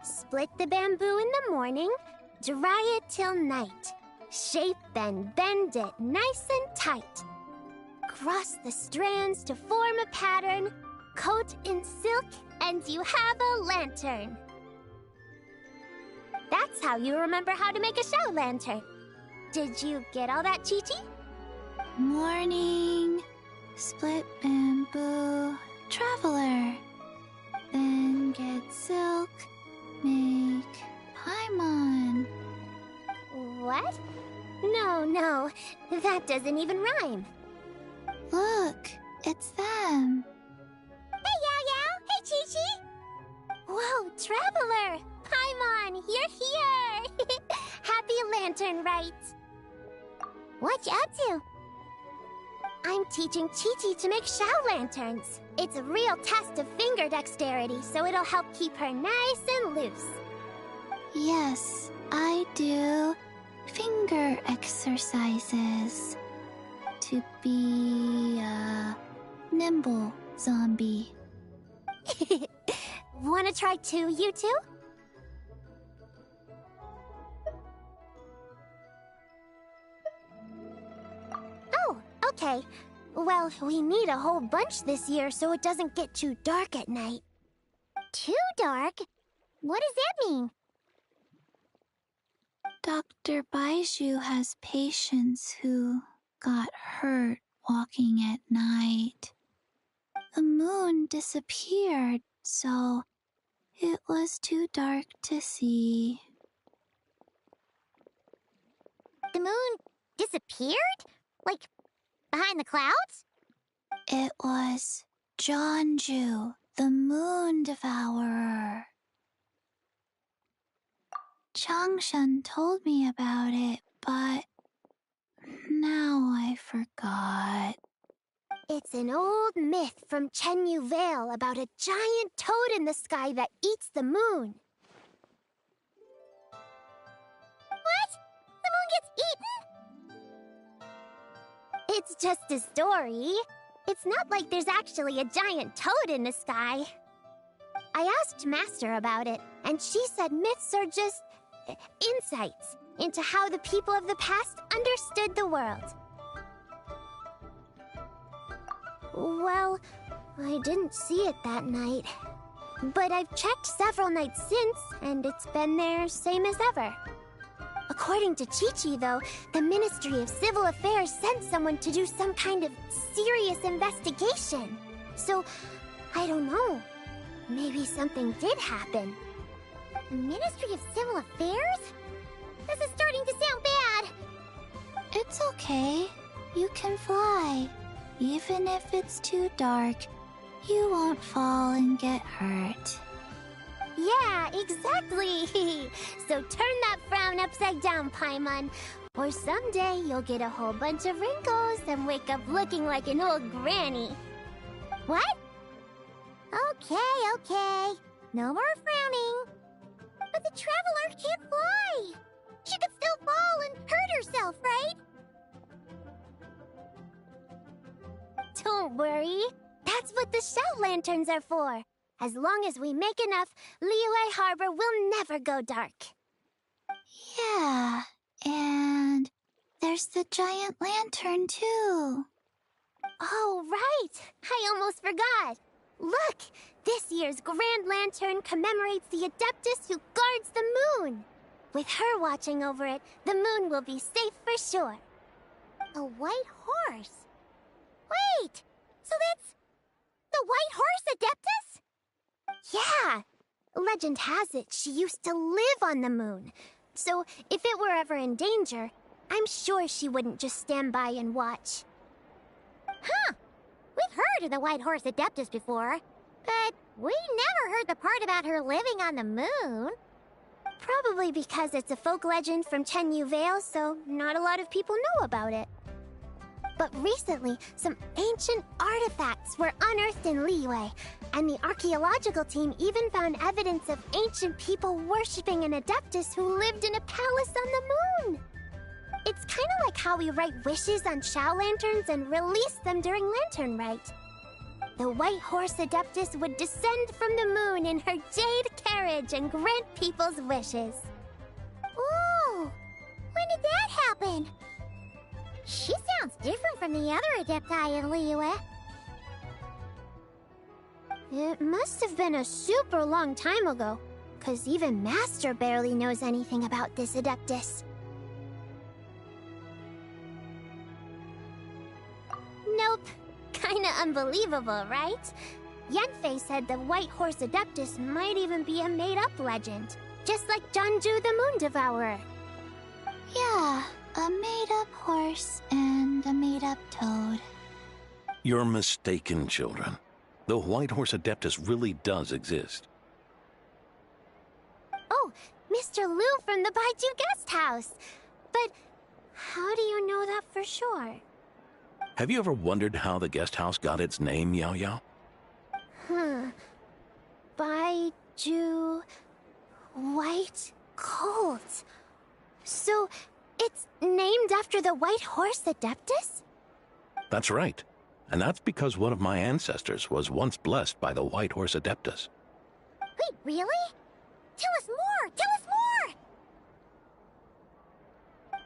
Split the bamboo in the morning, dry it till night. Shape and bend it nice and tight. Cross the strands to form a pattern, coat in silk, and you have a lantern. That's how you remember how to make a show lantern. Did you get all that, Chi-Chi? Morning, split bamboo, traveler. Then get silk, make paimon. What? No, that doesn't even rhyme. Look, it's them. Hey, Yao Yao! Hey, Chi-Chi! Whoa, Traveler! Paimon, you're here! Happy Lantern Rite! What you up to? I'm teaching Chi-Chi to make Shao lanterns. It's a real test of finger dexterity, so it'll help keep her nice and loose. Yes, I do finger exercises to be a nimble zombie. Wanna try too, you two? Oh, okay. Well, we need a whole bunch this year so it doesn't get too dark at night. Too dark? What does that mean? Dr. Baiju has patients who got hurt walking at night. The moon disappeared, so it was too dark to see. The moon disappeared? Like, behind the clouds? It was Jeonju, the moon devourer. Changshan told me about it, but now I forgot. It's an old myth from Chenyu Vale about a giant toad in the sky that eats the moon. What? The moon gets eaten? It's just a story. It's not like there's actually a giant toad in the sky. I asked Master about it, and she said myths are just insights into how the people of the past understood the world. Well, I didn't see it that night. But I've checked several nights since, and it's been there same as ever. According to Chi-Chi, though, the Ministry of Civil Affairs sent someone to do some kind of serious investigation. So, I don't know. Maybe something did happen. The Ministry of Civil Affairs? This is starting to sound bad. It's okay. You can fly. Even if it's too dark, you won't fall and get hurt. Yeah, exactly. So turn that frown upside down, Paimon. Or someday you'll get a whole bunch of wrinkles and wake up looking like an old granny. What? Okay. No more frowning. But the Traveler can't fly. She could still fall and hurt herself, right? Don't worry. That's what the Shout Lanterns are for. As long as we make enough, Liyue Harbor will never go dark. Yeah, and there's the giant lantern, too. Oh, right! I almost forgot. Look! This year's Grand Lantern commemorates the Adeptus who guards the moon. With her watching over it, the moon will be safe for sure. A white horse? Wait! So that's the White Horse Adeptus? Yeah! Legend has it she used to live on the moon. So if it were ever in danger, I'm sure she wouldn't just stand by and watch. Huh. We've heard of the White Horse Adeptus before, but we never heard the part about her living on the moon. Probably because it's a folk legend from Chenyu Vale, so not a lot of people know about it. But recently, some ancient artifacts were unearthed in Liyue, and the archaeological team even found evidence of ancient people worshipping an Adeptus who lived in a palace on the moon. It's kind of like how we write wishes on Shao lanterns and release them during Lantern Rite. The White Horse Adeptus would descend from the moon in her jade carriage and grant people's wishes. Ooh! When did that happen? She sounds different from the other Adepti in Liyue. It must have been a super long time ago, because even Master barely knows anything about this Adeptus. Nope. Kinda unbelievable, right? Yanfei said the White Horse Adeptus might even be a made-up legend, just like Janju the Moon Devourer. Yeah, a made-up horse and a made-up toad. You're mistaken, children. The White Horse Adeptus really does exist. Oh, Mr. Liu from the Baiju Guest House. But how do you know that for sure? Have you ever wondered how the guest house got its name, Yao Yao? Baiju... White Colt. So, it's named after the White Horse Adeptus? That's right. And that's because one of my ancestors was once blessed by the White Horse Adeptus. Wait, really? Tell us more! Tell us more!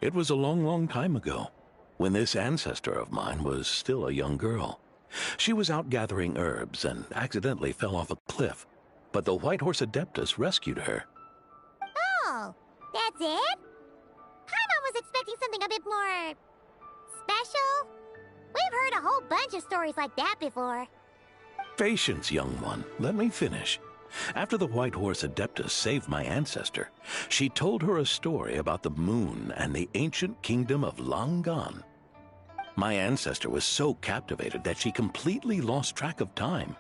It was a long, long time ago, when this ancestor of mine was still a young girl. She was out gathering herbs and accidentally fell off a cliff, but the White Horse Adeptus rescued her. Oh, that's it? Paimon was expecting something a bit more... special? We've heard a whole bunch of stories like that before. Patience, young one. Let me finish. After the White Horse Adeptus saved my ancestor, she told her a story about the moon and the ancient kingdom of Langan. My ancestor was so captivated that she completely lost track of time.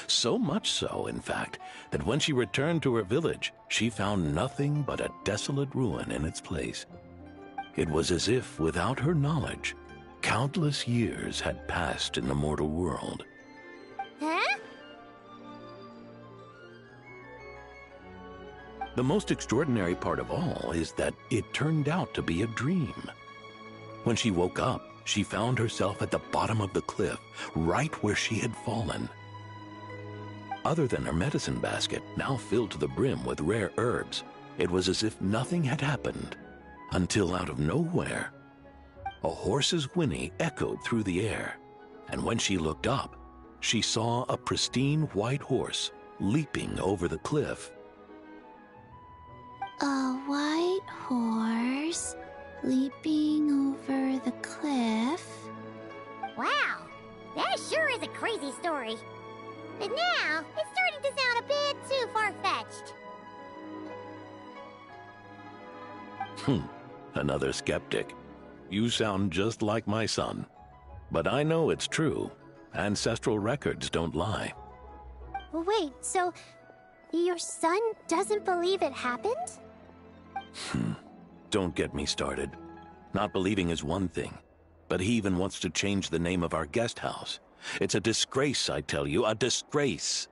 So much so, in fact, that when she returned to her village, she found nothing but a desolate ruin in its place. It was as if, without her knowledge, countless years had passed in the mortal world. Huh? The most extraordinary part of all is that it turned out to be a dream. When she woke up, she found herself at the bottom of the cliff, right where she had fallen. Other than her medicine basket, now filled to the brim with rare herbs, it was as if nothing had happened, until out of nowhere, a horse's whinny echoed through the air, and when she looked up, she saw a pristine white horse leaping over the cliff. A white horse leaping over the cliff? Wow, that sure is a crazy story. But now, it's starting to sound a bit too far-fetched. Another skeptic. You sound just like my son. But I know it's true. Ancestral records don't lie. Wait, so your son doesn't believe it happened? Don't get me started. Not believing is one thing, but he even wants to change the name of our guest house. It's a disgrace, I tell you, a disgrace.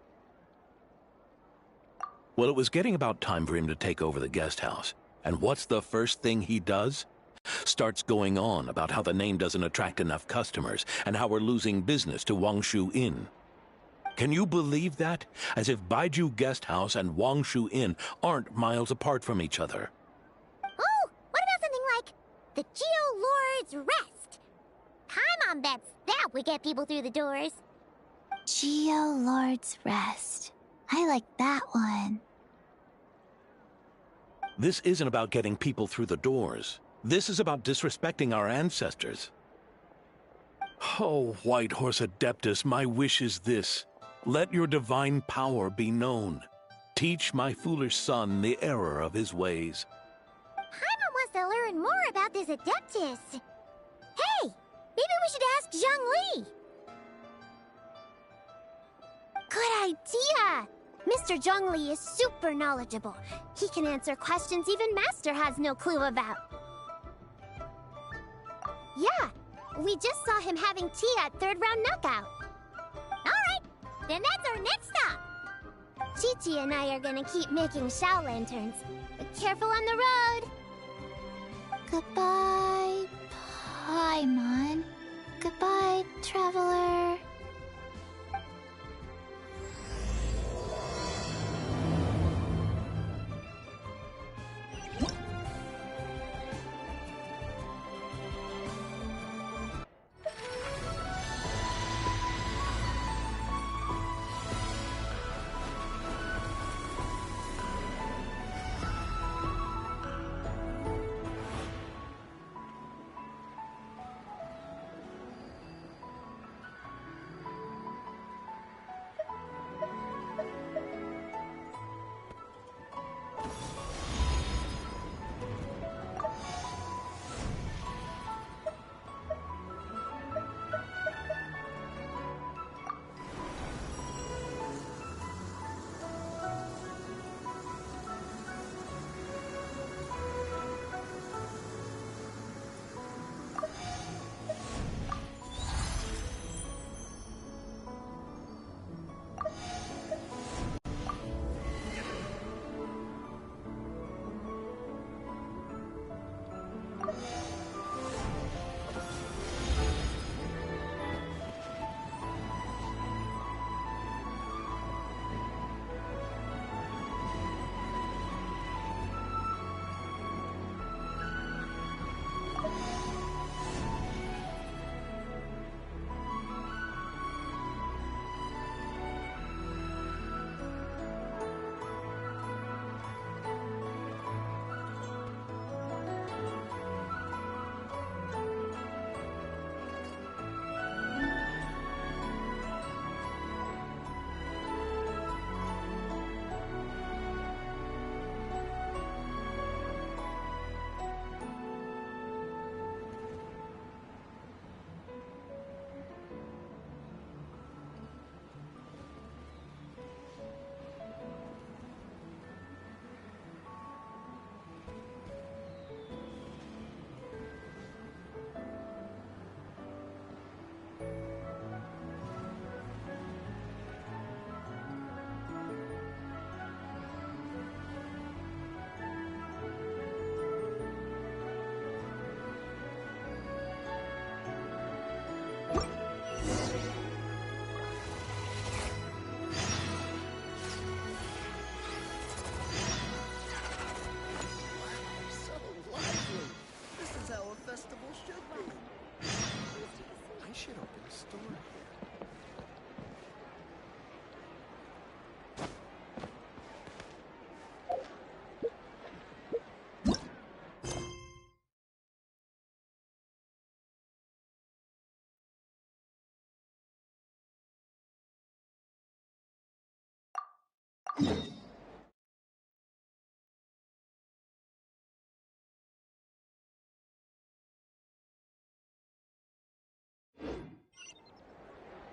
Well, it was getting about time for him to take over the guest house. And what's the first thing he does? Starts going on about how the name doesn't attract enough customers and how we're losing business to Wangshu Inn. Can you believe that? As if Baiju Guest House and Wangshu Inn aren't miles apart from each other. Oh, what about something like the Geo Lord's Rest? Paimon bets that would get people through the doors. Geo Lord's Rest. I like that one. This isn't about getting people through the doors. This is about disrespecting our ancestors. Oh, White Horse Adeptus, my wish is this. Let your divine power be known. Teach my foolish son the error of his ways. Paimon wants to lure learn more about this Adeptus. Hey, maybe we should ask Zhongli. Good idea! Mr. Zhongli is super knowledgeable. He can answer questions even Master has no clue about. Yeah, we just saw him having tea at third round knockout. Alright, then that's our next stop. Chi-Chi and I are gonna keep making Shao lanterns. But careful on the road! Goodbye, Paimon. Goodbye, traveler.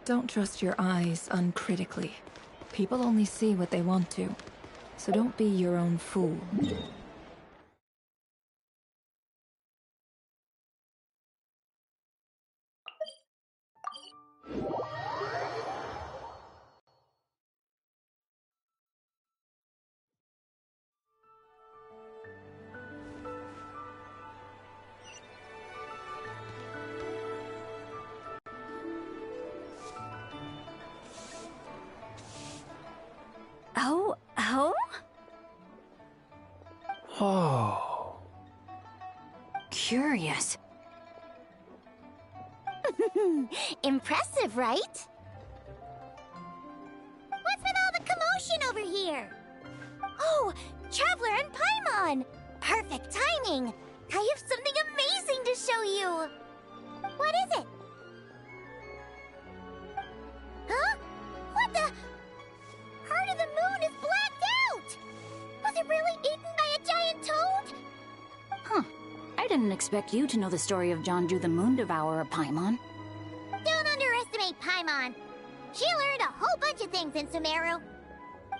Don't trust your eyes uncritically. People only see what they want to. So don't be your own fool. Oh. Curious. Impressive, right? What's with all the commotion over here? Oh, Traveler and Paimon! Perfect timing! I have something amazing to show you! What is it? Huh? What the? Heart of the Moon is blacked out! Was it really eaten by a giant toad? Huh. I I didn't expect you to know the story of Jonju the Moon Devourer, Paimon. Don't underestimate Paimon. She learned a whole bunch of things in Sumeru.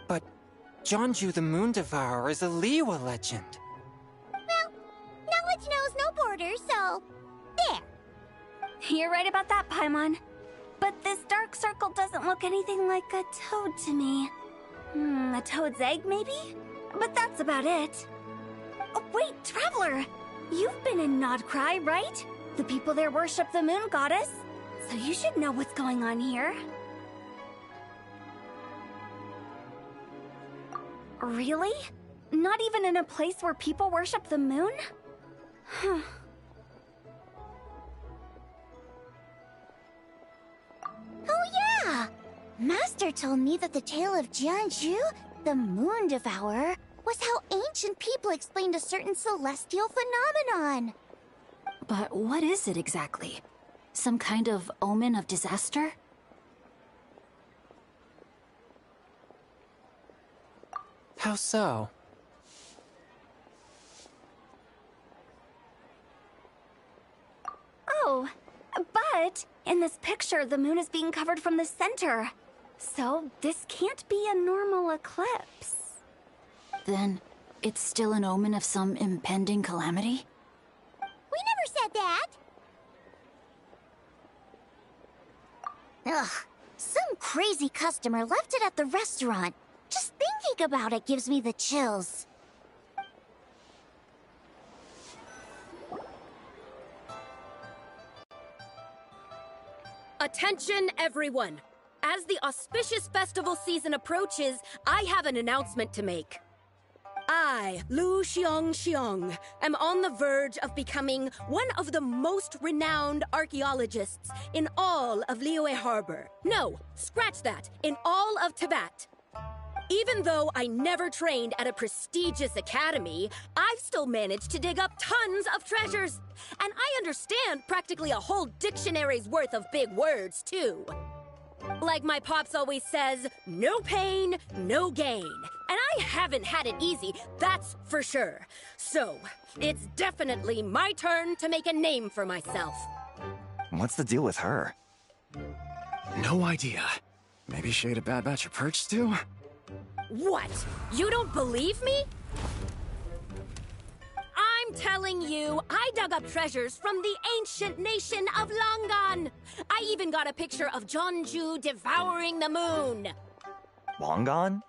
But Jonju the Moon Devourer is a Liyue legend. Well, knowledge knows no borders, so... there. You're right about that, Paimon. But this dark circle doesn't look anything like a toad to me. A toad's egg, maybe? But that's about it. Oh, wait, Traveler! You've been in Nodcry, right? The people there worship the moon goddess. So you should know what's going on here. Really? Not even in a place where people worship the moon? Huh. Oh yeah! Master told me that the tale of Jianzhu, the Moon Devourer, was how ancient people explained a certain celestial phenomenon. But what is it exactly? Some kind of omen of disaster? How so? Oh, but in this picture, the moon is being covered from the center. So this can't be a normal eclipse. Then it's still an omen of some impending calamity? We never said that! Ugh, some crazy customer left it at the restaurant. Just thinking about it gives me the chills. Attention, everyone! As the auspicious festival season approaches, I have an announcement to make. I, Lu Xiong, am on the verge of becoming one of the most renowned archaeologists in all of Liyue Harbor. No, scratch that, in all of Tibet. Even though I never trained at a prestigious academy, I've still managed to dig up tons of treasures. And I understand practically a whole dictionary's worth of big words, too. Like my pops always says, no pain, no gain. And I haven't had it easy, that's for sure. So, it's definitely my turn to make a name for myself. What's the deal with her? No idea. Maybe she ate a bad batch of perch stew? What? You don't believe me? I'm telling you, I dug up treasures from the ancient nation of Longan. I even got a picture of Jonju devouring the moon. Longan?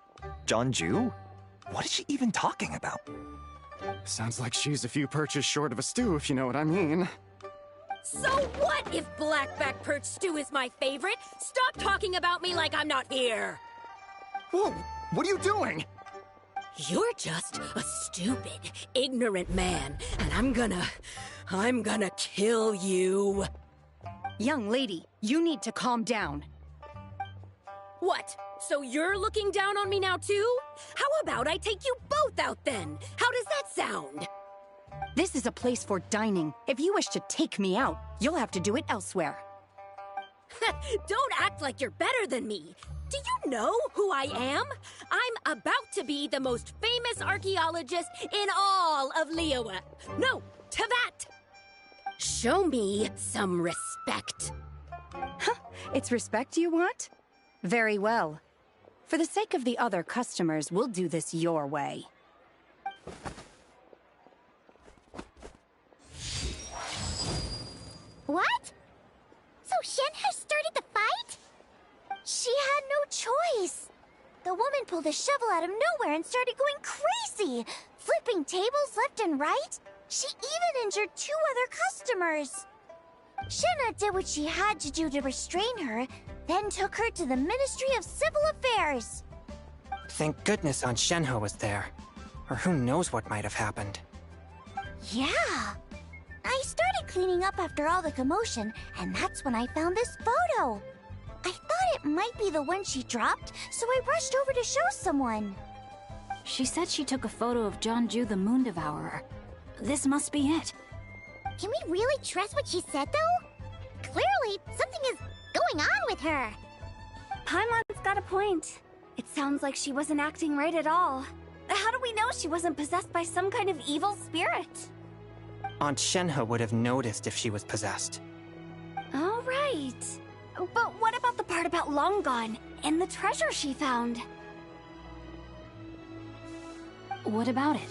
Jonju? What is she even talking about? Sounds like she's a few perches short of a stew, if you know what I mean. So what if blackback perch stew is my favorite? Stop talking about me like I'm not here. Whoa! What are you doing? You're just a stupid, ignorant man, and I'm gonna kill you. Young lady, you need to calm down. What? So you're looking down on me now too? How about I take you both out then? How does that sound? This is a place for dining. If you wish to take me out, you'll have to do it elsewhere. Don't act like you're better than me. Do you know who I am? I'm about to be the most famous archaeologist in all of Liyue. No, Tibet! Show me some respect. Huh, it's respect you want? Very well. For the sake of the other customers, we'll do this your way. What? So Shen has started the fight? She had no choice. The woman pulled a shovel out of nowhere and started going crazy, flipping tables left and right. She even injured 2 other customers. Shenna did what she had to do to restrain her, then took her to the Ministry of Civil Affairs. Thank goodness Aunt Shenhe was there. Or who knows what might have happened. Yeah. I started cleaning up after all the commotion, and that's when I found this photo. I thought it might be the one she dropped, so I rushed over to show someone. She said she took a photo of Jonju the Moon Devourer. This must be it. Can we really trust what she said, though? Clearly, something is going on with her. Paimon's got a point. It sounds like she wasn't acting right at all. How do we know she wasn't possessed by some kind of evil spirit? Aunt Shenhe would have noticed if she was possessed. All right. But what about the part about Long Gone and the treasure she found? What about it?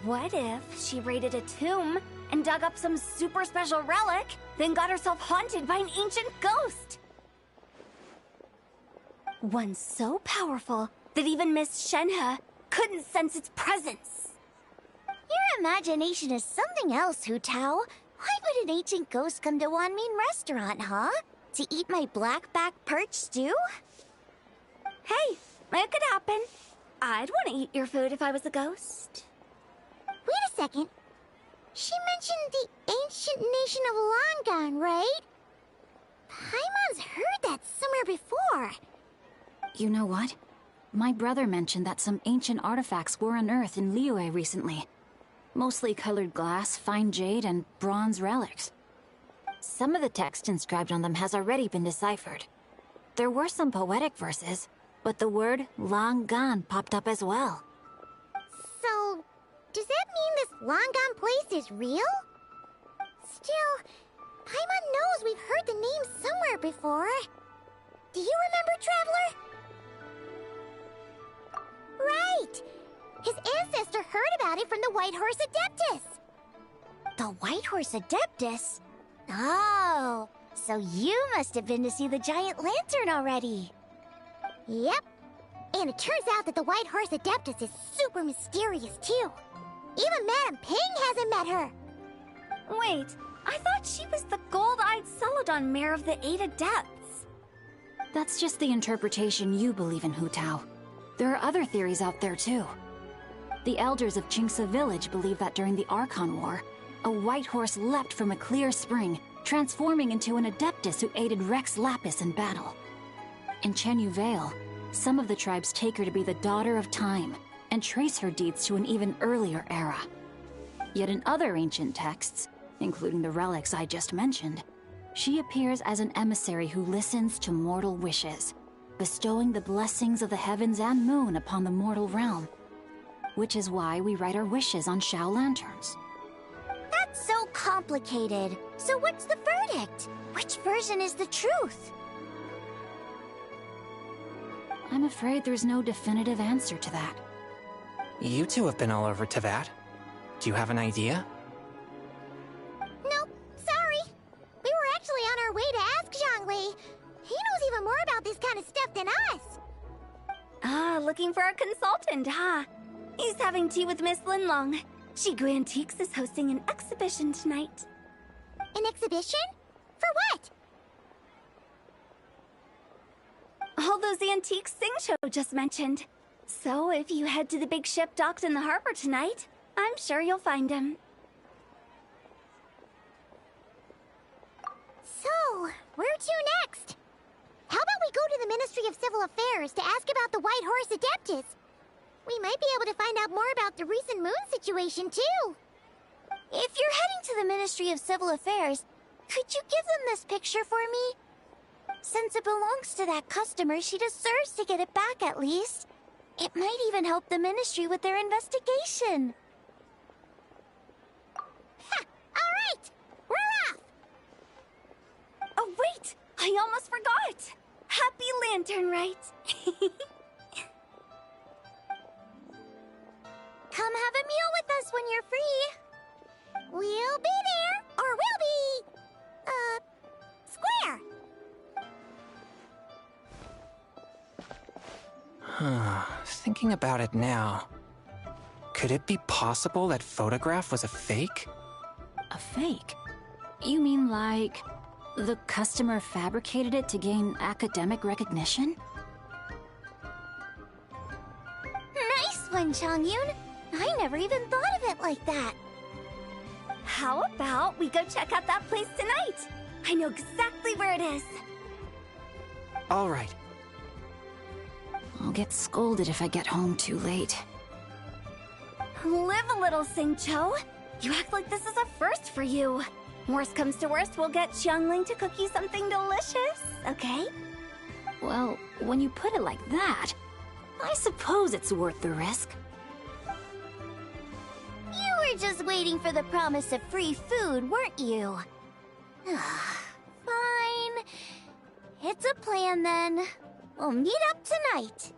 What if she raided a tomb and dug up some super special relic, then got herself haunted by an ancient ghost? One so powerful that even Miss Shenhe couldn't sense its presence. Your imagination is something else, Hu Tao. Why would an ancient ghost come to Wanmin restaurant, huh? To eat my blackback perch stew? Hey, it could happen. I'd want to eat your food if I was a ghost. Wait a second. She mentioned the ancient nation of Longan, right? Paimon's heard that somewhere before. You know what? My brother mentioned that some ancient artifacts were unearthed in Liyue recently. Mostly colored glass, fine jade, and bronze relics. Some of the text inscribed on them has already been deciphered. There were some poetic verses, but the word Longan popped up as well. So, does that mean this Longan place is real? Still, Paimon knows we've heard the name somewhere before. Do you remember, Traveler? Right! His ancestor heard about it from the White Horse Adeptus! The White Horse Adeptus? Oh, so you must have been to see the giant lantern already. Yep. And it turns out that the White Horse Adeptus is super mysterious, too. Even Madame Ping hasn't met her. Wait, I thought she was the gold-eyed Celadon mare of the 8 Adepts. That's just the interpretation you believe in, Hu Tao. There are other theories out there, too. The elders of Qingce village believe that during the Archon War, a white horse leapt from a clear spring, transforming into an Adeptus who aided Rex Lapis in battle. In Chenyu Vale, some of the tribes take her to be the daughter of time, and trace her deeds to an even earlier era. Yet in other ancient texts, including the relics I just mentioned, she appears as an emissary who listens to mortal wishes, bestowing the blessings of the heavens and moon upon the mortal realm. Which is why we write our wishes on Shao lanterns. That's so complicated. So what's the verdict? Which version is the truth? I'm afraid there's no definitive answer to that. You two have been all over Teyvat. Do you have an idea? Nope, sorry. We were actually on our way to ask Zhongli. He knows even more about this kind of stuff than us. Ah, looking for a consultant, huh? He's having tea with Miss Linlong. Shigu Antiques is hosting an exhibition tonight. An exhibition? For what? All those antiques Sing Cho just mentioned. So if you head to the big ship docked in the harbor tonight, I'm sure you'll find him. So, where to next? How about we go to the Ministry of Civil Affairs to ask about the White Horse Adeptus? We might be able to find out more about the recent moon situation, too. If you're heading to the Ministry of Civil Affairs, could you give them this picture for me? Since it belongs to that customer, she deserves to get it back at least. It might even help the Ministry with their investigation. Ha! All right! We're off! Oh, wait! I almost forgot! Happy Lantern Rite! Come have a meal with us when you're free. We'll be there, or we'll be... square. Thinking about it now, could it be possible that photograph was a fake? A fake? You mean like the customer fabricated it to gain academic recognition? Nice one, Chongyun. I never even thought of it like that. How about we go check out that place tonight? I know exactly where it is. All right. I'll get scolded if I get home too late. Live a little, Sing Cho. You act like this is a first for you. Worst comes to worst, we'll get Xiangling to cook you something delicious, okay? Well, when you put it like that, I suppose it's worth the risk. You were just waiting for the promise of free food, weren't you? Fine. It's a plan then. We'll meet up tonight.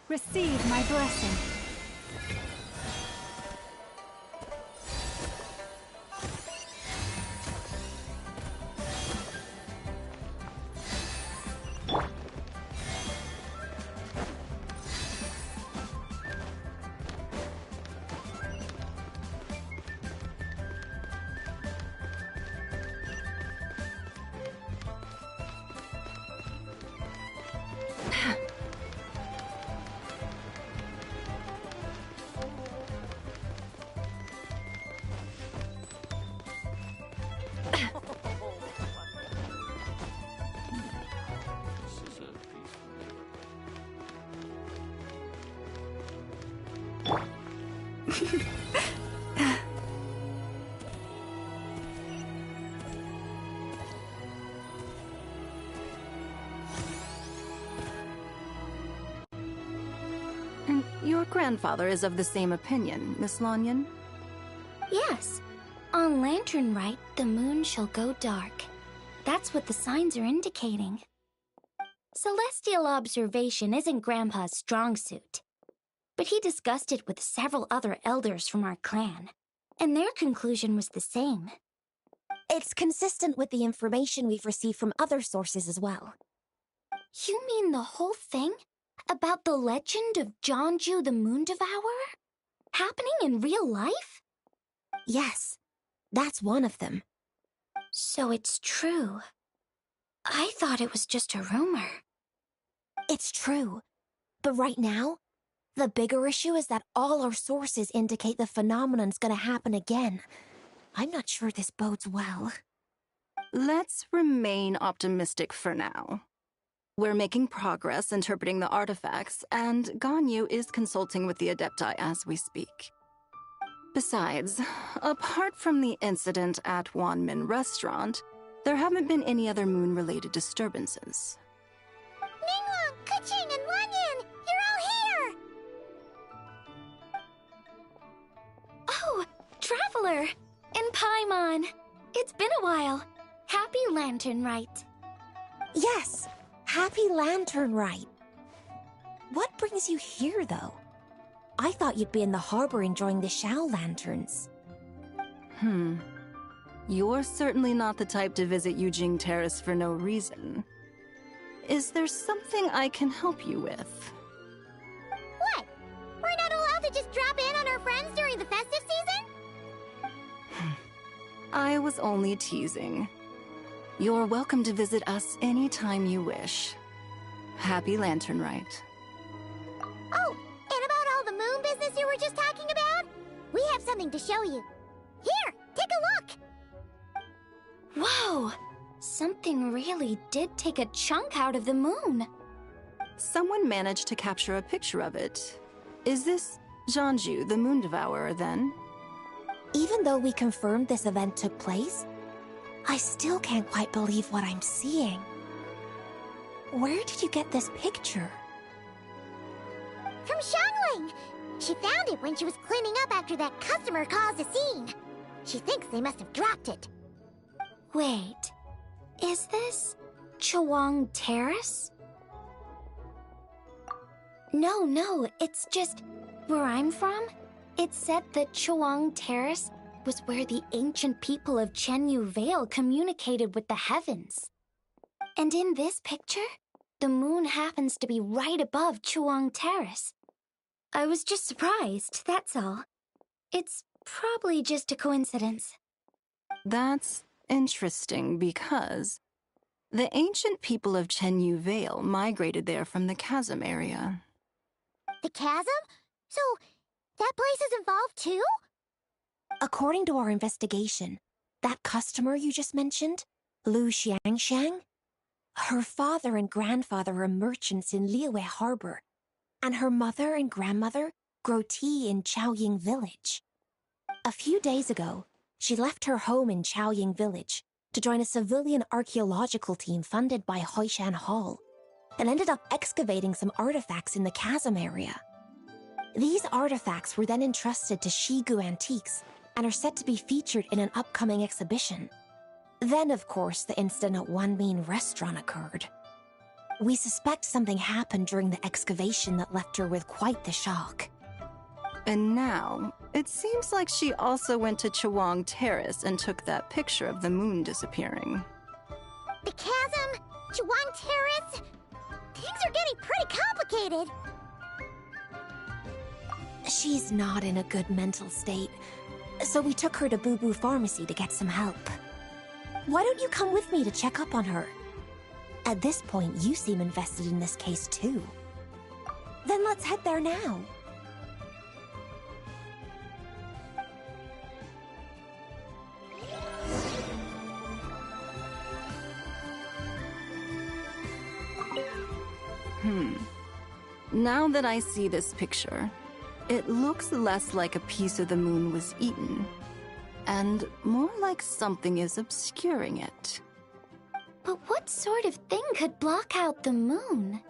Receive my blessing. And your grandfather is of the same opinion, Miss Lanyan? Yes. On Lantern Rite, the moon shall go dark. That's what the signs are indicating. Celestial observation isn't Grandpa's strong suit. But he discussed it with several other elders from our clan, and their conclusion was the same. It's consistent with the information we've received from other sources as well. You mean the whole thing? About the legend of Jeonju the Moon Devourer? Happening in real life? Yes, that's one of them. So it's true. I thought it was just a rumor. It's true. But right now, the bigger issue is that all our sources indicate the phenomenon's gonna happen again. I'm not sure this bodes well. Let's remain optimistic for now. We're making progress interpreting the artifacts, and Ganyu is consulting with the Adepti as we speak. Besides, apart from the incident at Wanmin Restaurant, there haven't been any other moon-related disturbances. Ningguang, Keqing, and Lanyan! You're all here! Oh, Traveler! And Paimon! It's been a while. Happy Lantern Rite. Yes, happy Lantern Rite. What brings you here, though? I thought you'd be in the harbor enjoying the Shao lanterns. You're certainly not the type to visit Yujing Terrace for no reason. Is there something I can help you with? What? We're not allowed to just drop in on our friends during the festive season? I was only teasing. You're welcome to visit us anytime you wish. Happy Lantern Rite. Oh, and about all the moon business you were just talking about? We have something to show you. Here, take a look! Whoa! Something really did take a chunk out of the moon. Someone managed to capture a picture of it. Is this Jeonju, the Moon Devourer, then? Even though we confirmed this event took place, I still can't quite believe what I'm seeing. Where did you get this picture? From Xiangling! She found it when she was cleaning up after that customer caused a scene. She thinks they must have dropped it. Wait, is this Chawang Terrace? No, it's just where I'm from. It said that Chawang Terrace was where the ancient people of Chenyu Vale communicated with the heavens. And in this picture, the moon happens to be right above Chuang Terrace. I was just surprised, that's all. It's probably just a coincidence. That's interesting because the ancient people of Chenyu Vale migrated there from the chasm area. The chasm? So, that place is involved too? According to our investigation, that customer you just mentioned, Lu Xiangxiang, her father and grandfather are merchants in Liyue Harbor, and her mother and grandmother grow tea in Chaoying Village. A few days ago, she left her home in Chaoying Village to join a civilian archaeological team funded by Hoishan Hall, and ended up excavating some artifacts in the chasm area. These artifacts were then entrusted to Shigu Antiques and are set to be featured in an upcoming exhibition. Then, of course, the incident at One Mean Restaurant occurred. We suspect something happened during the excavation that left her with quite the shock. And now, it seems like she also went to Chuang Terrace and took that picture of the moon disappearing. The chasm? Chuang Terrace? Things are getting pretty complicated. She's not in a good mental state, so we took her to Boo Boo Pharmacy to get some help. Why don't you come with me to check up on her? At this point, you seem invested in this case too. Then let's head there now. Now that I see this picture, it looks less like a piece of the moon was eaten, and more like something is obscuring it. But what sort of thing could block out the moon?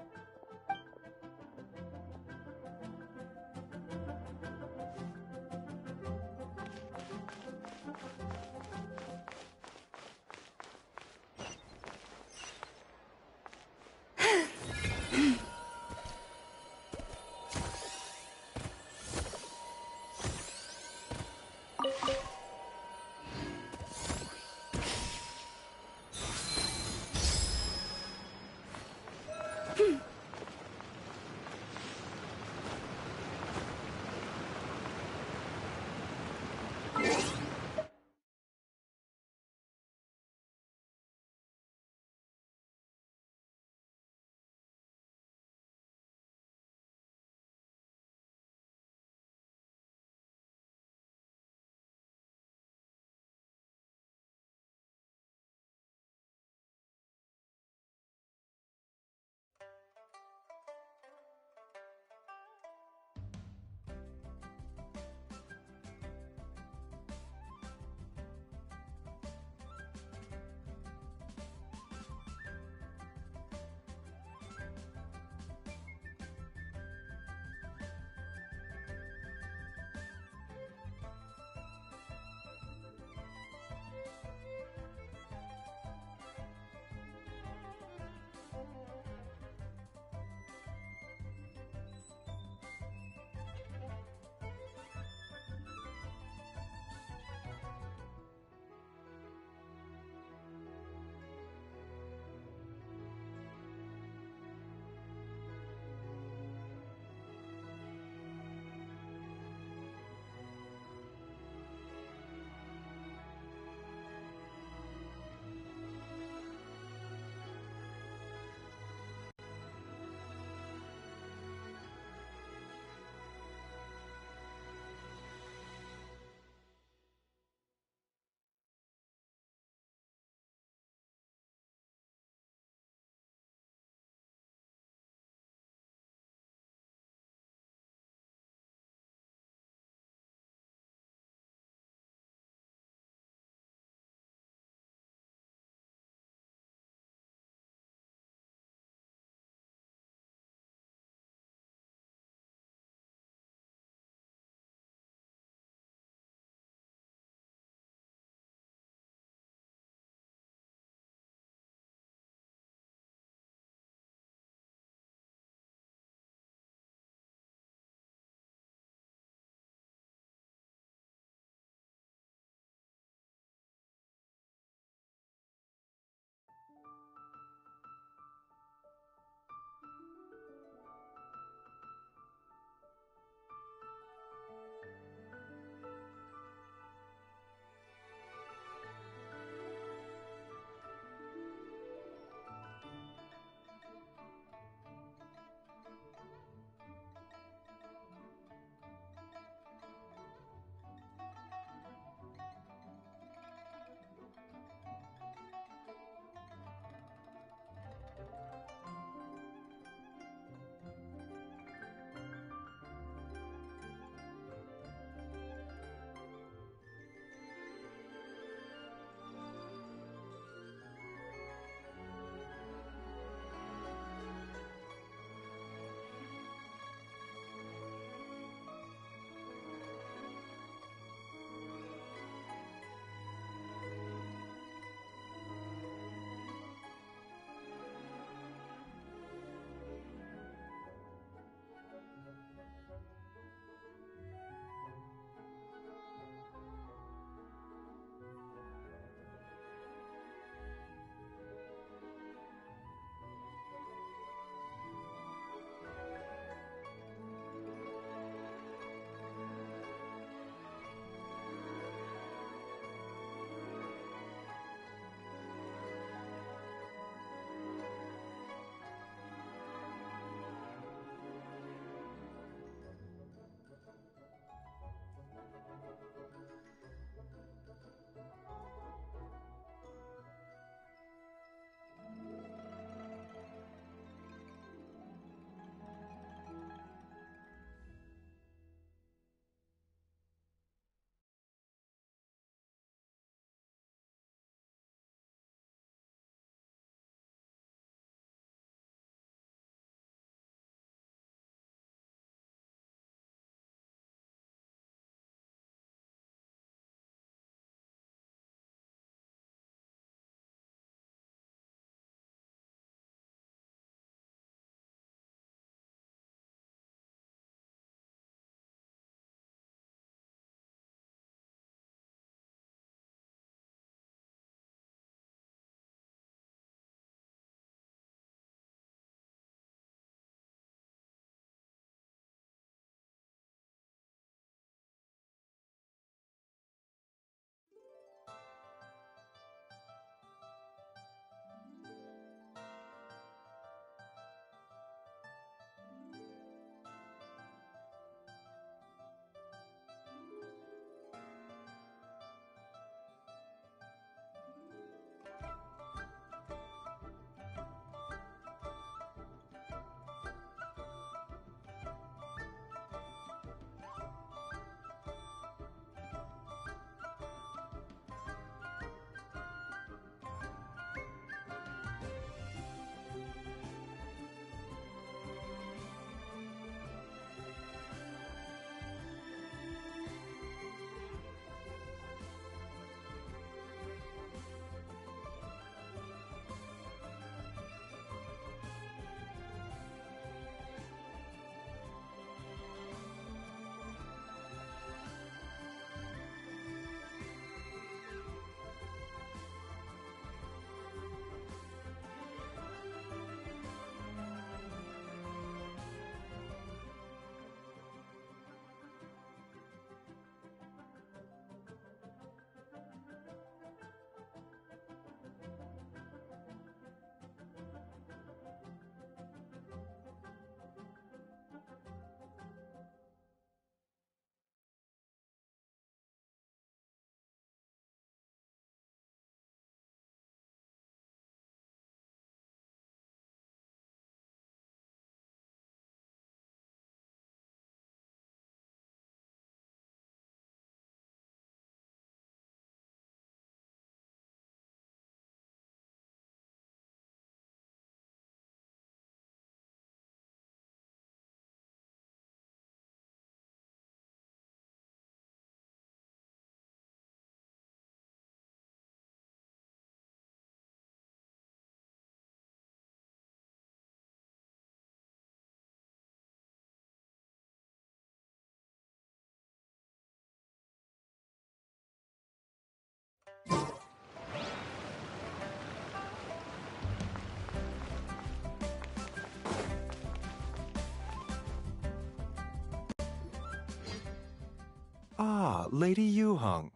Lady Yuheng.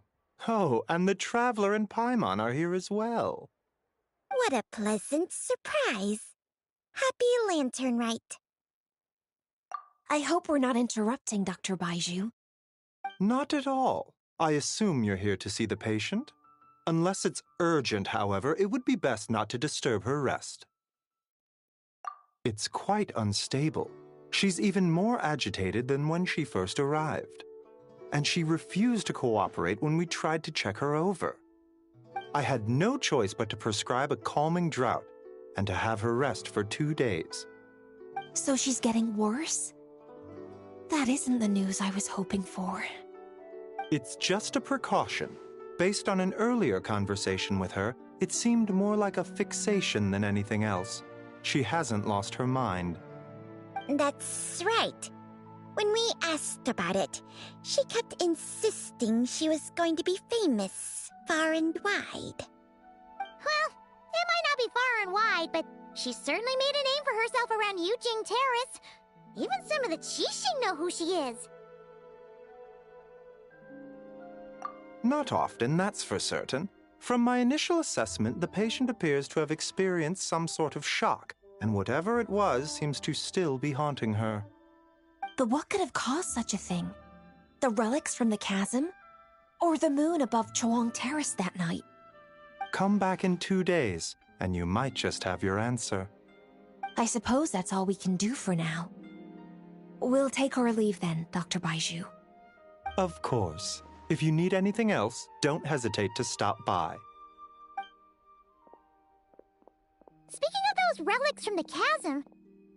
Oh, and the Traveler and Paimon are here as well. What a pleasant surprise. Happy Lantern Rite. I hope we're not interrupting, Dr. Baiju. Not at all. I assume you're here to see the patient. Unless it's urgent, however, it would be best not to disturb her rest. It's quite unstable. She's even more agitated than when she first arrived. And she refused to cooperate when we tried to check her over. I had no choice but to prescribe a calming draught and to have her rest for 2 days. So she's getting worse? That isn't the news I was hoping for. It's just a precaution. Based on an earlier conversation with her, it seemed more like a fixation than anything else. She hasn't lost her mind. That's right. When we asked about it, she kept insisting she was going to be famous far and wide. Well, it might not be far and wide, but she certainly made a name for herself around Yujing Terrace. Even some of the Qixing know who she is. Not often, that's for certain. From my initial assessment, the patient appears to have experienced some sort of shock, and whatever it was seems to still be haunting her. But what could have caused such a thing? The relics from the chasm? Or the moon above Chuang Terrace that night? Come back in 2 days, and you might just have your answer. I suppose that's all we can do for now. We'll take our leave then, Dr. Baiju. Of course. If you need anything else, don't hesitate to stop by. Speaking of those relics from the chasm,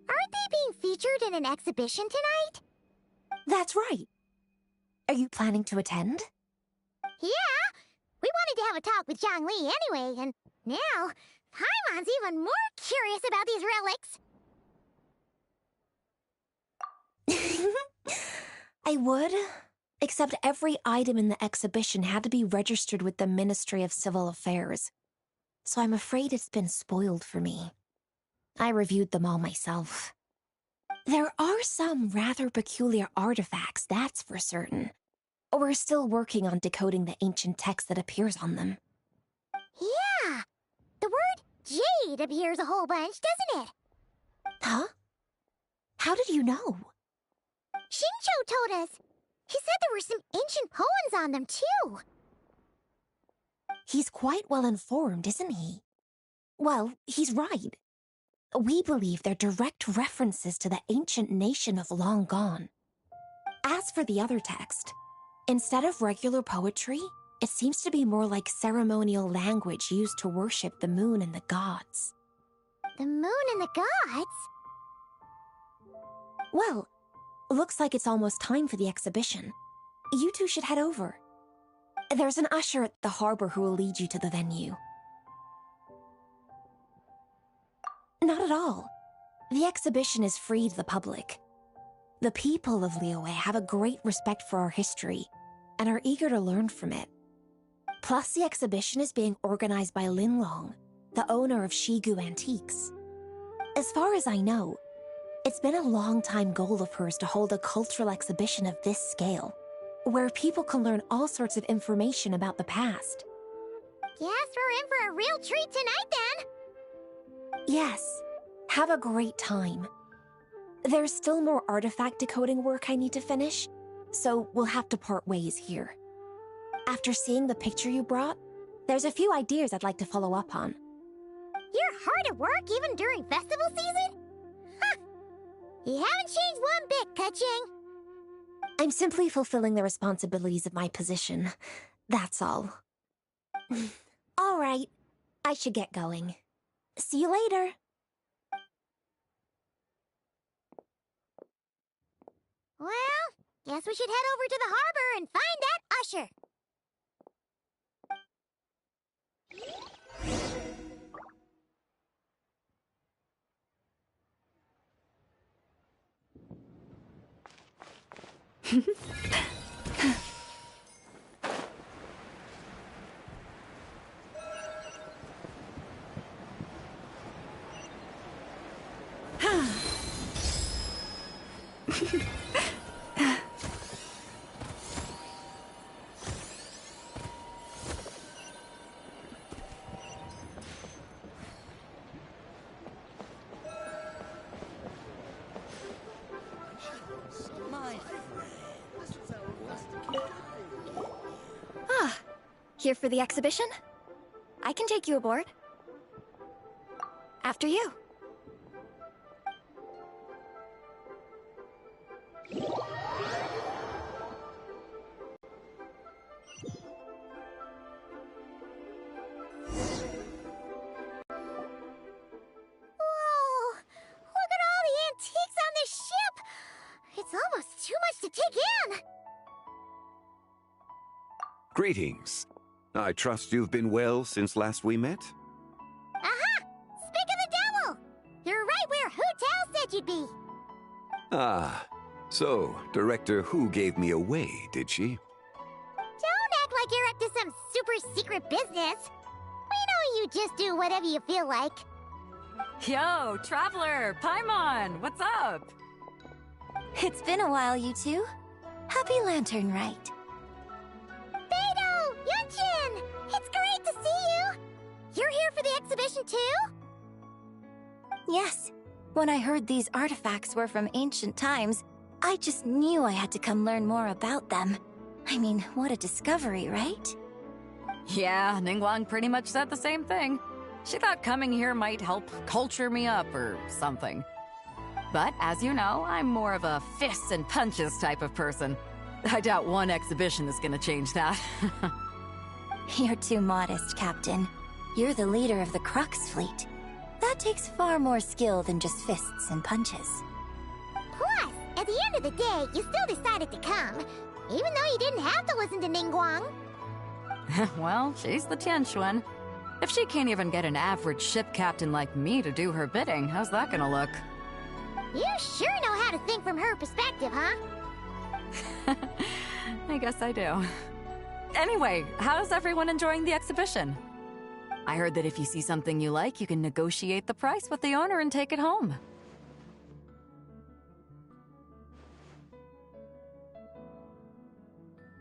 aren't they being featured in an exhibition tonight? That's right. Are you planning to attend? Yeah! We wanted to have a talk with Zhang Li anyway, and now Paimon's even more curious about these relics. I would, except every item in the exhibition had to be registered with the Ministry of Civil Affairs. So I'm afraid it's been spoiled for me. I reviewed them all myself. There are some rather peculiar artifacts, that's for certain. We're still working on decoding the ancient text that appears on them. Yeah! The word jade appears a whole bunch, doesn't it? Huh? How did you know? Shincho told us. He said there were some ancient poems on them, too. He's quite well informed, isn't he? Well, he's right. We believe they're direct references to the ancient nation of long gone. As for the other text, instead of regular poetry, it seems to be more like ceremonial language used to worship the moon and the gods. The moon and the gods? Well, looks like it's almost time for the exhibition. You two should head over. There's an usher at the harbor who will lead you to the venue. Not at all. The exhibition is free to the public. The people of Liyue have a great respect for our history and are eager to learn from it. Plus, the exhibition is being organized by Linlong, the owner of Shigu Antiques. As far as I know, it's been a long-time goal of hers to hold a cultural exhibition of this scale, where people can learn all sorts of information about the past. Guess we're in for a real treat tonight, then. Yes, have a great time. There's still more artifact decoding work I need to finish, so we'll have to part ways here. After seeing the picture you brought, there's a few ideas I'd like to follow up on. You're hard at work even during festival season? Huh. You haven't changed one bit, Keqing. I'm simply fulfilling the responsibilities of my position. That's all. All right, I should get going. See you later. Well, guess we should head over to the harbor and find that usher. Here for the exhibition? I can take you aboard. After you. It's almost too much to take in! Greetings. I trust you've been well since last we met? Aha! Speak of the devil! You're right where Hu Tao said you'd be! Ah, so Director Hu gave me away, did she? Don't act like you're up to some super secret business! We know you just do whatever you feel like. Yo, Traveler! Paimon! What's up? It's been a while, you two. Happy Lantern Rite. Beidou! Yunchin! It's great to see you! You're here for the exhibition too? Yes. When I heard these artifacts were from ancient times, I just knew I had to come learn more about them. I mean, what a discovery, right? Yeah, Ningguang pretty much said the same thing. She thought coming here might help culture me up or something. But, as you know, I'm more of a fists and punches type of person. I doubt one exhibition is gonna change that. You're too modest, Captain. You're the leader of the Crux fleet. That takes far more skill than just fists and punches. Plus, at the end of the day, you still decided to come, even though you didn't have to listen to Ningguang. Well, she's the Tianquan. If she can't even get an average ship captain like me to do her bidding, how's that gonna look? You sure know how to think from her perspective, huh? I guess I do. Anyway, how's everyone enjoying the exhibition? I heard that if you see something you like, you can negotiate the price with the owner and take it home.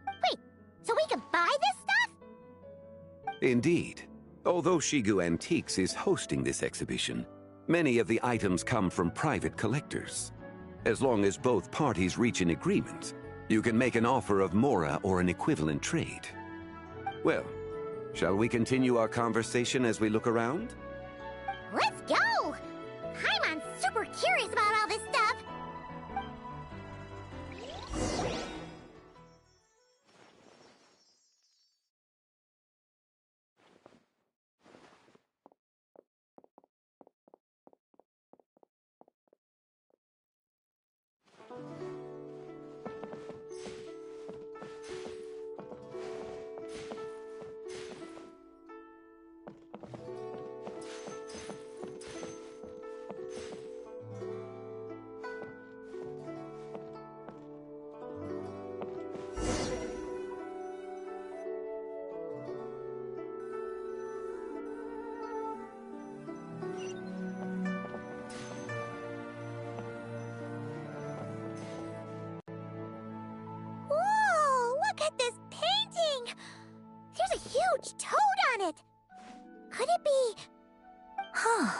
Wait, so we can buy this stuff? Indeed. Although Shigu Antiques is hosting this exhibition, many of the items come from private collectors. As long as both parties reach an agreement, you can make an offer of mora or an equivalent trade. Well, shall we continue our conversation as we look around? Let's go! Paimon's super curious about all this stuff. Toad on it! Could it be... Huh.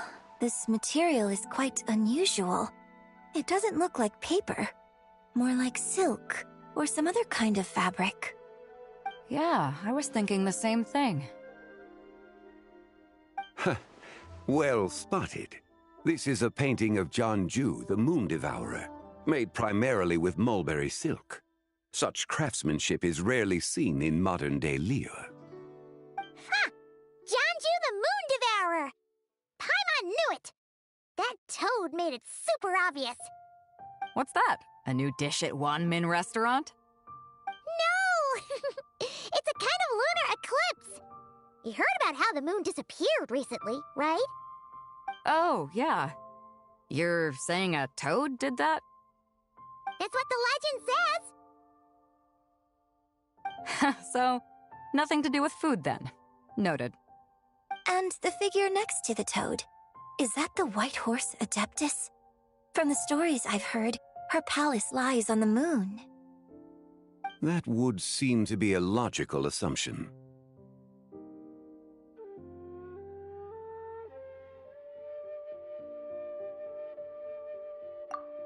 This material is quite unusual. It doesn't look like paper. More like silk, or some other kind of fabric. Yeah, I was thinking the same thing. Well spotted. This is a painting of Jianju, the Moon Devourer, made primarily with mulberry silk. Such craftsmanship is rarely seen in modern-day Liyue. Ha! Jianju the Moon Devourer! Paimon knew it! That toad made it super obvious. What's that? A new dish at Wanmin restaurant? No! It's a kind of lunar eclipse. You heard about how the moon disappeared recently, right? Oh, yeah. You're saying a toad did that? That's what the legend says. So, nothing to do with food then. Noted. And the figure next to the toad. Is that the white horse Adeptus? From the stories I've heard, her palace lies on the moon. That would seem to be a logical assumption.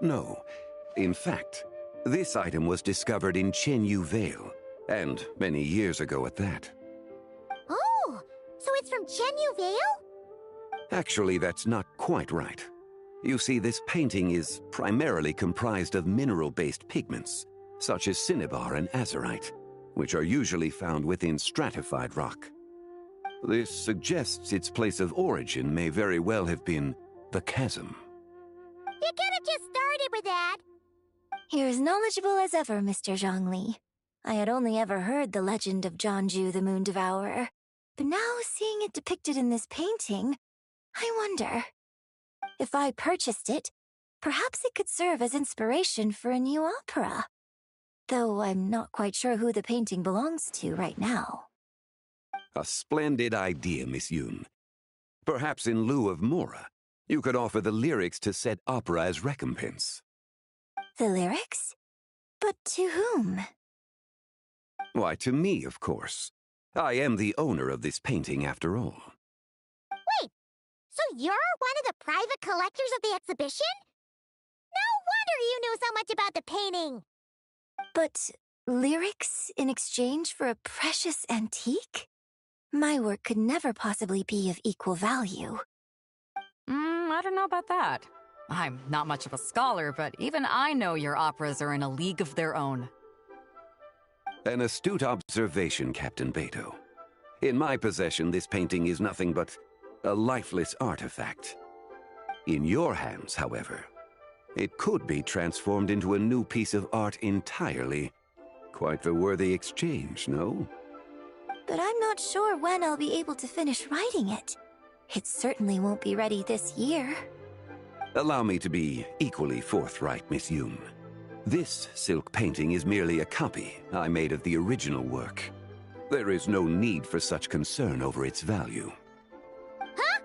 No. In fact, this item was discovered in Chenyu Vale, and many years ago at that. from Chenyu Vale? Actually, that's not quite right. You see, this painting is primarily comprised of mineral-based pigments, such as cinnabar and azurite, which are usually found within stratified rock. This suggests its place of origin may very well have been the chasm. You could have just started with that. You're as knowledgeable as ever, Mr. Zhongli. I had only ever heard the legend of Jianzhu the Moon Devourer, but now seeing it depicted in this painting, I wonder. If I purchased it, perhaps it could serve as inspiration for a new opera. Though I'm not quite sure who the painting belongs to right now. A splendid idea, Miss Yoon. Perhaps in lieu of Mora, you could offer the lyrics to said opera as recompense. The lyrics? But to whom? Why, to me, of course. I am the owner of this painting, after all. Wait, so you're one of the private collectors of the exhibition? No wonder you knew so much about the painting. But lyrics in exchange for a precious antique? My work could never possibly be of equal value. I don't know about that. I'm not much of a scholar, but even I know your operas are in a league of their own. An astute observation, Captain Beto. In my possession, this painting is nothing but a lifeless artifact. In your hands, however, it could be transformed into a new piece of art entirely. Quite the worthy exchange, no? But I'm not sure when I'll be able to finish writing it. It certainly won't be ready this year. Allow me to be equally forthright, Miss Yoon. This silk painting is merely a copy I made of the original work. There is no need for such concern over its value. Huh?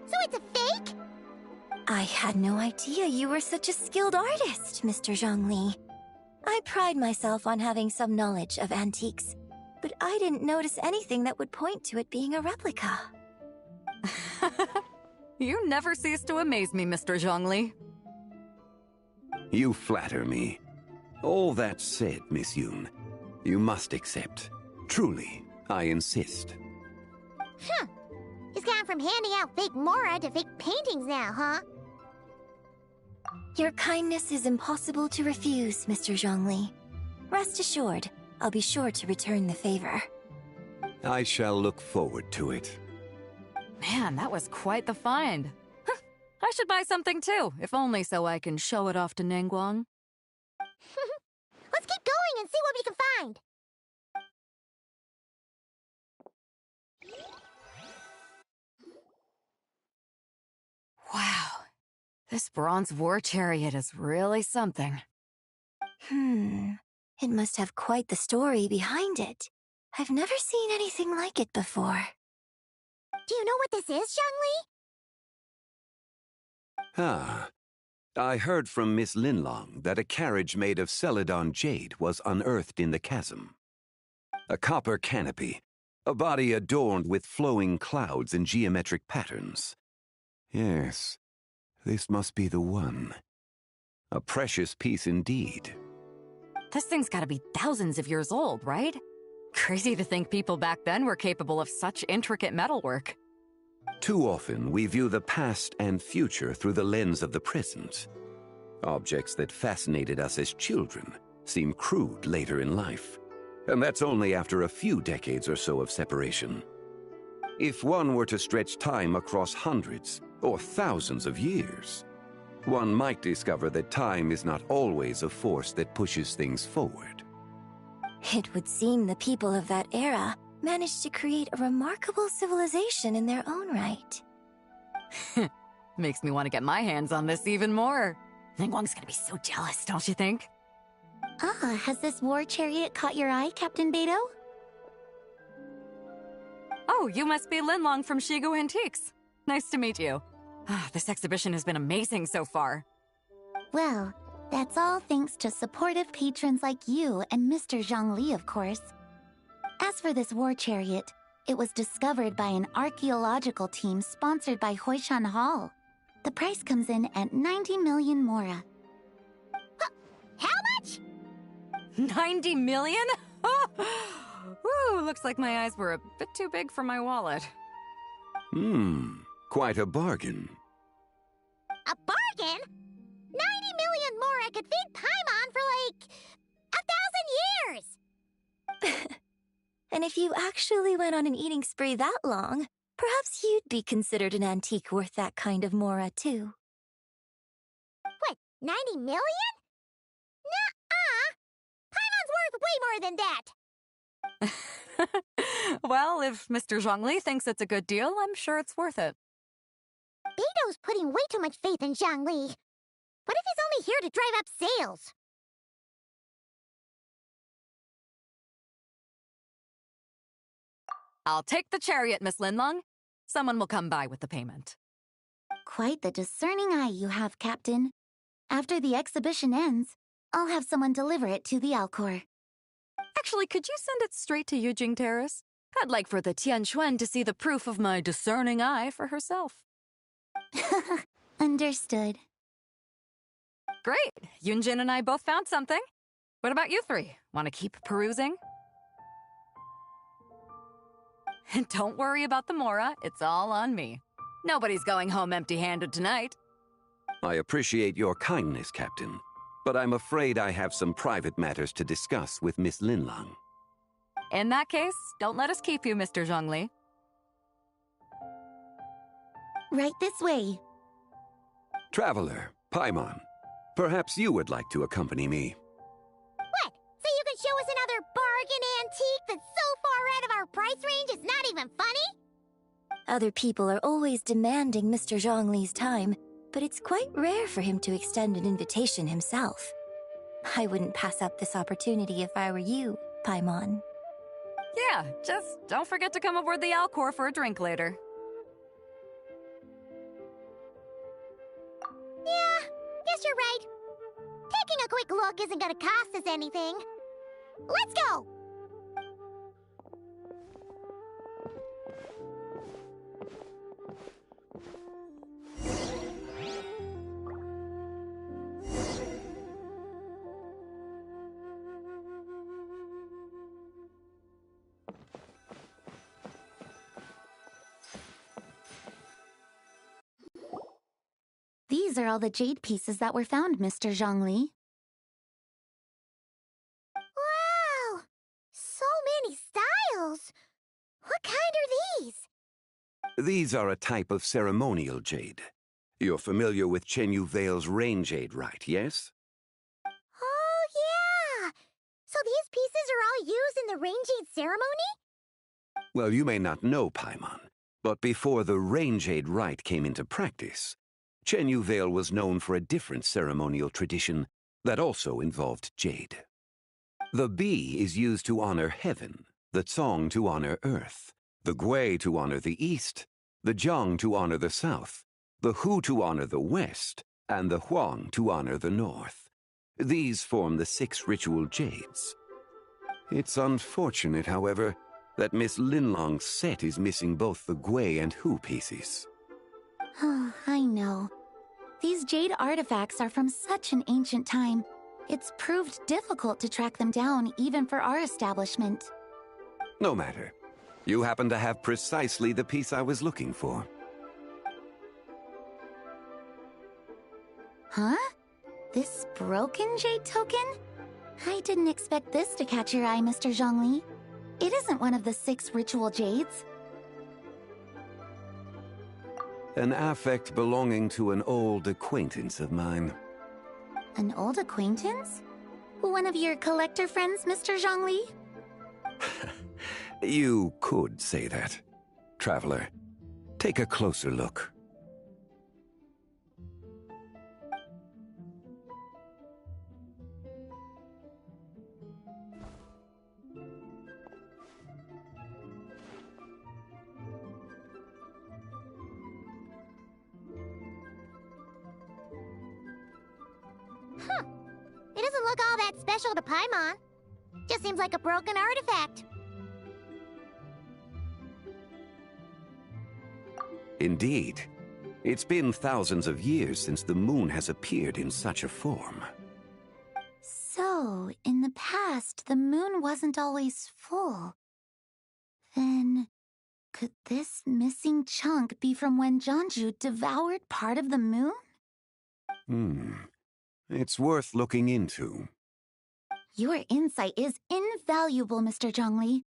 So it's a fake? I had no idea you were such a skilled artist, Mr. Zhongli. I pride myself on having some knowledge of antiques, but I didn't notice anything that would point to it being a replica. You never cease to amaze me, Mr. Zhongli. You flatter me. All that said, Miss Yoon, you must accept. Truly, I insist. Huh. He's gone from handing out fake Mora to fake paintings now, huh? Your kindness is impossible to refuse, Mr. Zhongli. Rest assured, I'll be sure to return the favor. I shall look forward to it. Man, that was quite the find. I should buy something too, if only so I can show it off to Ningguang. Let's keep going and see what we can find. Wow, this bronze war chariot is really something. It must have quite the story behind it. I've never seen anything like it before. Do you know what this is, Zhongli? I heard from Miss Linlong that a carriage made of Celadon jade was unearthed in the chasm. A copper canopy, a body adorned with flowing clouds and geometric patterns. Yes, this must be the one. A precious piece indeed. This thing's gotta be thousands of years old, right? Crazy to think people back then were capable of such intricate metalwork. Too often, we view the past and future through the lens of the present. Objects that fascinated us as children seem crude later in life. And that's only after a few decades or so of separation. If one were to stretch time across hundreds or thousands of years, one might discover that time is not always a force that pushes things forward. It would seem the people of that era managed to create a remarkable civilization in their own right. Makes me want to get my hands on this even more. Ningguang's gonna be so jealous, don't you think? Has this war chariot caught your eye, Captain Beto? Oh, you must be Linlong from Shigu Antiques. Nice to meet you. This exhibition has been amazing so far. Well, that's all thanks to supportive patrons like you and Mr. Zhongli, of course. As for this war chariot, it was discovered by an archaeological team sponsored by Hoishan Hall. The price comes in at 90 million Mora. How much? 90 million? Woo, looks like my eyes were a bit too big for my wallet. Quite a bargain. A bargain? 90 million more I could feed Paimon for like 1,000 years! And if you actually went on an eating spree that long, perhaps you'd be considered an antique worth that kind of mora, too. What, 90 million? Nuh-uh! Paimon's worth way more than that! Well, if Mr. Zhongli thinks it's a good deal, I'm sure it's worth it. Beido's putting way too much faith in Zhongli. What if he's only here to drive up sales? I'll take the chariot, Miss Linlong. Someone will come by with the payment. Quite the discerning eye you have, Captain. After the exhibition ends, I'll have someone deliver it to the Alcor. Actually, could you send it straight to Yujing Terrace? I'd like for the Tianquan to see the proof of my discerning eye for herself. Understood. Great. Yunjin and I both found something. What about you three? Want to keep perusing? And don't worry about the mora. It's all on me. Nobody's going home empty-handed tonight. I appreciate your kindness, Captain, but I'm afraid I have some private matters to discuss with Miss Linlong. In that case, don't let us keep you, Mr. Zhongli. Right this way. Traveler, Paimon, perhaps you would like to accompany me. What? So you can show us another bargain antique that's so far out of our price range it's not even funny? Other people are always demanding Mr. Zhongli's time, but it's quite rare for him to extend an invitation himself. I wouldn't pass up this opportunity if I were you, Paimon. Yeah, just don't forget to come aboard the Alcor for a drink later. Yeah, guess you're right. Taking a quick look isn't gonna cost us anything. Let's go! These are all the jade pieces that were found, Mr. Zhongli. Wow! So many styles! What kind are these? These are a type of ceremonial jade. You're familiar with Chenyu Vale's rain jade, right, yes? Oh, yeah! So these pieces are all used in the rain jade ceremony? Well, you may not know, Paimon, but before the rain jade rite came into practice, Chenyu Vale was known for a different ceremonial tradition that also involved jade. The Bi is used to honor heaven, the Cong to honor earth, the Gui to honor the east, the Jiang to honor the south, the Hu to honor the west, and the Huang to honor the north. These form the 6 ritual jades. It's unfortunate, however, that Miss Linlong's set is missing both the Gui and Hu pieces. I know. These jade artifacts are from such an ancient time. It's proved difficult to track them down, even for our establishment. No matter. You happen to have precisely the piece I was looking for. Huh? This broken jade token? I didn't expect this to catch your eye, Mr. Zhongli. It isn't one of the 6 ritual jades. An affect belonging to an old acquaintance of mine. An old acquaintance? One of your collector friends, Mr. Zhongli? You could say that. Traveler, take a closer look. Huh. It doesn't look all that special to Paimon. Just seems like a broken artifact. Indeed. It's been thousands of years since the moon has appeared in such a form. So, in the past, the moon wasn't always full. Then, Could this missing chunk be from when Jeonju devoured part of the moon? It's worth looking into. Your insight is invaluable, Mr. Zhongli.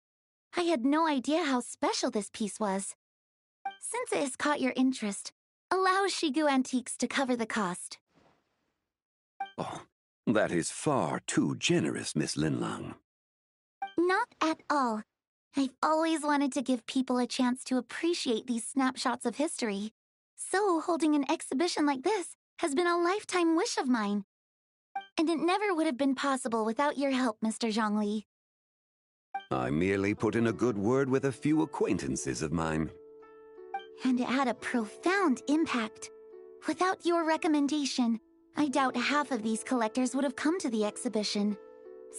I had no idea how special this piece was. Since it has caught your interest, allow Shigu Antiques to cover the cost. Oh, that is far too generous, Miss Linlang. Not at all. I've always wanted to give people a chance to appreciate these snapshots of history. So holding an exhibition like this has been a lifetime wish of mine. And it never would have been possible without your help, Mr. Zhongli. I merely put in a good word with a few acquaintances of mine. And it had a profound impact. Without your recommendation, I doubt half of these collectors would have come to the exhibition.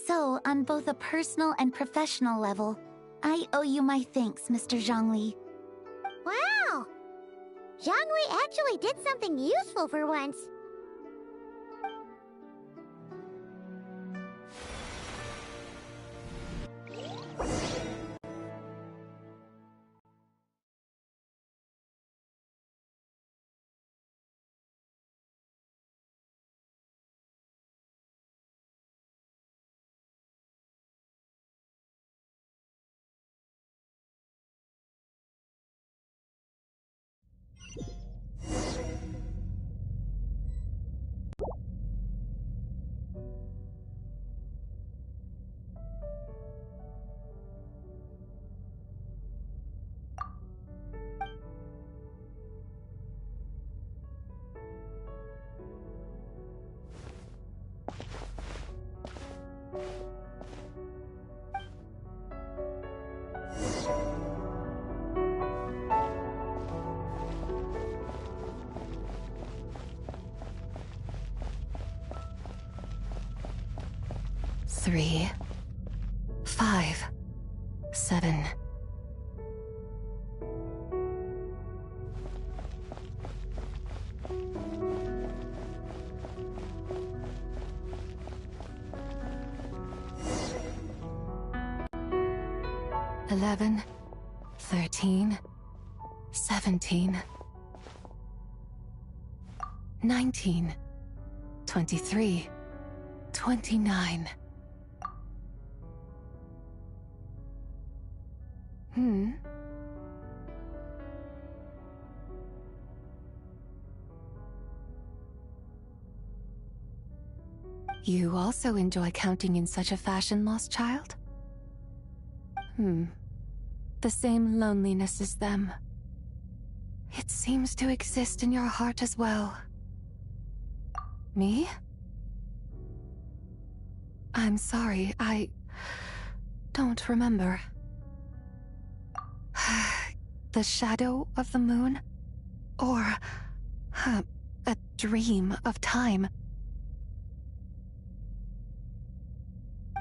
So, on both a personal and professional level, I owe you my thanks, Mr. Zhongli. Wow! Zhongli actually did something useful for once. Three, 5, 7. Eleven, 13, 17, 19, 23, 29. You also enjoy counting in such a fashion, lost child? The same loneliness as them. It seems to exist in your heart as well. Me? I'm sorry, I don't remember. The shadow of the moon? Or a dream of time?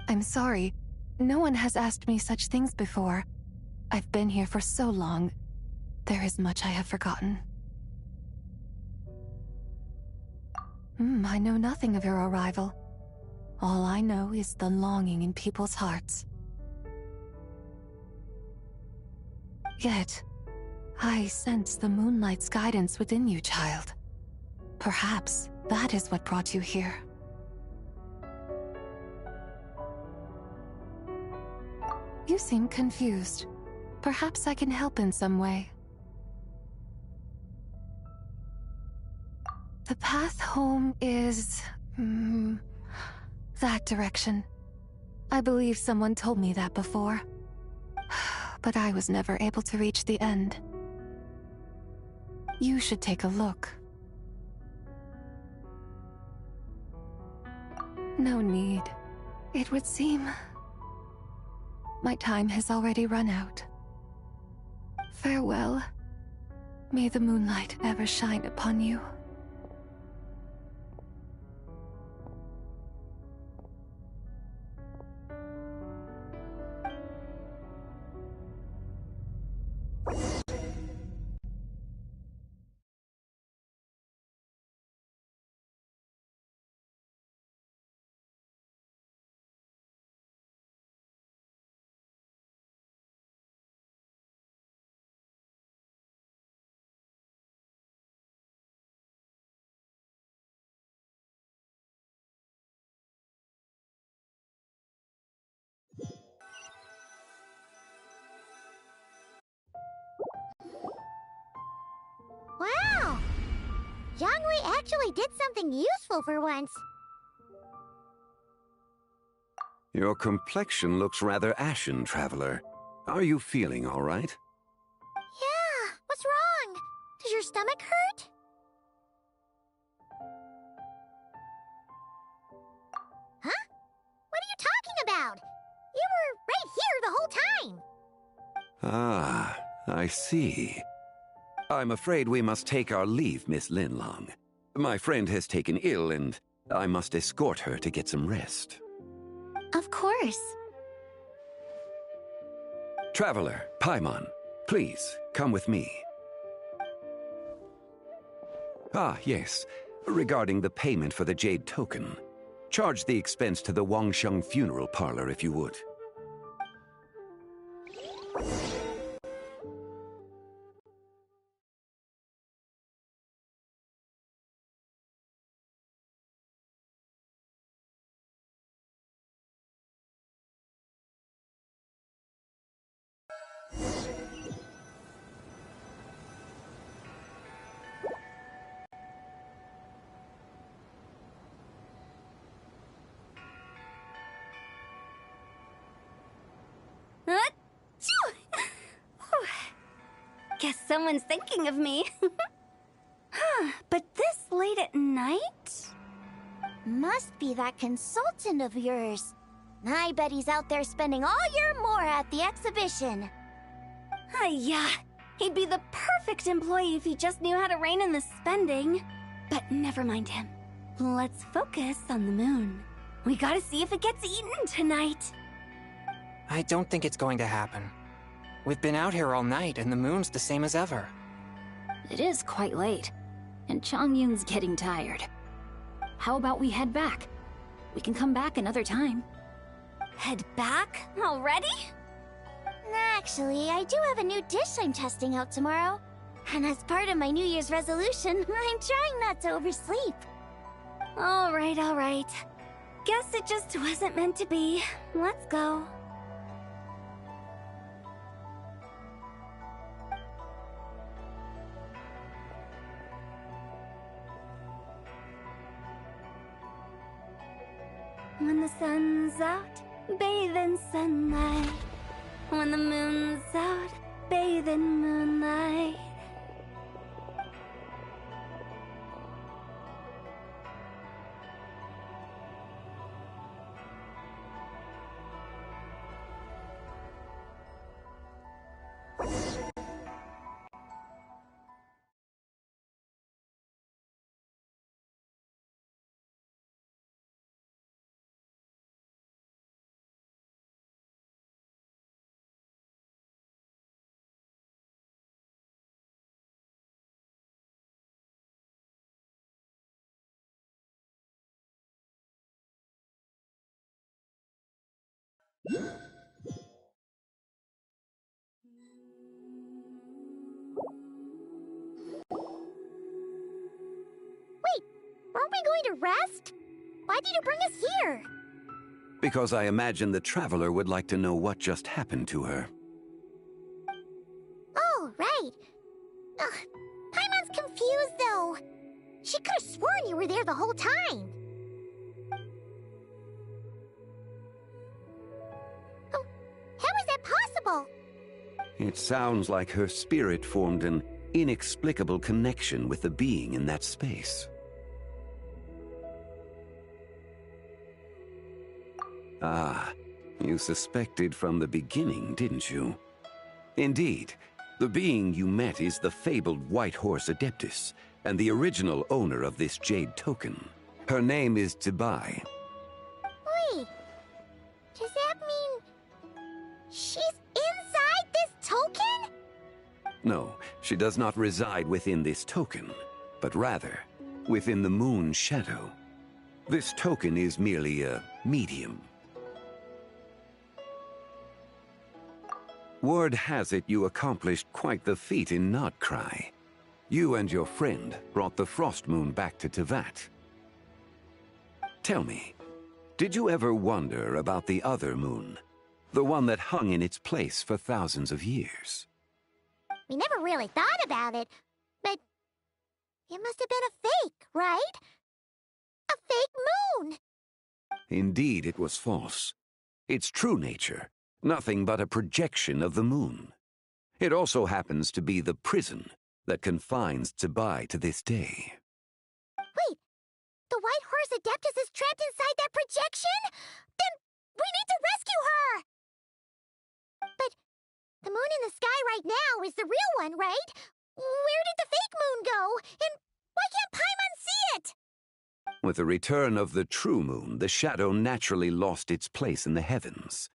I'm sorry. No one has asked me such things before. I've been here for so long. There is much I have forgotten. I know nothing of your arrival. All I know is the longing in people's hearts. Yet, I sense the moonlight's guidance within you, child. Perhaps that is what brought you here. You seem confused. Perhaps I can help in some way. The path home is... that direction. I believe someone told me that before. But I was never able to reach the end. You should take a look. No need. It would seem... my time has already run out. Farewell. May the moonlight ever shine upon you. Wow! Zhongli actually did something useful for once. Your complexion looks rather ashen, Traveler. Are you feeling all right? Yeah, what's wrong? Does your stomach hurt? Huh? What are you talking about? You were right here the whole time. Ah, I see. I'm afraid we must take our leave, Miss Linlong. My friend has taken ill, and I must escort her to get some rest. Of course. Traveler, Paimon, please, come with me. Ah, yes. Regarding the payment for the Jade Token. Charge the expense to the Wangsheng Funeral Parlor if you would. Guess someone's thinking of me. But this late at night? Must be that consultant of yours. I bet he's out there spending all year more at the exhibition. Yeah, he'd be the perfect employee if he just knew how to rein in the spending. But never mind him. Let's focus on the moon. We gotta see if it gets eaten tonight. I don't think it's going to happen. We've been out here all night, and the moon's the same as ever. It is quite late, and Chongyun's getting tired. How about we head back? We can come back another time. Head back? Already? Actually, I do have a new dish I'm testing out tomorrow. And as part of my New Year's resolution, I'm trying not to oversleep. Alright, alright. Guess it just wasn't meant to be. Let's go. When the sun's out, bathe in sunlight. When the moon's out, bathe in moonlight. Wait, weren't we going to rest? Why did you bring us here? Because I imagine the Traveler would like to know what just happened to her. Oh, right. Ugh, Paimon's confused, though. She could have sworn you were there the whole time. Oh, how is that possible? It sounds like her spirit formed an inexplicable connection with the being in that space. Ah, you suspected from the beginning, didn't you? Indeed, the being you met is the fabled White Horse Adeptus, and the original owner of this Jade Token. Her name is Tibai. Wait, does that mean she's inside this token? No, she does not reside within this token, but rather within the moon's shadow. This token is merely a medium. Word has it you accomplished quite the feat in Nodcry. You and your friend brought the Frost Moon back to Tevat. Tell me, did you ever wonder about the other moon? The one that hung in its place for thousands of years? We never really thought about it, but It must have been a fake, right? A fake moon! Indeed, it was false. Its true nature, nothing but a projection of the moon. It also happens to be the prison that confines Zibai to this day. Wait, the White Horse Adeptus is trapped inside that projection? Then we need to rescue her! But the moon in the sky right now is the real one, right? Where did the fake moon go? And why can't Paimon see it? With the return of the true moon, the shadow naturally lost its place in the heavens.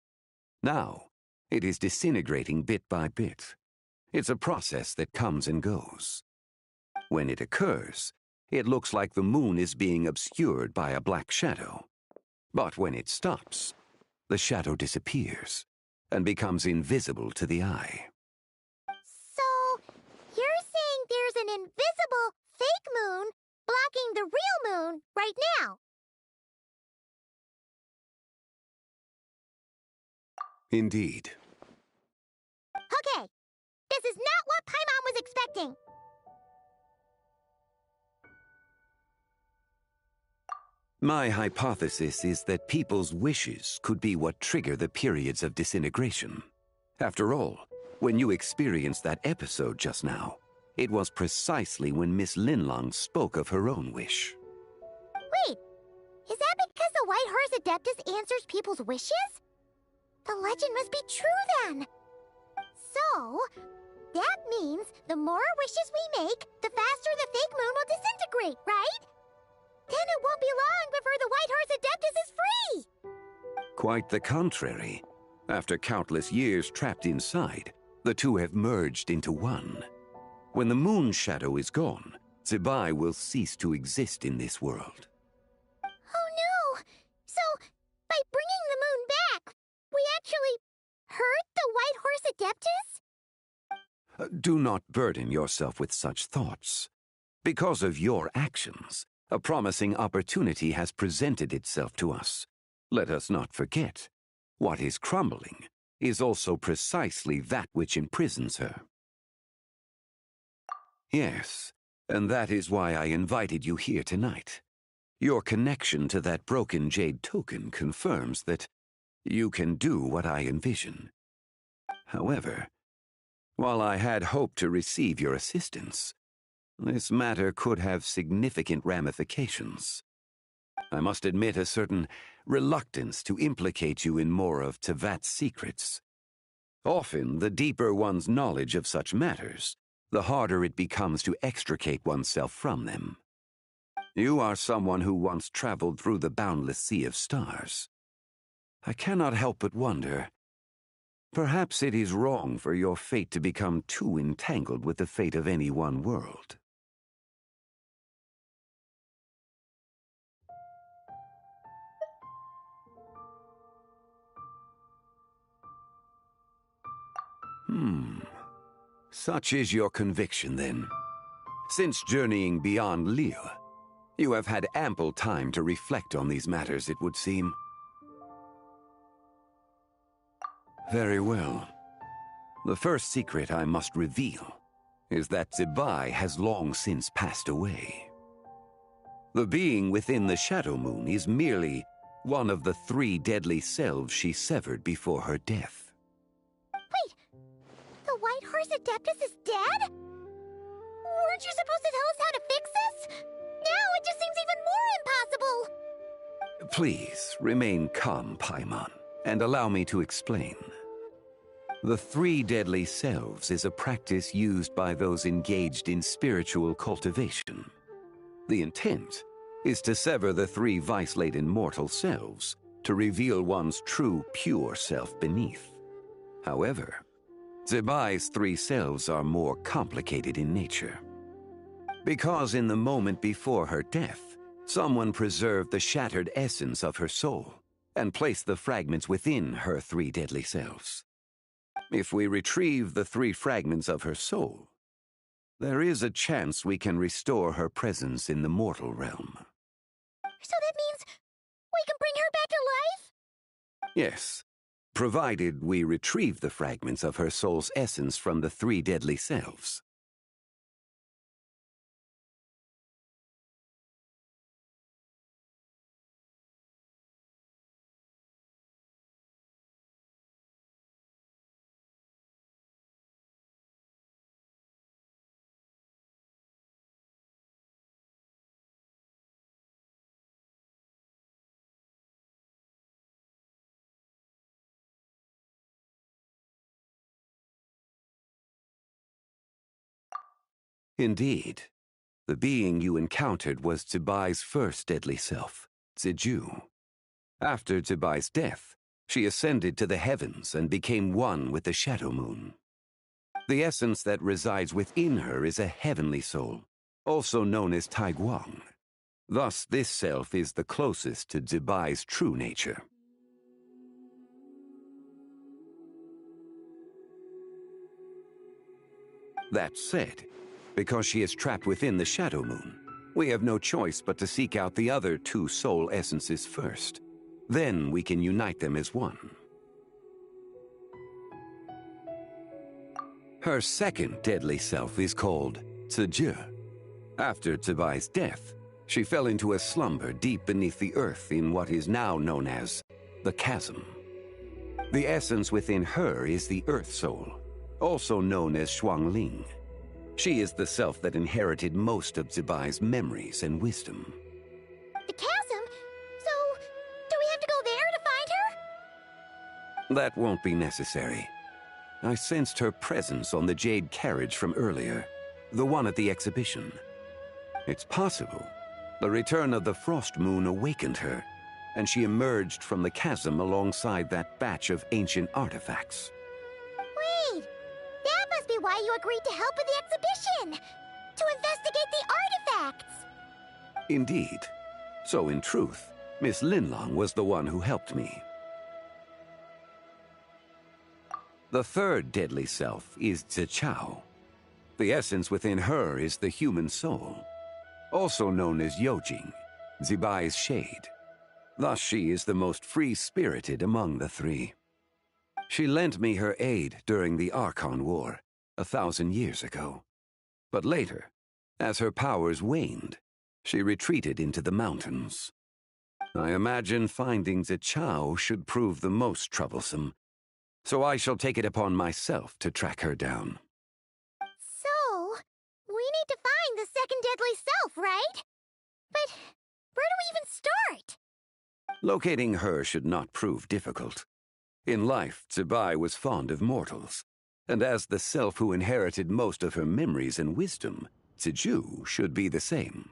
Now, it is disintegrating bit by bit. It's a process that comes and goes. When it occurs, it looks like the moon is being obscured by a black shadow. But when it stops, the shadow disappears and becomes invisible to the eye. So, you're saying there's an invisible fake moon blocking the real moon right now? Indeed. Okay, this is not what Paimon was expecting. My hypothesis is that people's wishes could be what trigger the periods of disintegration. After all, when you experienced that episode just now, it was precisely when Miss Linlong spoke of her own wish. Wait, is that because the White Horse Adeptus answers people's wishes? The legend must be true then. So, that means the more wishes we make, the faster the fake moon will disintegrate, right? Then it won't be long before the White Horse Adeptus is free! Quite the contrary. After countless years trapped inside, the two have merged into one. When the moon shadow is gone, Zibai will cease to exist in this world. Oh no! So, by bringing the moon back, we actually hurt the White Horse Adeptus? Do not burden yourself with such thoughts. Because of your actions, a promising opportunity has presented itself to us. Let us not forget, what is crumbling is also precisely that which imprisons her. Yes, and that is why I invited you here tonight. Your connection to that broken jade token confirms that you can do what I envision. However, while I had hoped to receive your assistance, this matter could have significant ramifications. I must admit a certain reluctance to implicate you in more of Tevat's secrets. Often, the deeper one's knowledge of such matters, the harder it becomes to extricate oneself from them. You are someone who once traveled through the boundless sea of stars. I cannot help but wonder, perhaps it is wrong for your fate to become too entangled with the fate of any one world. Such is your conviction, then. Since journeying beyond Liyue, you have had ample time to reflect on these matters, it would seem. Very well. The first secret I must reveal is that Zibai has long since passed away. The being within the Shadow Moon is merely one of the 3 deadly selves she severed before her death. Wait, the White Horse Adeptus is dead? Weren't you supposed to tell us how to fix this? Now it just seems even more impossible! Please, remain calm, Paimon, and allow me to explain. The 3 deadly selves is a practice used by those engaged in spiritual cultivation. The intent is to sever the 3 vice-laden mortal selves to reveal one's true, pure self beneath. However, Zibai's 3 selves are more complicated in nature. Because in the moment before her death, someone preserved the shattered essence of her soul and placed the fragments within her 3 deadly selves. If we retrieve the 3 fragments of her soul, there is a chance we can restore her presence in the mortal realm. So that means we can bring her back to life? Yes, provided we retrieve the fragments of her soul's essence from the 3 deadly selves. Indeed. The being you encountered was Zibai's first deadly self, Ziju. After Zibai's death, she ascended to the heavens and became one with the Shadow Moon. The essence that resides within her is a heavenly soul, also known as Taiguang. Thus, this self is the closest to Zibai's true nature. That said, because she is trapped within the Shadow Moon, we have no choice but to seek out the other two soul essences first. Then we can unite them as one. Her second deadly self is called Ziju. After Zibai's death, she fell into a slumber deep beneath the earth in what is now known as the Chasm. The essence within her is the Earth Soul, also known as Xuangling. She is the self that inherited most of Zibai's memories and wisdom. The chasm? So, do we have to go there to find her? That won't be necessary. I sensed her presence on the jade carriage from earlier, the one at the exhibition. It's possible the return of the Frost Moon awakened her, and she emerged from the chasm alongside that batch of ancient artifacts. Wait! That must be why you agreed to help with the exhibition! To investigate the artifacts! Indeed. So in truth, Miss Linlong was the one who helped me. The third deadly self is Zichao. The essence within her is the human soul, also known as Yojing, Zibai's shade. Thus she is the most free-spirited among the three. She lent me her aid during the Archon War, 1,000 years ago. But later, as her powers waned, she retreated into the mountains. I imagine finding Zichao should prove the most troublesome, so I shall take it upon myself to track her down. So, we need to find the second deadly self, right? But where do we even start? Locating her should not prove difficult. In life, Zibai was fond of mortals, and as the self who inherited most of her memories and wisdom, Ziju should be the same.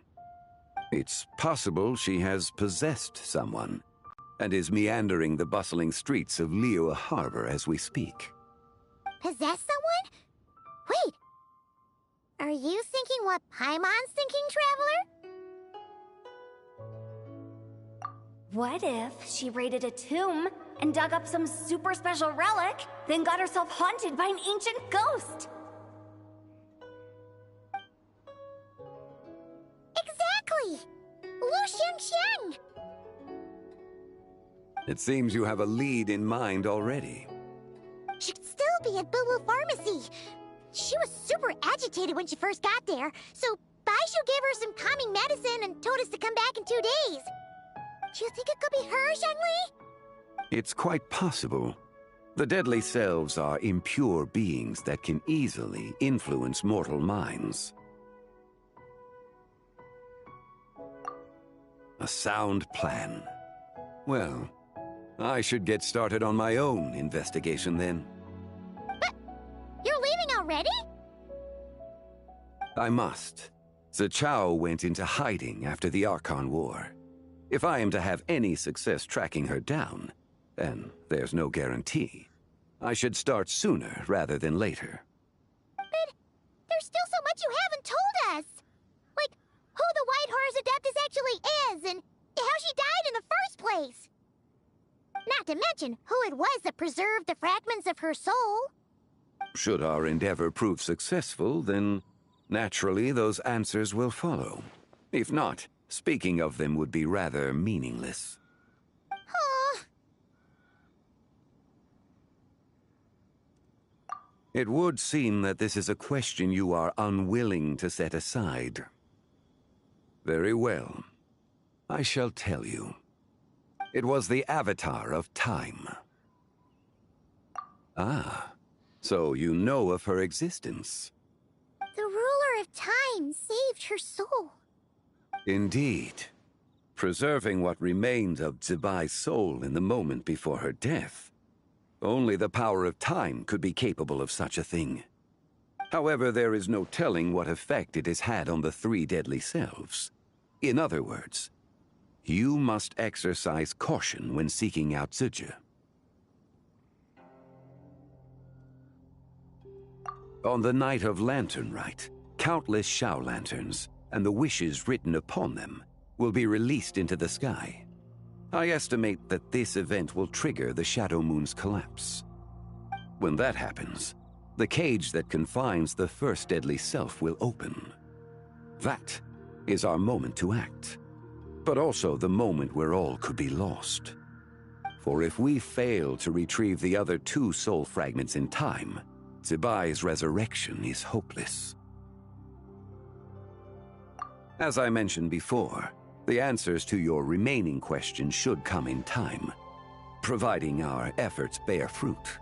It's possible she has possessed someone, and is meandering the bustling streets of Liyue Harbor as we speak. Possess someone? Wait! Are you thinking what Paimon's thinking, Traveler? What if she raided a tomb and dug up some super special relic, then got herself haunted by an ancient ghost? Exactly! Lu Xiangxiang! It seems you have a lead in mind already. She'd still be at Boo Boo Pharmacy. She was super agitated when she first got there, so Baishu gave her some calming medicine and told us to come back in 2 days. Do you think it could be her, Zhengli? It's quite possible. The deadly selves are impure beings that can easily influence mortal minds. A sound plan. Well, I should get started on my own investigation then. But you're leaving already? I must. Zichao went into hiding after the Archon War. If I am to have any success tracking her down, and there's no guarantee, I should start sooner rather than later. But there's still so much you haven't told us! Like, who the White Horse Adeptus actually is, and how she died in the first place! Not to mention who it was that preserved the fragments of her soul. Should our endeavor prove successful, then naturally those answers will follow. If not, speaking of them would be rather meaningless. Huh. It would seem that this is a question you are unwilling to set aside. Very well. I shall tell you. It was the Avatar of Time. Ah, so you know of her existence. The ruler of time saved her soul. Indeed. Preserving what remained of Zibai's soul in the moment before her death. Only the power of time could be capable of such a thing. However, there is no telling what effect it has had on the three deadly selves. In other words, you must exercise caution when seeking out Zizhi. On the night of Lantern Rite, countless Xiao lanterns, and the wishes written upon them, will be released into the sky. I estimate that this event will trigger the Shadow Moon's collapse. When that happens, the cage that confines the first deadly self will open. That is our moment to act, but also the moment where all could be lost. For if we fail to retrieve the other two soul fragments in time, Zibai's resurrection is hopeless. As I mentioned before, the answers to your remaining questions should come in time, providing our efforts bear fruit.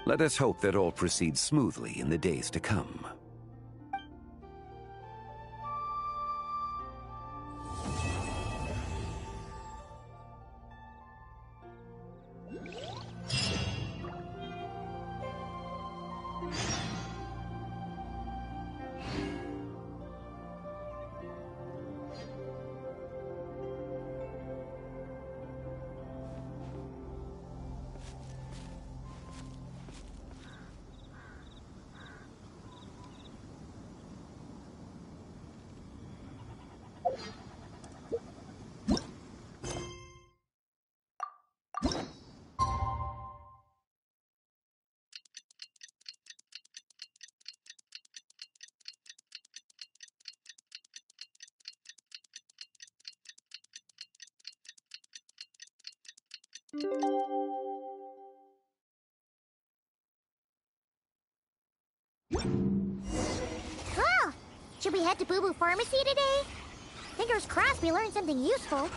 Let us hope that all proceeds smoothly in the days to come. Cool! Should we head to Boo Boo Pharmacy today? Fingers crossed we learned something useful.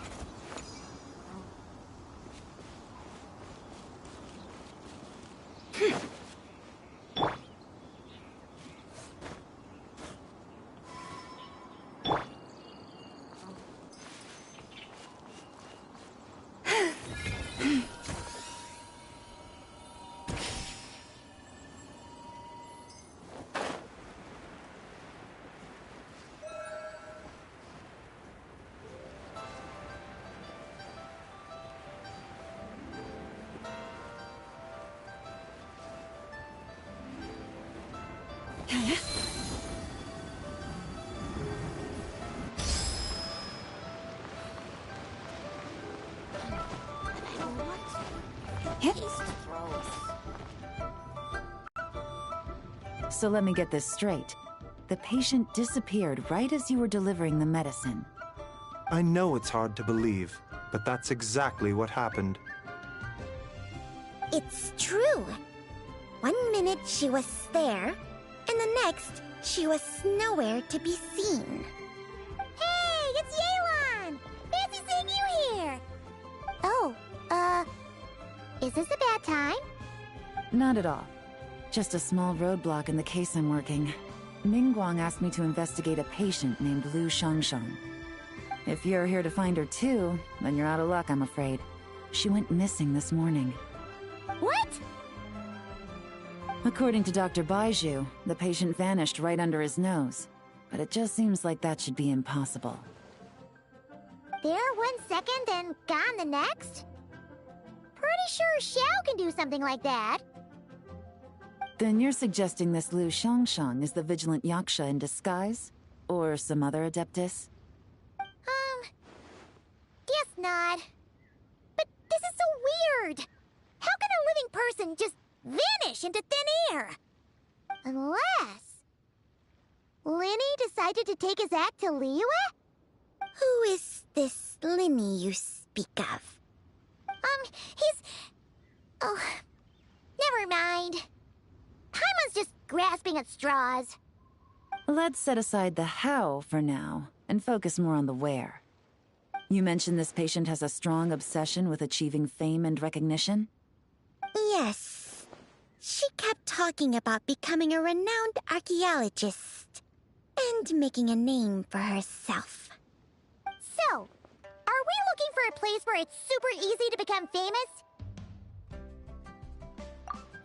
So let me get this straight. The patient disappeared right as you were delivering the medicine. I know it's hard to believe, but that's exactly what happened. It's true. 1 minute she was there, and the next she was nowhere to be seen. Hey, it's Yelan! Fancy seeing you here! Oh, is this a bad time? Not at all. Just a small roadblock in the case I'm working. Ningguang asked me to investigate a patient named Lu Shangshang. If you're here to find her too, then you're out of luck, I'm afraid. She went missing this morning. What? According to Dr. Baiju, the patient vanished right under his nose. But it just seems like that should be impossible. There 1 second and gone the next? Pretty sure Xiao can do something like that. Then you're suggesting this Lu Shangshang is the vigilant Yaksha in disguise? Or some other adeptus? Guess not. But this is so weird. How can a living person just vanish into thin air? Unless Linny decided to take his act to Liyue? Who is this Linny you speak of? He's... Oh, never mind. Paimon's just grasping at straws. Let's set aside the how for now, and focus more on the where. You mentioned this patient has a strong obsession with achieving fame and recognition? Yes. She kept talking about becoming a renowned archaeologist and making a name for herself. So, are we looking for a place where it's super easy to become famous?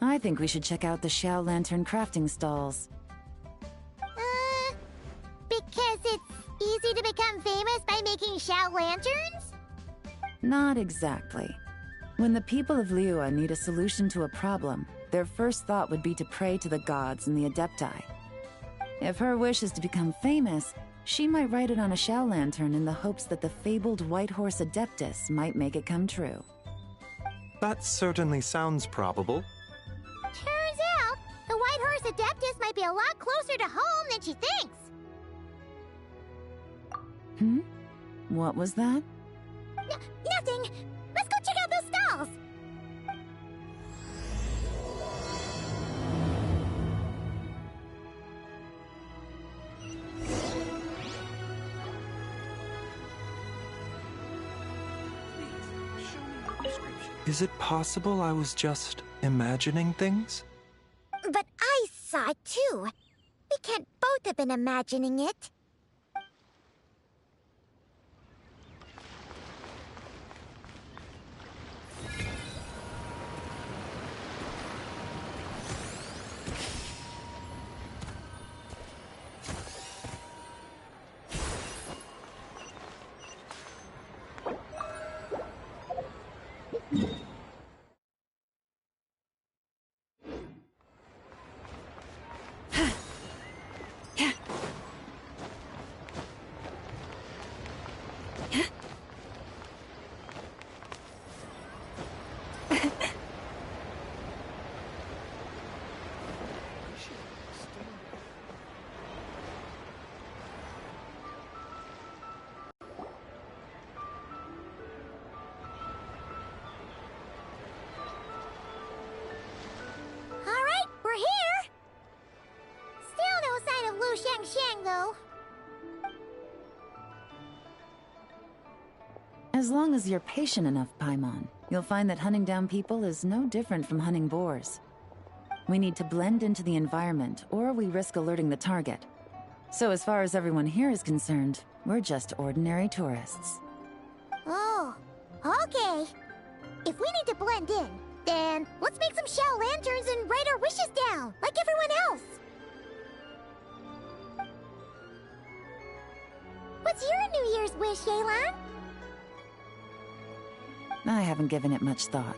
I think we should check out the Xiao Lantern crafting stalls. Because it's easy to become famous by making Xiao lanterns? Not exactly. When the people of Liyue need a solution to a problem, their first thought would be to pray to the gods and the Adepti. If her wish is to become famous, she might write it on a Xiao lantern in the hopes that the fabled White Horse Adeptus might make it come true. That certainly sounds probable. Turns out, the White Horse Adeptus might be a lot closer to home than she thinks. What was that? Nothing! Let's go check out those stalls! Is it possible I was just imagining things? But I saw it too. We can't both have been imagining it. We're here! Still no sign of Lu Xiangxiang, though. As long as you're patient enough, Paimon, you'll find that hunting down people is no different from hunting boars. We need to blend into the environment, or we risk alerting the target. So as far as everyone here is concerned, we're just ordinary tourists. Oh, okay. If we need to blend in, then let's make some Xiao lanterns and write our wishes down, like everyone else. What's your New Year's wish, Yelan? I haven't given it much thought.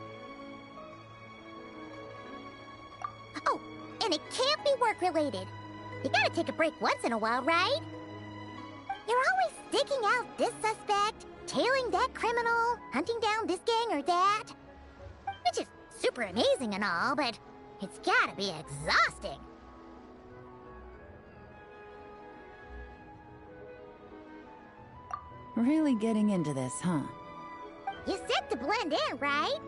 Oh, and it can't be work-related. You gotta take a break once in a while, right? You're always sticking out this suspect, tailing that criminal, hunting down this gang or that. Which is super amazing and all, but it's gotta be exhausting. Really getting into this, huh? You said to blend in, right?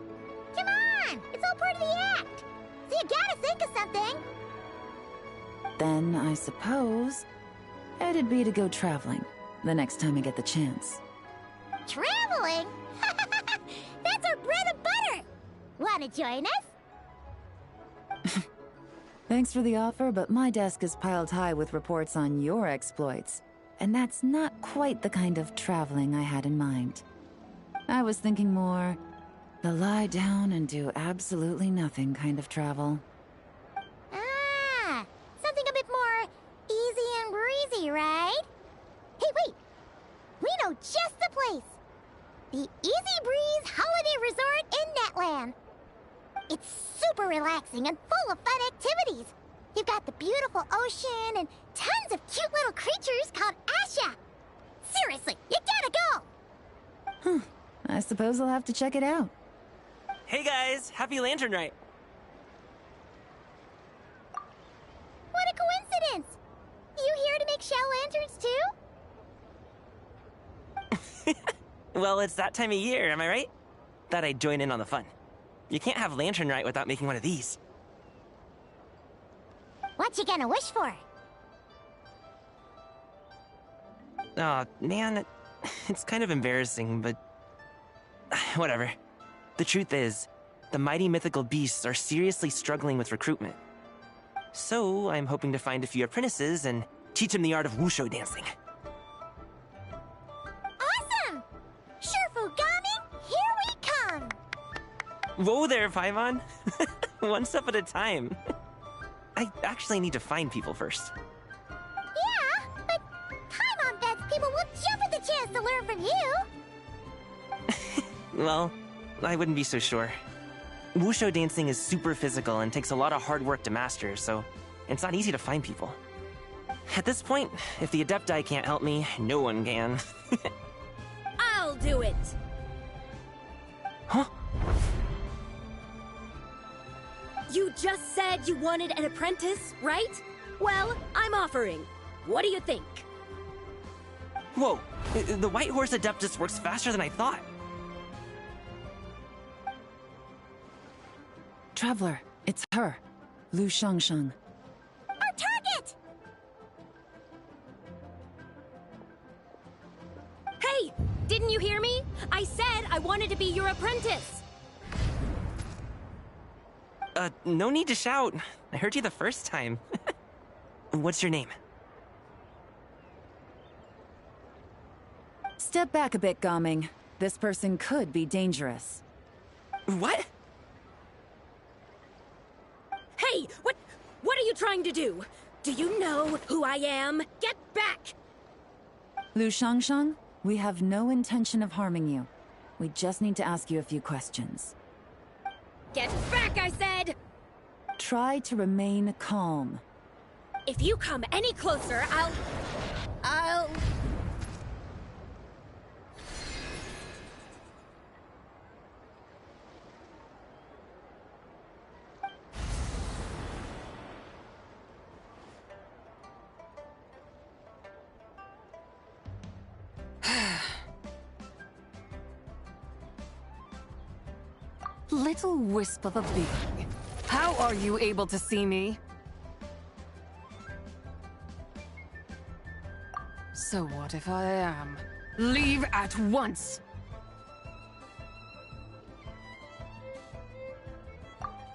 Come on! It's all part of the act! So you gotta think of something! Then, I suppose, it'd be to go traveling, the next time I get the chance. Traveling? That's our bread and butter! Wanna join us? Thanks for the offer, but my desk is piled high with reports on your exploits. And that's not quite the kind of traveling I had in mind. I was thinking more the lie down and do absolutely nothing kind of travel. Ah, something a bit more easy and breezy, right? Hey, wait! We know just the place! The Easy Breeze Holiday Resort in Netland. It's super relaxing and full of fun activities. You've got the beautiful ocean and tons of cute little creatures called Asha. Seriously, you gotta go! I suppose I'll have to check it out. Hey guys, happy Lantern Rite! What a coincidence! You here to make Xiao lanterns too? Well, it's that time of year, am I right? Thought I'd join in on the fun. You can't have Lantern Rite without making one of these. What you gonna wish for? Aw, man, it's kind of embarrassing, but whatever. The truth is, the mighty mythical beasts are seriously struggling with recruitment. So, I'm hoping to find a few apprentices and teach them the art of wushu dancing. Awesome! Shurfugami, here we come! Whoa there, Paimon! One step at a time. I actually need to find people first. Yeah, but us to learn from you. Well, I wouldn't be so sure. Wushu dancing is super physical and takes a lot of hard work to master, so it's not easy to find people. At this point, if the Adepti can't help me, no one can. I'll do it! Huh? You just said you wanted an apprentice, right? Well, I'm offering. What do you think? Whoa, the White Horse Adeptus works faster than I thought. Traveler, it's her. Lu Shangsheng. Our target! Hey! Didn't you hear me? I said I wanted to be your apprentice! No need to shout. I heard you the first time. What's your name? Step back a bit, Gaming. This person could be dangerous. What? Hey! What are you trying to do? Do you know who I am? Get back! Lu Shangsheng, we have no intention of harming you. We just need to ask you a few questions. Get back, I said! Try to remain calm. If you come any closer, I'll... Little wisp of a being. How are you able to see me? So what if I am? Leave at once!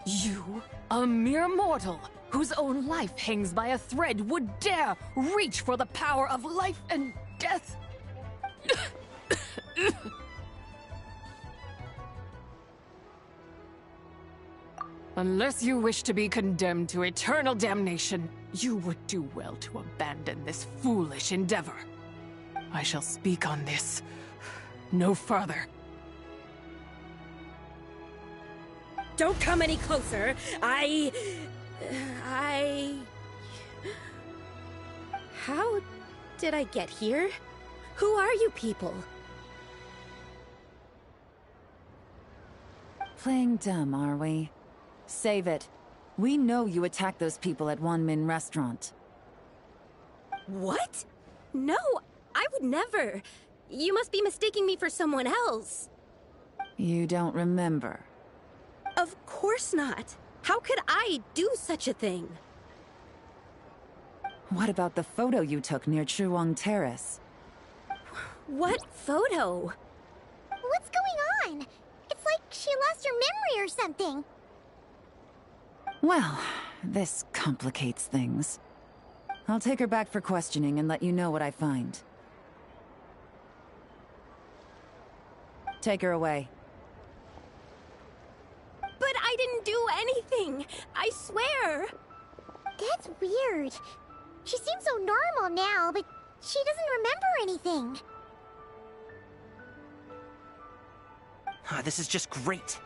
You, a mere mortal, whose own life hangs by a thread, would dare reach for the power of life and death? Unless you wish to be condemned to eternal damnation, you would do well to abandon this foolish endeavor. I shall speak on this no further. Don't come any closer. How did I get here? Who are you people? Playing dumb, are we? Save it. We know you attacked those people at Wanmin Restaurant. What? No, I would never. You must be mistaking me for someone else. You don't remember? Of course not. How could I do such a thing? What about the photo you took near Chuang Terrace? What photo? What's going on? It's like she lost her memory or something. Well, this complicates things. I'll take her back for questioning and let you know what I find. Take her away. But I didn't do anything! I swear! That's weird. She seems so normal now, but she doesn't remember anything. This is just great.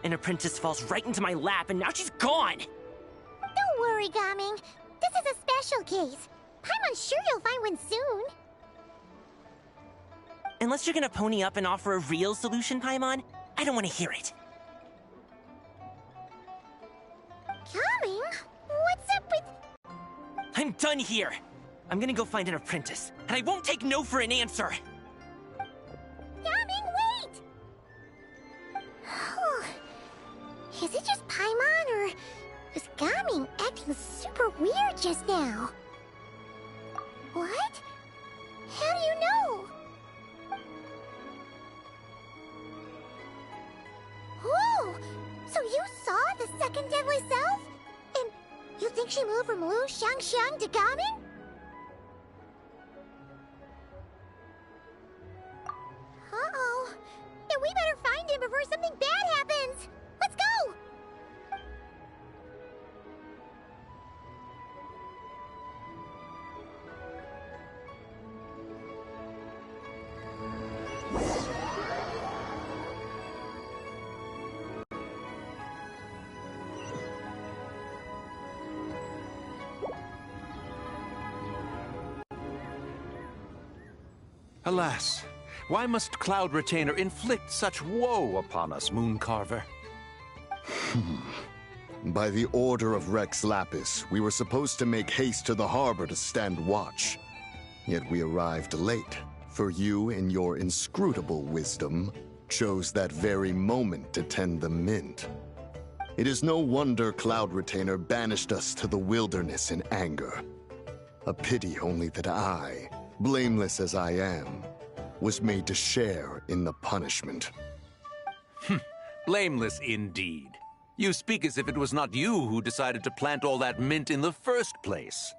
An apprentice falls right into my lap, and now she's gone! Don't worry, Gaming. This is a special case. Paimon's sure you'll find one soon. Unless you're gonna pony up and offer a real solution, Paimon, I don't want to hear it. Gaming? What's up with... I'm done here! I'm gonna go find an apprentice, and I won't take no for an answer! Gaming, wait! Is it just Paimon, or was Gaming acting super weird just now? What? How do you know? Whoa! So you saw the second deadly self? And you think she moved from Lu Shangsheng to Gaming? Uh-oh. Then we better find him before something bad happens! Let's go! Alas, why must Cloud Retainer inflict such woe upon us, Mooncarver? By the order of Rex Lapis, we were supposed to make haste to the harbor to stand watch. Yet we arrived late, for you, in your inscrutable wisdom, chose that very moment to tend the mint. It is no wonder Cloud Retainer banished us to the wilderness in anger. A pity only that I, blameless as I am, was made to share in the punishment. Blameless indeed. You speak as if it was not you who decided to plant all that mint in the first place.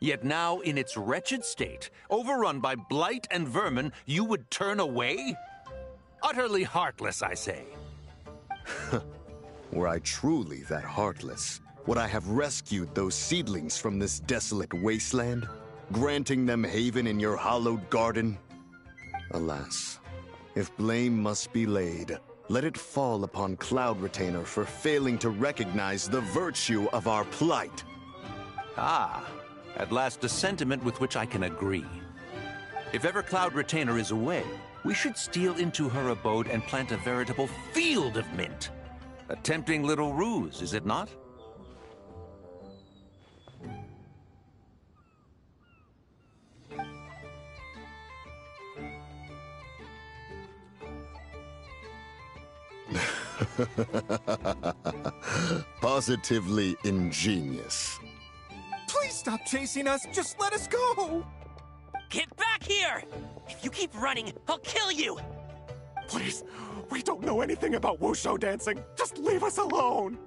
Yet now, in its wretched state, overrun by blight and vermin, you would turn away? Utterly heartless, I say. Were I truly that heartless, would I have rescued those seedlings from this desolate wasteland, granting them haven in your hallowed garden? Alas, if blame must be laid, let it fall upon Cloud Retainer for failing to recognize the virtue of our plight. Ah, at last a sentiment with which I can agree. If ever Cloud Retainer is away, we should steal into her abode and plant a veritable field of mint. A tempting little ruse, is it not? Positively ingenious. Please stop chasing us. Just let us go. Get back here! If you keep running, I'll kill you! Please, we don't know anything about wushu dancing. Just leave us alone.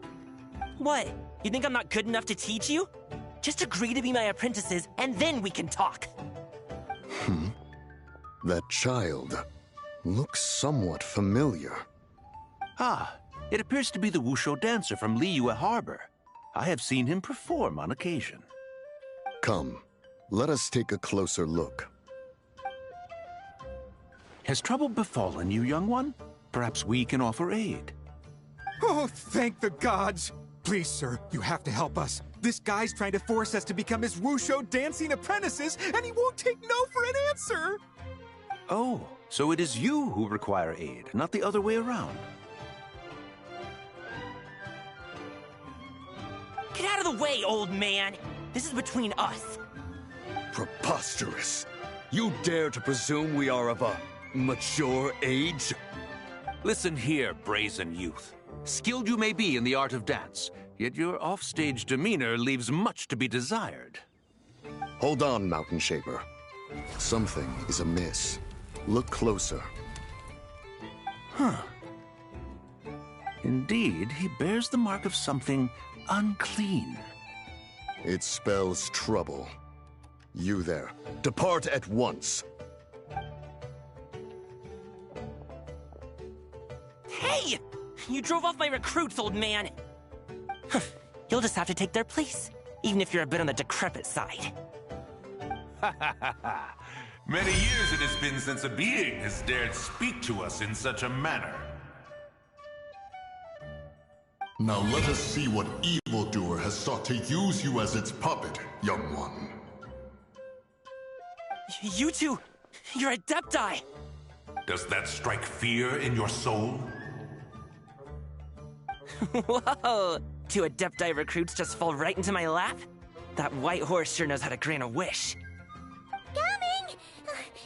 What? You think I'm not good enough to teach you? Just agree to be my apprentices, and then we can talk. That child looks somewhat familiar. Ah, it appears to be the wushu dancer from Liyue Harbor. I have seen him perform on occasion. Come, let us take a closer look. Has trouble befallen you, young one? Perhaps we can offer aid. Oh, thank the gods! Please, sir, you have to help us. This guy's trying to force us to become his wushu dancing apprentices, and he won't take no for an answer! Oh, so it is you who require aid, not the other way around. Get out of the way, old man! This is between us. Preposterous! You dare to presume we are of a mature age? Listen here, brazen youth. Skilled you may be in the art of dance, yet your offstage demeanor leaves much to be desired. Hold on, Mountain Shaper. Something is amiss. Look closer. Huh. Indeed, he bears the mark of something unclean. It spells trouble. You there, depart at once. Hey! You drove off my recruits, old man! You'll just have to take their place, even if you're a bit on the decrepit side. Many years it has been since a being has dared speak to us in such a manner. Now let us see what evildoer has sought to use you as its puppet, young one. You two, you're Adepti! Does that strike fear in your soul? Whoa! Two Adepti recruits just fall right into my lap? That white horse sure knows how to grant a wish. Coming!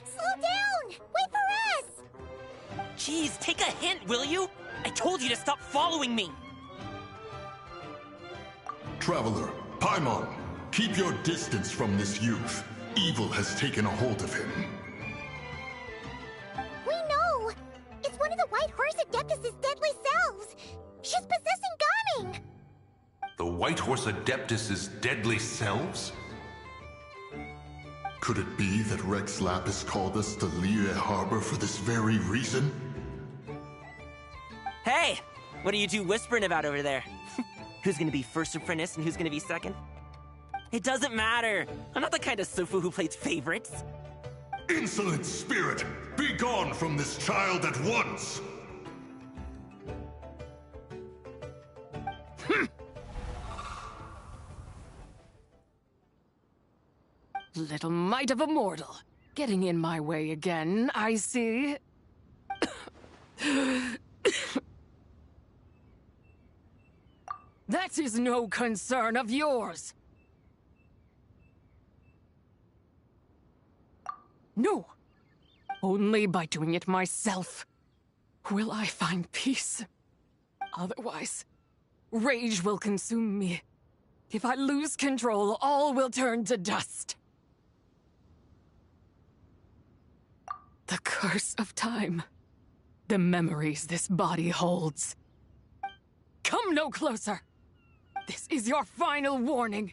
Slow down! Wait for us! Jeez, take a hint, will you? I told you to stop following me! Traveler, Paimon, keep your distance from this youth. Evil has taken a hold of him. We know! It's one of the White Horse Adeptus' deadly selves! She's possessing Gaming! The White Horse Adeptus' deadly selves? Could it be that Rex Lapis called us to Liyue Harbor for this very reason? Hey! What are you two whispering about over there? Who's gonna be first apprentice and who's gonna be second? It doesn't matter! I'm not the kind of Sufu who plays favorites. Insolent spirit! Be gone from this child at once! Little mite of a mortal. Getting in my way again, I see. That is no concern of yours. No. Only by doing it myself will I find peace. Otherwise, rage will consume me. If I lose control, all will turn to dust. The curse of time. The memories this body holds. Come no closer! This is your final warning.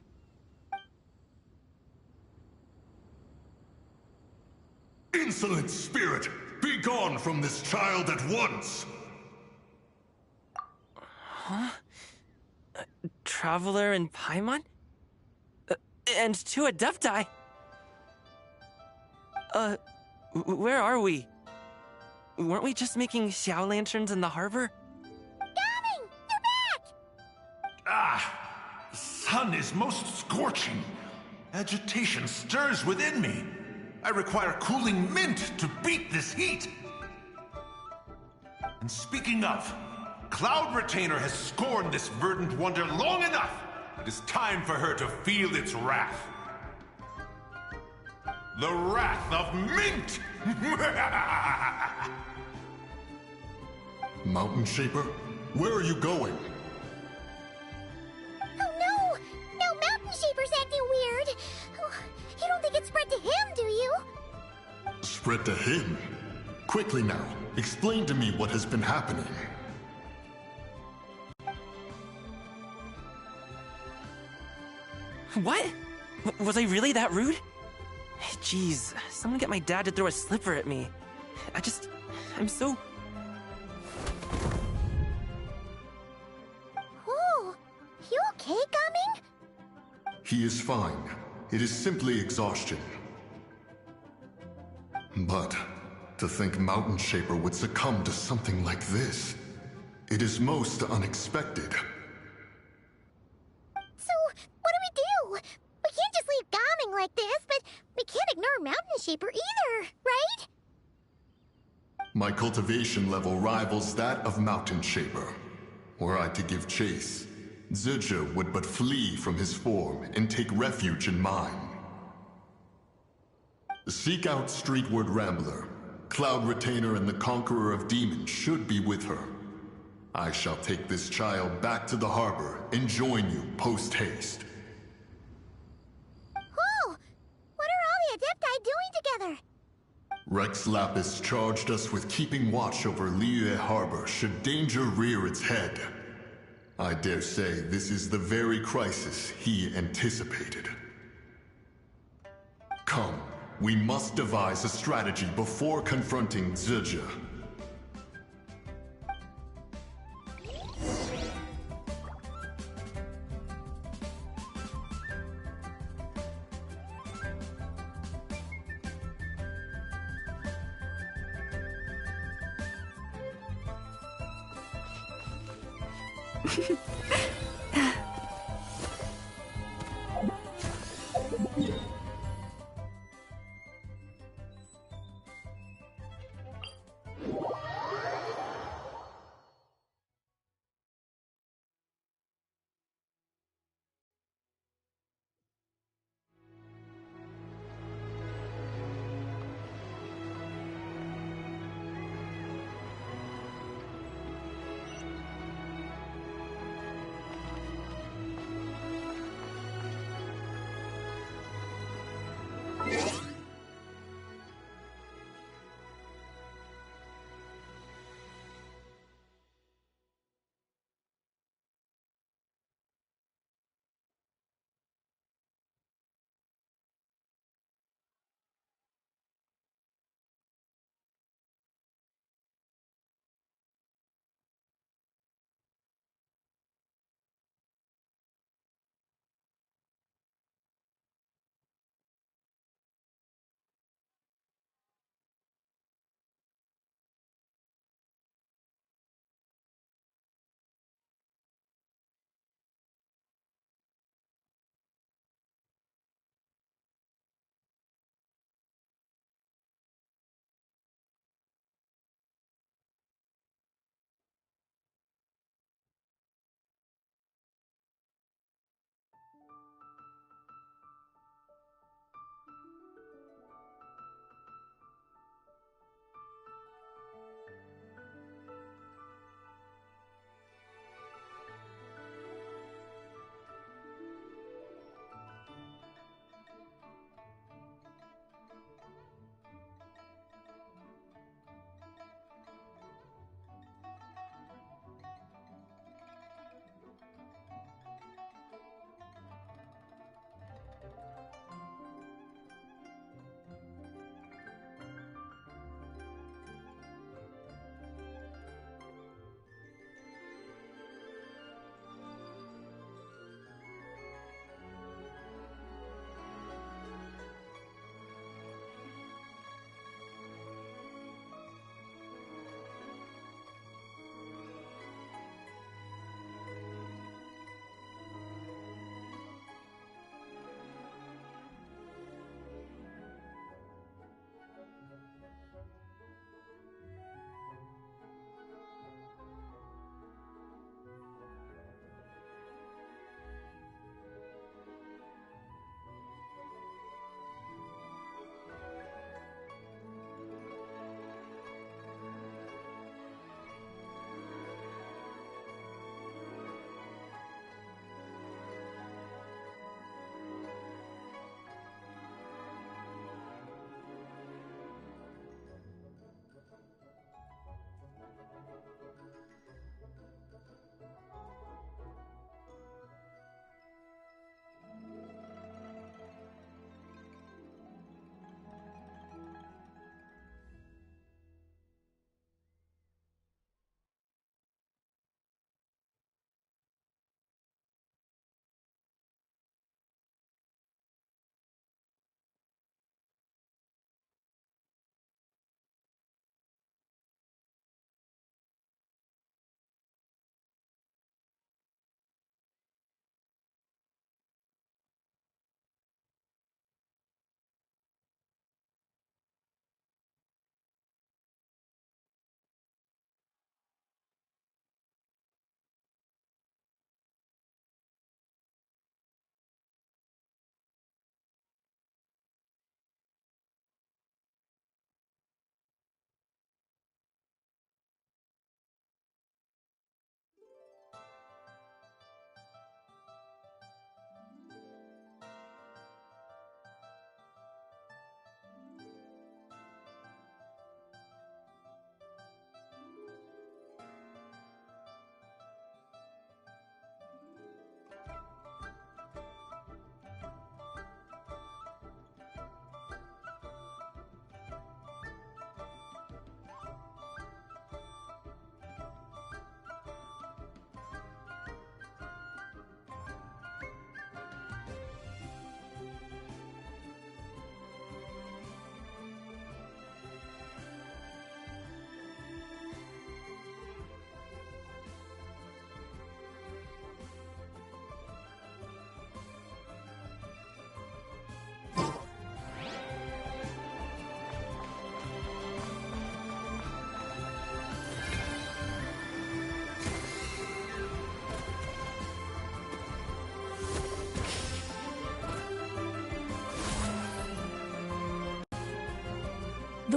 Insolent spirit! Be gone from this child at once! Huh? Traveler and Paimon? And two Adepti? Where are we? Weren't we just making Xiao lanterns in the harbor? Gaming! You're back! Ah! The sun is most scorching. Agitation stirs within me. I require cooling mint to beat this heat. And speaking of, Cloud Retainer has scorned this verdant wonder long enough. It is time for her to feel its wrath. The wrath of mint! Mountain Shaper, where are you going? Oh no! No, Mountain Shaper's acting weird! Oh, you don't think it spread to him, do you? Spread to him? Quickly now, explain to me what has been happening. What? Was I really that rude? Jeez, someone get my dad to throw a slipper at me. I'm so... Oh, you okay, Gaming? He is fine. It is simply exhaustion. But to think Mountain Shaper would succumb to something like this, it is most unexpected. So, what do? We can't just leave Gaming like this, but we can't ignore Mountain Shaper either, right? My cultivation level rivals that of Mountain Shaper. Were I to give chase, Zizha would but flee from his form and take refuge in mine. Seek out Streetward Rambler. Cloud Retainer and the Conqueror of Demons should be with her. I shall take this child back to the harbor and join you post-haste. Oh! What are all the Adepti doing together? Rex Lapis charged us with keeping watch over Liyue Harbor should danger rear its head. I dare say this is the very crisis he anticipated. Come, we must devise a strategy before confronting Zizha.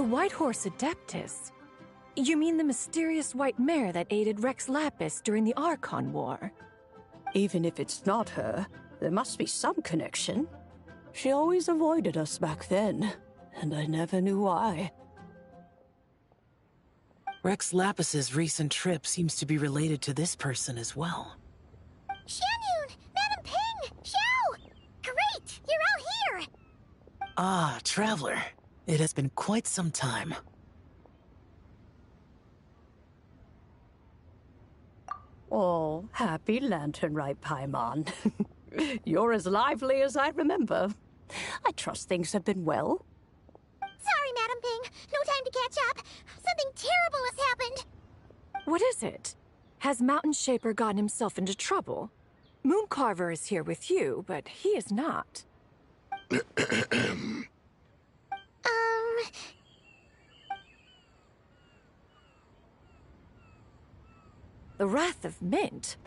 White Horse Adeptus? You mean the mysterious white mare that aided Rex Lapis during the Archon War? Even if it's not her, there must be some connection. She always avoided us back then, and I never knew why. Rex Lapis's recent trip seems to be related to this person as well. Xianyun! Madam Ping! Xiao! Great! You're out here! Ah, Traveler. It has been quite some time. Oh, happy Lantern Rite, Paimon. You're as lively as I remember. I trust things have been well. Sorry, Madam Ping. No time to catch up. Something terrible has happened. What is it? Has Mountain Shaper gotten himself into trouble? Mooncarver is here with you, but he is not. The Wrath of Mint?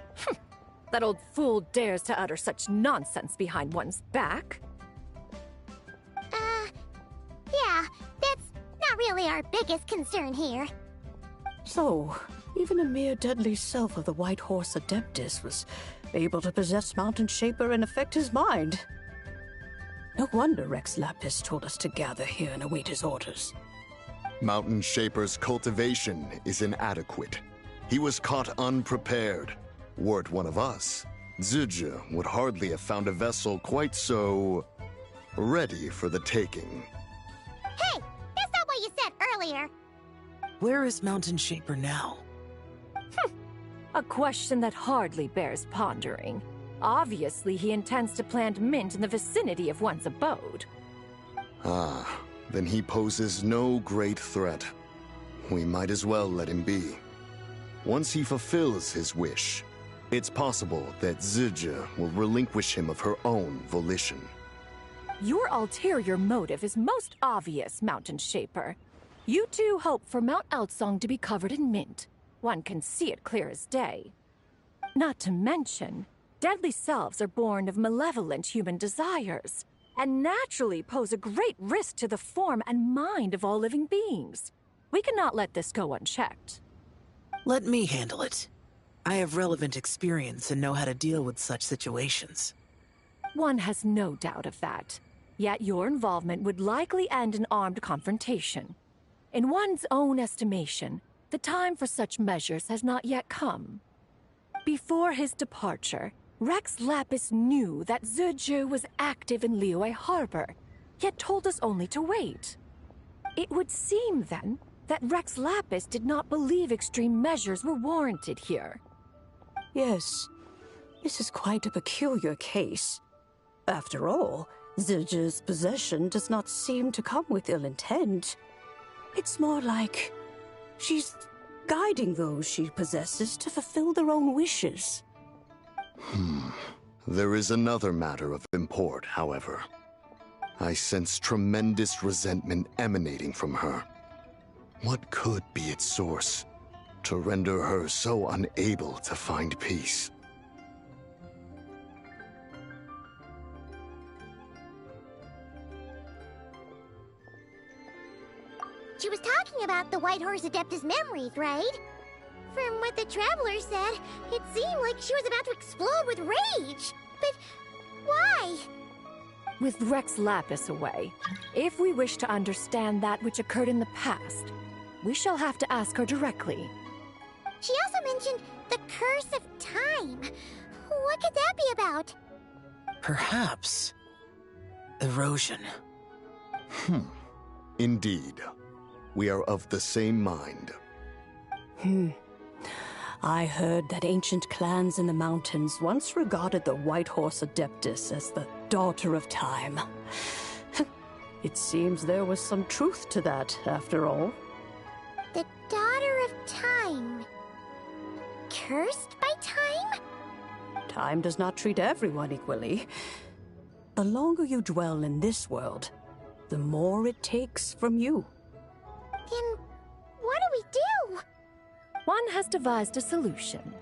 That old fool dares to utter such nonsense behind one's back. Yeah, that's not really our biggest concern here. So, even a mere deadly self of the White Horse Adeptus was able to possess Mountain Shaper and affect his mind. No wonder Rex Lapis told us to gather here and await his orders. Mountain Shaper's cultivation is inadequate. He was caught unprepared. Were it one of us, Zizhi would hardly have found a vessel quite so ready for the taking. Hey, that's not what you said earlier. Where is Mountain Shaper now? A question that hardly bears pondering. Obviously, he intends to plant mint in the vicinity of one's abode. Ah, then he poses no great threat. We might as well let him be. Once he fulfills his wish, it's possible that Zizhi will relinquish him of her own volition. Your ulterior motive is most obvious, Mountain Shaper. You two hope for Mount Outsong to be covered in mint. One can see it clear as day. Not to mention, deadly selves are born of malevolent human desires, and naturally pose a great risk to the form and mind of all living beings. We cannot let this go unchecked. Let me handle it. I have relevant experience and know how to deal with such situations. One has no doubt of that. Yet your involvement would likely end in armed confrontation. In one's own estimation, the time for such measures has not yet come. Before his departure, Rex Lapis knew that Zizhi was active in Liyue Harbor, yet told us only to wait. It would seem, then, that Rex Lapis did not believe extreme measures were warranted here. Yes, this is quite a peculiar case. After all, Zizhi's possession does not seem to come with ill intent. It's more like she's guiding those she possesses to fulfill their own wishes. There is another matter of import, however. I sense tremendous resentment emanating from her. What could be its source to render her so unable to find peace? She was talking about the White Horse Adeptus memories, right? From what the Traveler said, it seemed like she was about to explode with rage. But why? With Rex Lapis away, if we wish to understand that which occurred in the past, we shall have to ask her directly. She also mentioned the Curse of Time. What could that be about? Perhaps erosion. Indeed. We are of the same mind. I heard that ancient clans in the mountains once regarded the White Horse Adeptus as the daughter of time. It seems there was some truth to that, after all. The Daughter of Time. Cursed by time? Time does not treat everyone equally. The longer you dwell in this world, the more it takes from you. Then what do we do? One has devised a solution.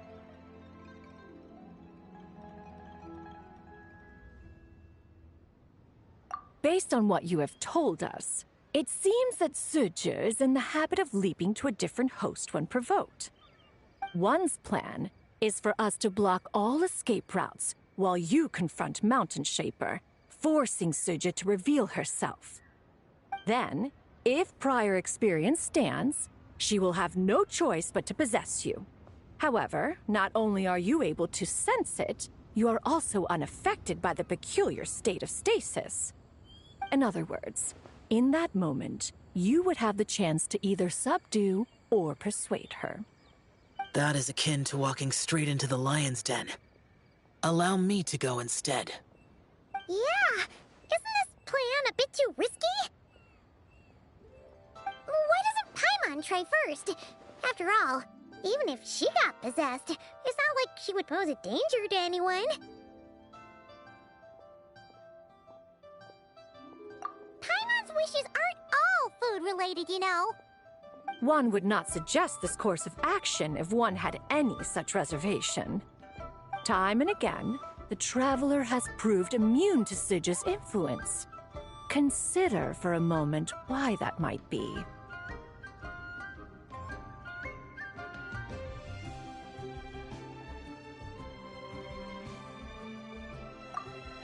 Based on what you have told us, It seems that Suja is in the habit of leaping to a different host when provoked. One's plan is for us to block all escape routes while you confront Mountain Shaper, forcing Suja to reveal herself. Then, if prior experience stands, she will have no choice but to possess you. However, not only are you able to sense it, you are also unaffected by the peculiar state of stasis. In other words, in that moment, you would have the chance to either subdue or persuade her. That is akin to walking straight into the lion's den. Allow me to go instead. Yeah! Isn't this plan a bit too risky? Why doesn't Paimon try first? After all, even if she got possessed, it's not like she would pose a danger to anyone. Paimon's wishes aren't all food-related, you know. One would not suggest this course of action if one had any such reservation. Time and again, the Traveler has proved immune to Suja's influence. Consider for a moment why that might be.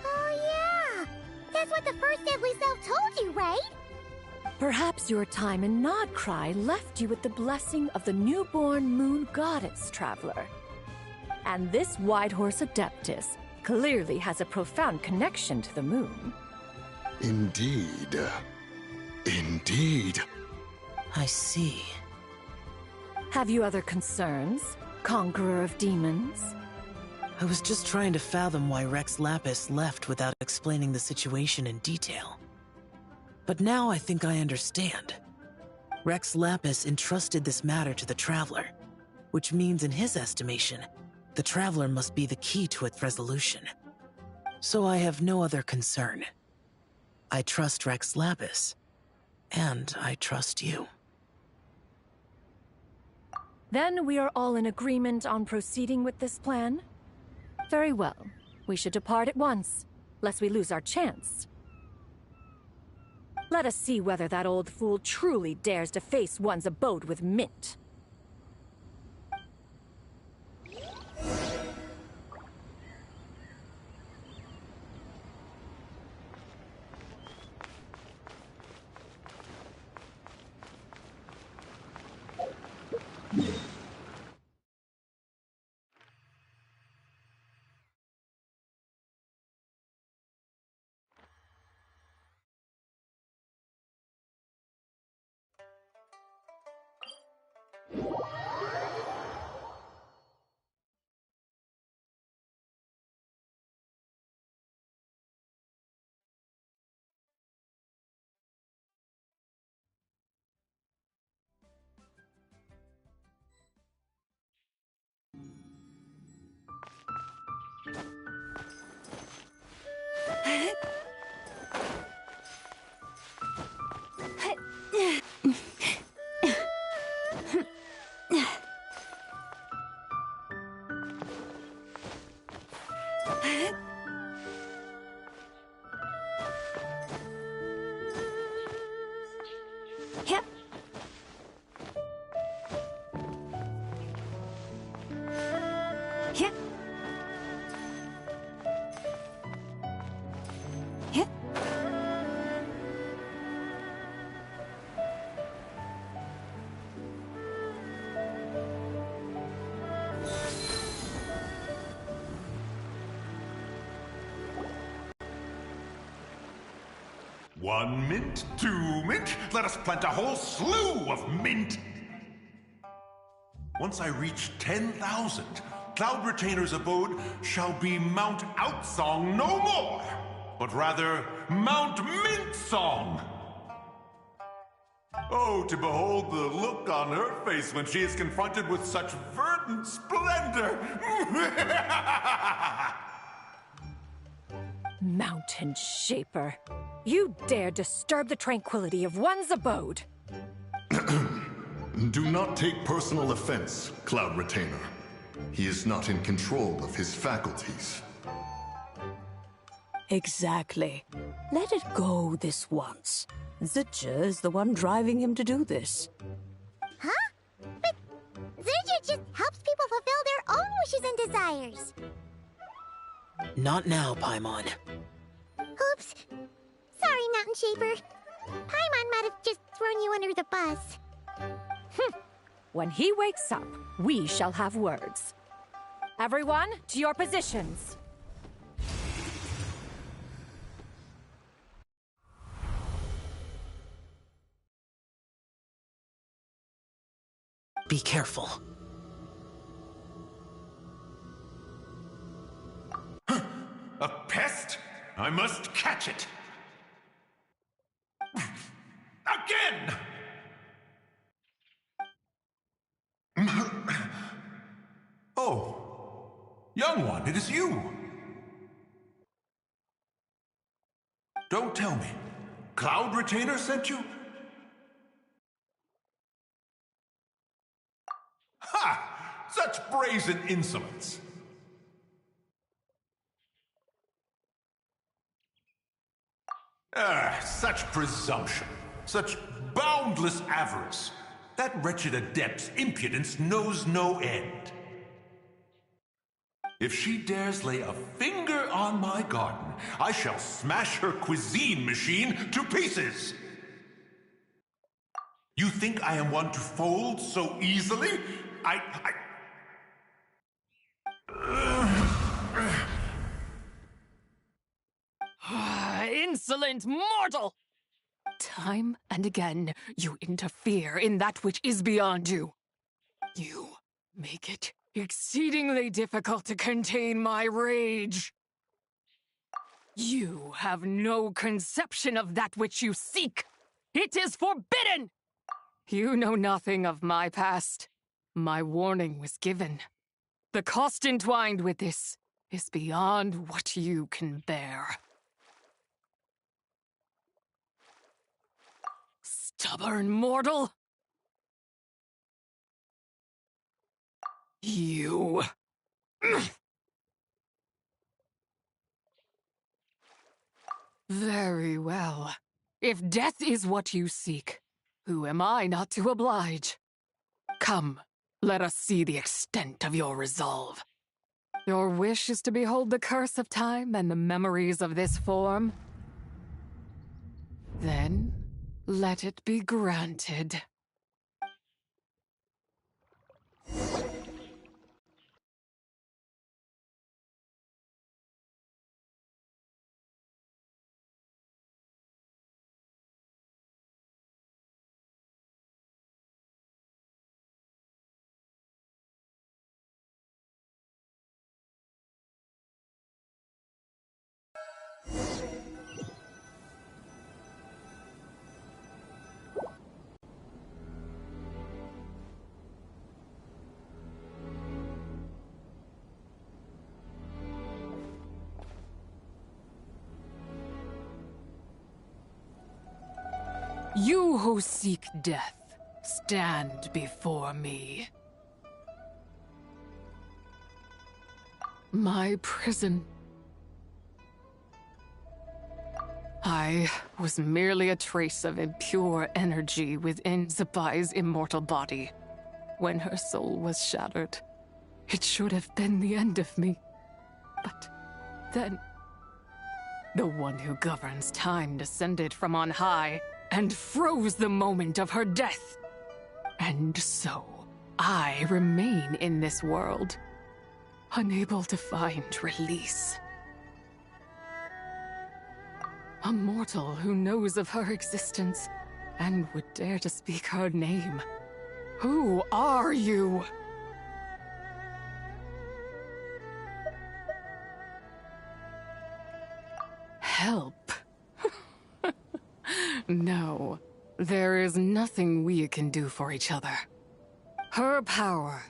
Oh yeah! That's what the first Deadly Self told you, right? Perhaps your time in Nodcry left you with the blessing of the newborn moon goddess, Traveler. And this Whitehorse Adeptus clearly has a profound connection to the moon. Indeed. Indeed. I see. Have you other concerns, Conqueror of Demons? I was just trying to fathom why Rex Lapis left without explaining the situation in detail. But now I think I understand. Rex Lapis entrusted this matter to the Traveler, which means in his estimation, the Traveler must be the key to its resolution. So I have no other concern. I trust Rex Lapis, and I trust you. Then we are all in agreement on proceeding with this plan? Very well. We should depart at once, lest we lose our chance. Let us see whether that old fool truly dares to face one's abode with Mint. Yep. Yep. Yep. One mint, two mint, let us plant a whole slew of mint. Once I reach 10,000, Cloud Retainer's abode shall be Mount Outsong no more, but rather Mount Mint Song. Oh, to behold the look on her face when she is confronted with such verdant splendor! Mountain Shaper, you dare disturb the tranquility of one's abode. Do not take personal offense, Cloud Retainer. He is not in control of his faculties. Exactly. Let it go this once. Zidja is the one driving him to do this. Huh? But Zidja just helps people fulfill their own wishes and desires. Not now, Paimon. Oops. Sorry, Mountain Shaper. Paimon might have just thrown you under the bus. When he wakes up, we shall have words. Everyone, to your positions. Be careful. A pest? I must catch it! Again! Oh, young one, it is you! Don't tell me. Cloud Retainer sent you? Ha! Such brazen insolence! Such presumption. Such boundless avarice. That wretched adept's impudence knows no end. If she dares lay a finger on my garden, I shall smash her cuisine machine to pieces! You think I am one to fold so easily? Insolent mortal! Time and again, you interfere in that which is beyond you. You make it exceedingly difficult to contain my rage. You have no conception of that which you seek. It is forbidden! You know nothing of my past. My warning was given. The cost entwined with this is beyond what you can bear. Stubborn mortal! You... Very well. If death is what you seek, who am I not to oblige? Come, let us see the extent of your resolve. Your wish is to behold the curse of time and the memories of this form? Then, let it be granted. You who seek death, stand before me. My prison. I was merely a trace of impure energy within Zapai's immortal body. When her soul was shattered, it should have been the end of me. But then, the one who governs time descended from on high and froze the moment of her death. And so, I remain in this world, unable to find release. A mortal who knows of her existence and would dare to speak her name. Who are you? Help. No, there is nothing we can do for each other. Her power,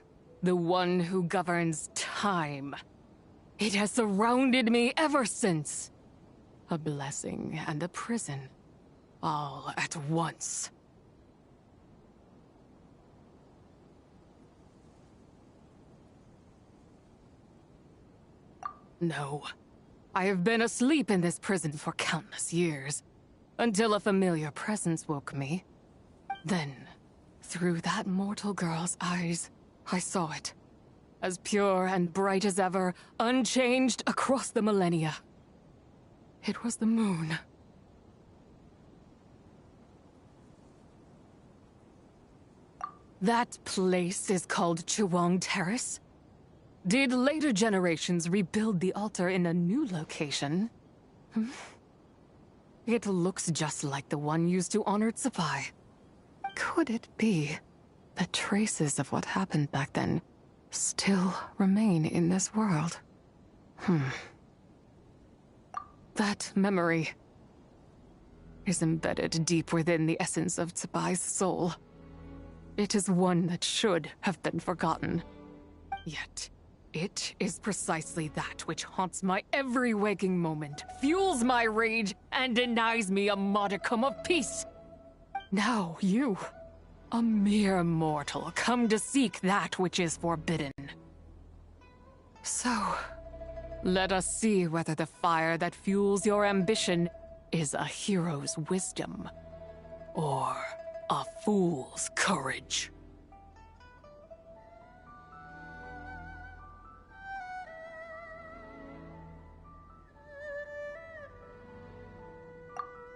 the one who governs time, it has surrounded me ever since. A blessing and a prison, all at once. No, I have been asleep in this prison for countless years. until a familiar presence woke me. Then, through that mortal girl's eyes, I saw it. As pure and bright as ever, unchanged across the millennia. It was the moon. That place is called Chuang Terrace. Did later generations rebuild the altar in a new location? It looks just like the one used to honor Tsupai. Could it be that traces of what happened back then still remain in this world? That memory is embedded deep within the essence of Tsubai's soul. It is one that should have been forgotten. Yet, it is precisely that which haunts my every waking moment, fuels my rage, and denies me a modicum of peace. Now you, a mere mortal, come to seek that which is forbidden. So, let us see whether the fire that fuels your ambition is a hero's wisdom, or a fool's courage.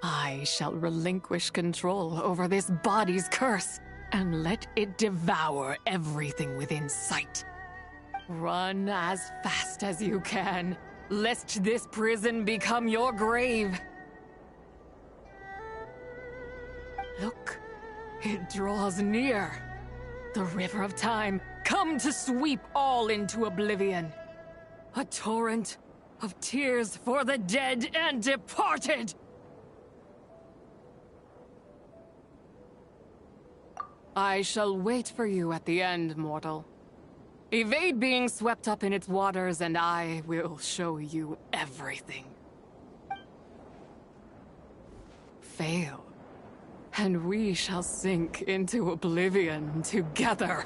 I shall relinquish control over this body's curse and let it devour everything within sight. Run as fast as you can, lest this prison become your grave. Look, it draws near. The river of time, come to sweep all into oblivion. A torrent of tears for the dead and departed. I shall wait for you at the end, mortal. Evade being swept up in its waters, and I will show you everything. Fail, and we shall sink into oblivion together.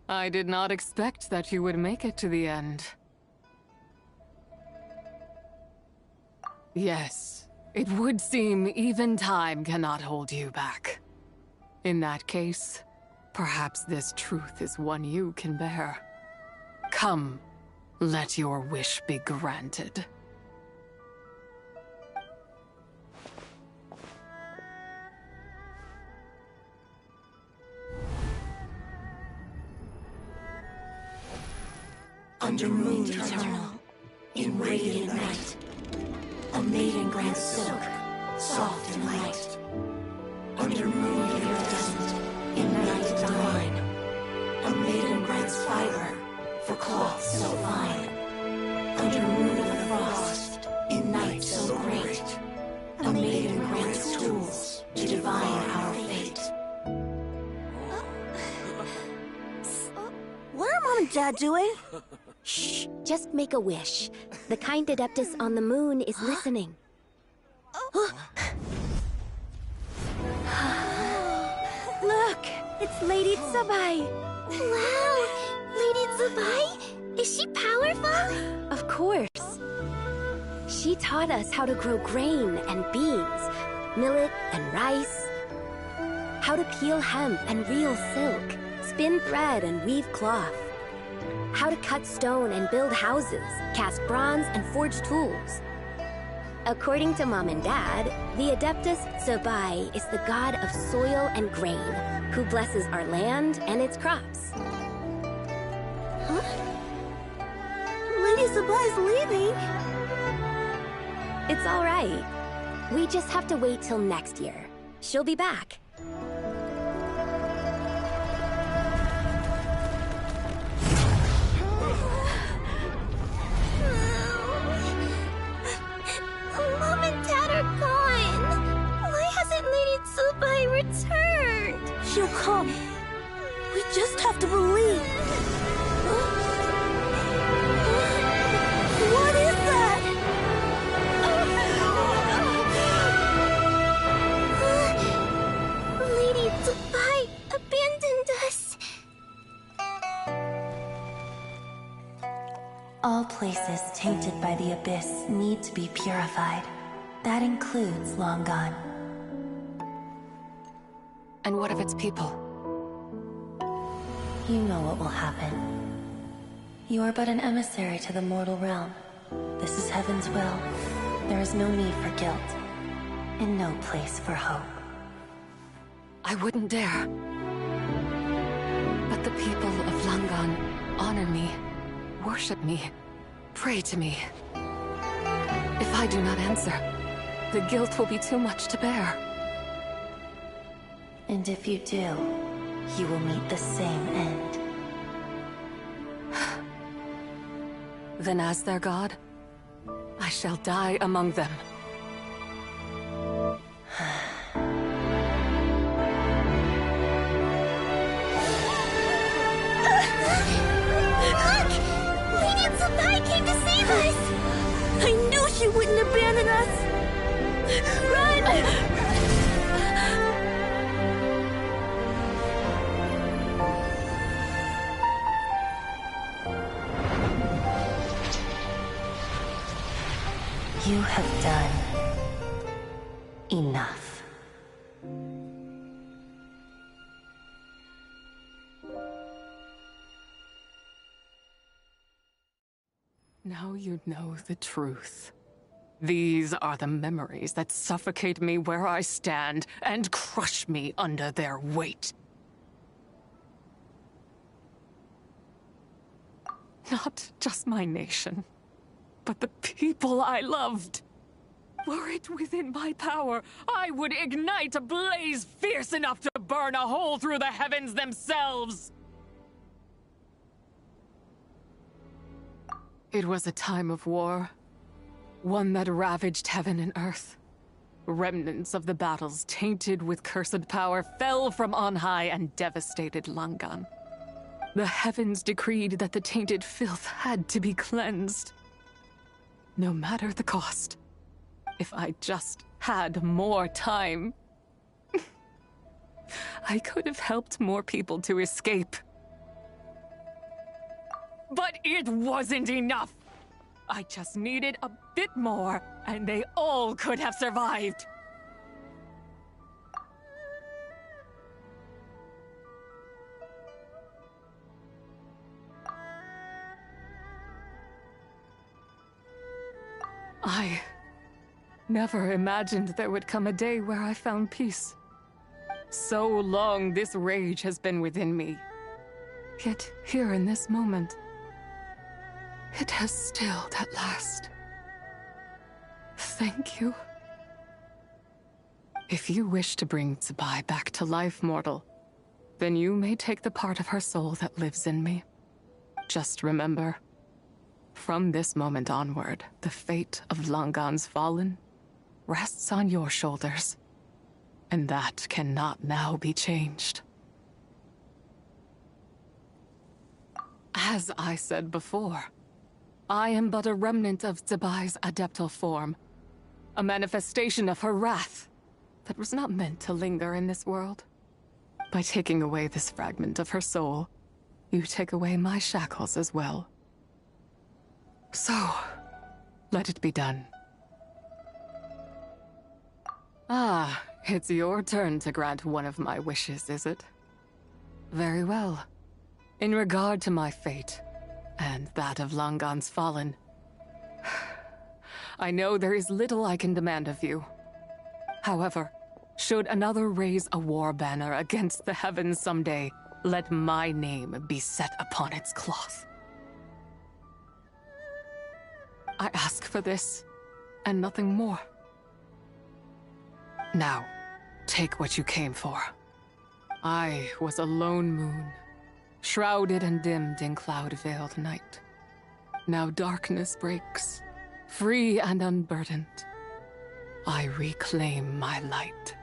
I did not expect that you would make it to the end. Yes, it would seem even time cannot hold you back. In that case, perhaps this truth is one you can bear. Come, let your wish be granted. Under moon eternal, in radiant night, a maiden grants silk, soft and light. Under moon iridescent, in night divine, a maiden grants fiber for cloth so fine. Under moon of frost, in night so great, a maiden grants tools to divine our fate. What are Mom and Dad doing? Shh, just make a wish. The kind Adeptus on the moon is listening. Look, it's Lady Tsubai. Wow, Lady Tsubai? Is she powerful? Of course. She taught us how to grow grain and beans, millet and rice, how to peel hemp and reel silk, spin thread and weave cloth, how to cut stone and build houses, cast bronze and forge tools. According to Mom and Dad, the Adeptus Tsubai is the god of soil and grain, who blesses our land and its crops. Huh? Lady Tsubai's leaving. It's all right. We just have to wait till next year. She'll be back. Mom and Dad are gone. Why hasn't Lady Tsubai returned? She'll come. We just have to believe. What is that? Lady Tsubai abandoned us. All places tainted by the abyss need to be purified. That includes Long Gone. And what of its people? You know what will happen. You are but an emissary to the mortal realm. This is Heaven's will. There is no need for guilt, and no place for hope. I wouldn't dare. But the people of Langan honor me, worship me, pray to me. If I do not answer, the guilt will be too much to bear. And if you do, you will meet the same end. Then as their god, I shall die among them. Look! Lady Tsubai came to save us! I knew she wouldn't abandon us! Run! You have done enough. Now you know the truth. These are the memories that suffocate me where I stand and crush me under their weight. Not just my nation, but the people I loved. Were it within my power, I would ignite a blaze fierce enough to burn a hole through the heavens themselves. It was a time of war, one that ravaged heaven and earth. Remnants of the battles tainted with cursed power fell from on high and devastated Langan. The heavens decreed that the tainted filth had to be cleansed. No matter the cost. If I just had more time, I could have helped more people to escape. But it wasn't enough! I just needed a bit more, and they all could have survived. I never imagined there would come a day where I found peace. So long this rage has been within me. Yet here in this moment, It has stilled at last. Thank you. If you wish to bring Zibai back to life, mortal, then you may take the part of her soul that lives in me. Just remember, from this moment onward, the fate of Langan's fallen rests on your shoulders, and that cannot now be changed. As I said before, I am but a remnant of Zibai's adeptal form, a manifestation of her wrath that was not meant to linger in this world. By taking away this fragment of her soul, you take away my shackles as well. So, let it be done. Ah, it's your turn to grant one of my wishes, is it? Very well. In regard to my fate, and that of Langan's fallen, I know there is little I can demand of you. However, should another raise a war banner against the heavens someday, let my name be set upon its cloth. I ask for this, and nothing more. Now, take what you came for. I was a lone moon, shrouded and dimmed in cloud-veiled night. Now darkness breaks, free and unburdened. I reclaim my light.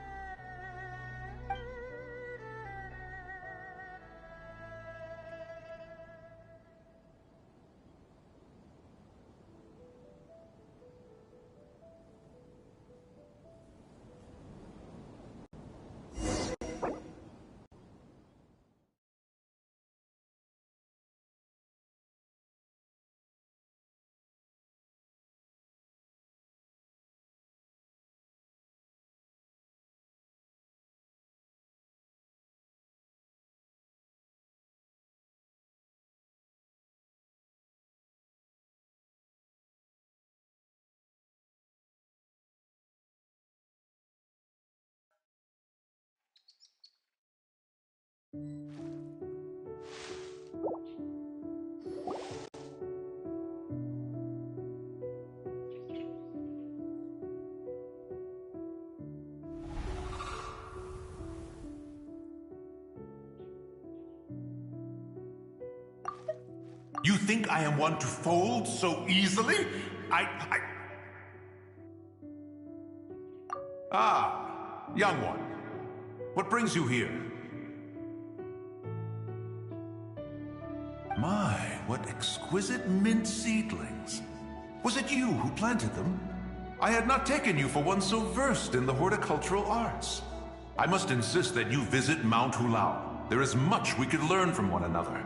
You think I am one to fold so easily? Ah, young one. What brings you here? My, what exquisite mint seedlings. Was it you who planted them? I had not taken you for one so versed in the horticultural arts. I must insist that you visit Mount Hulao. There is much we could learn from one another.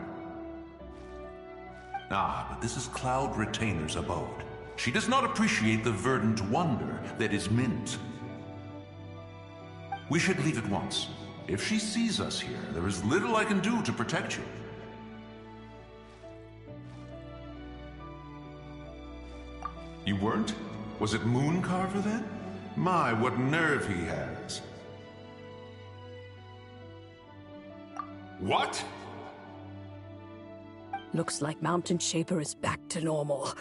Ah, but this is Cloud Retainer's abode. She does not appreciate the verdant wonder that is mint. We should leave at once. If she sees us here, there is little I can do to protect you. You weren't? Was it Mooncarver then? My, what nerve he has. What? Looks like Mountain Shaper is back to normal.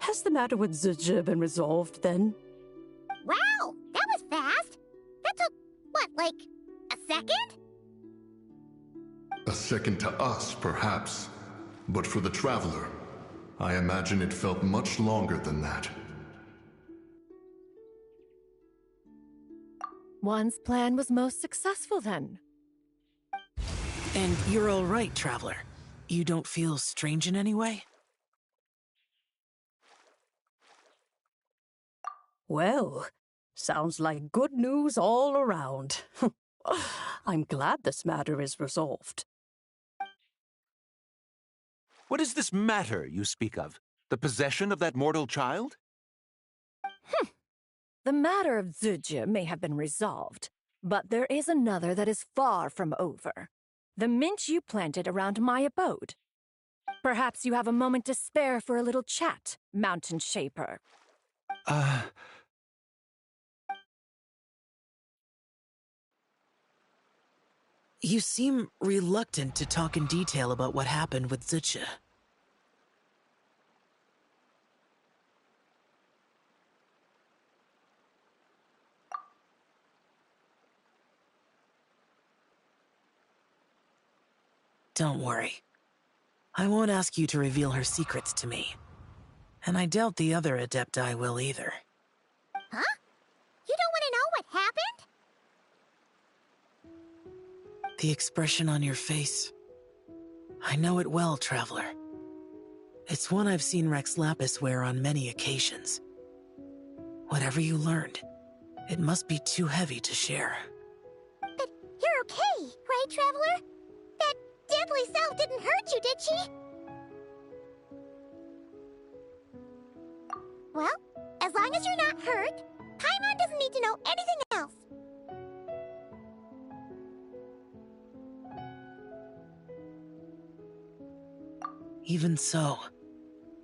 Has the matter with Zizhi been resolved, then? Wow, that was fast. That took, what, like, a second? A second to us, perhaps. But for the Traveler, I imagine it felt much longer than that. One's plan was most successful, then. And you're all right, Traveler. You don't feel strange in any way? Well, sounds like good news all around. I'm glad this matter is resolved. What is this matter you speak of? The possession of that mortal child? The matter of Zizhi may have been resolved, but there is another that is far from over. The mint you planted around my abode. Perhaps you have a moment to spare for a little chat, Mountain Shaper. You seem reluctant to talk in detail about what happened with Zizhi. Don't worry. I won't ask you to reveal her secrets to me. And I doubt the other Adepti will either. Huh? You don't want to know what happened? The expression on your face. I know it well, Traveler. It's one I've seen Rex Lapis wear on many occasions. Whatever you learned, it must be too heavy to share. But you're okay, right, Traveler? That deadly self didn't hurt you, did she? Well, as long as you're not hurt, Paimon doesn't need to know anything else. Even so,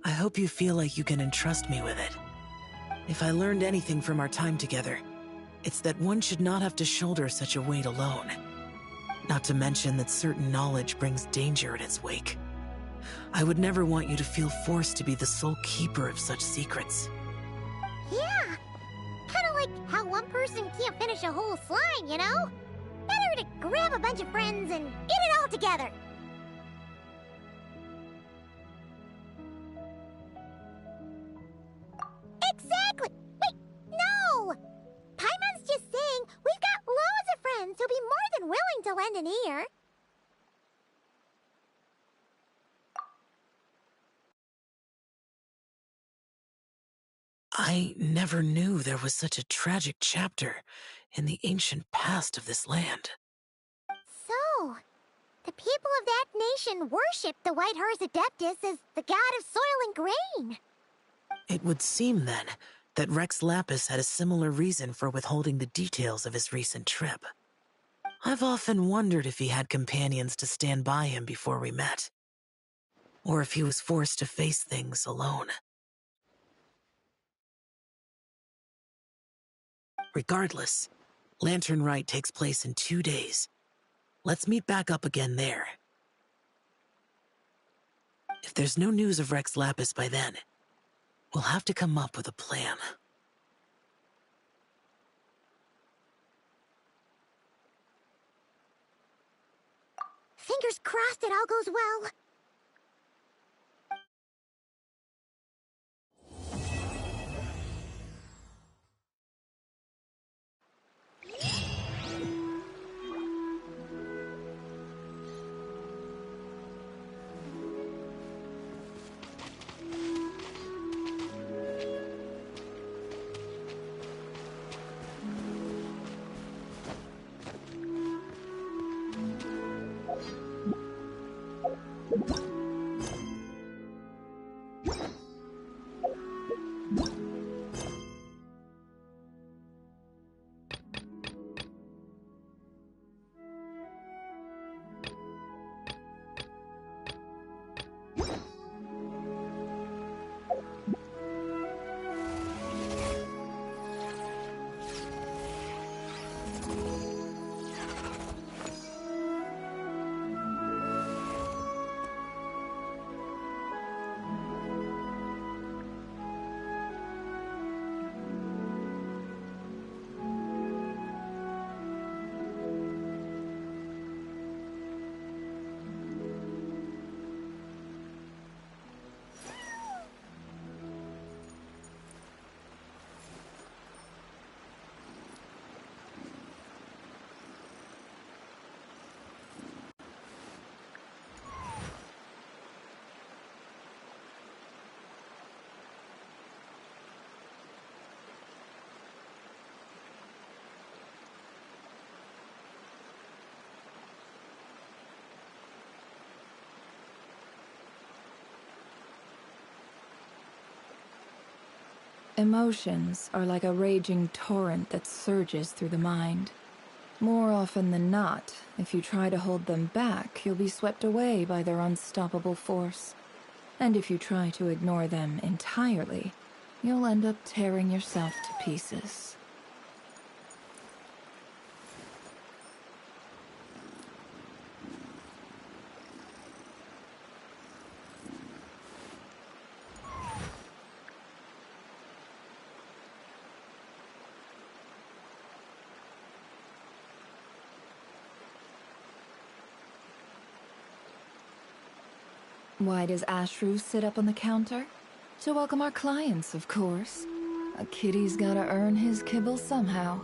I hope you feel like you can entrust me with it. If I learned anything from our time together, it's that one should not have to shoulder such a weight alone. Not to mention that certain knowledge brings danger in its wake. I would never want you to feel forced to be the sole keeper of such secrets. Yeah, kind of like how one person can't finish a whole slime, you know? Better to grab a bunch of friends and eat it all together. Exactly! Wait, no! Paimon's just saying we've got loads of friends who'll be more than willing to lend an ear. I never knew there was such a tragic chapter in the ancient past of this land. So, the people of that nation worship the White Horse Adeptus as the god of soil and grain. It would seem, then, that Rex Lapis had a similar reason for withholding the details of his recent trip. I've often wondered if he had companions to stand by him before we met, or if he was forced to face things alone. Regardless, Lantern Rite takes place in 2 days. Let's meet back up again there. If there's no news of Rex Lapis by then, we'll have to come up with a plan. Fingers crossed it all goes well. Emotions are like a raging torrent that surges through the mind. More often than not, if you try to hold them back, you'll be swept away by their unstoppable force. And if you try to ignore them entirely, you'll end up tearing yourself to pieces. Why does Ashru sit up on the counter? To welcome our clients, of course. A kitty's gotta earn his kibble somehow.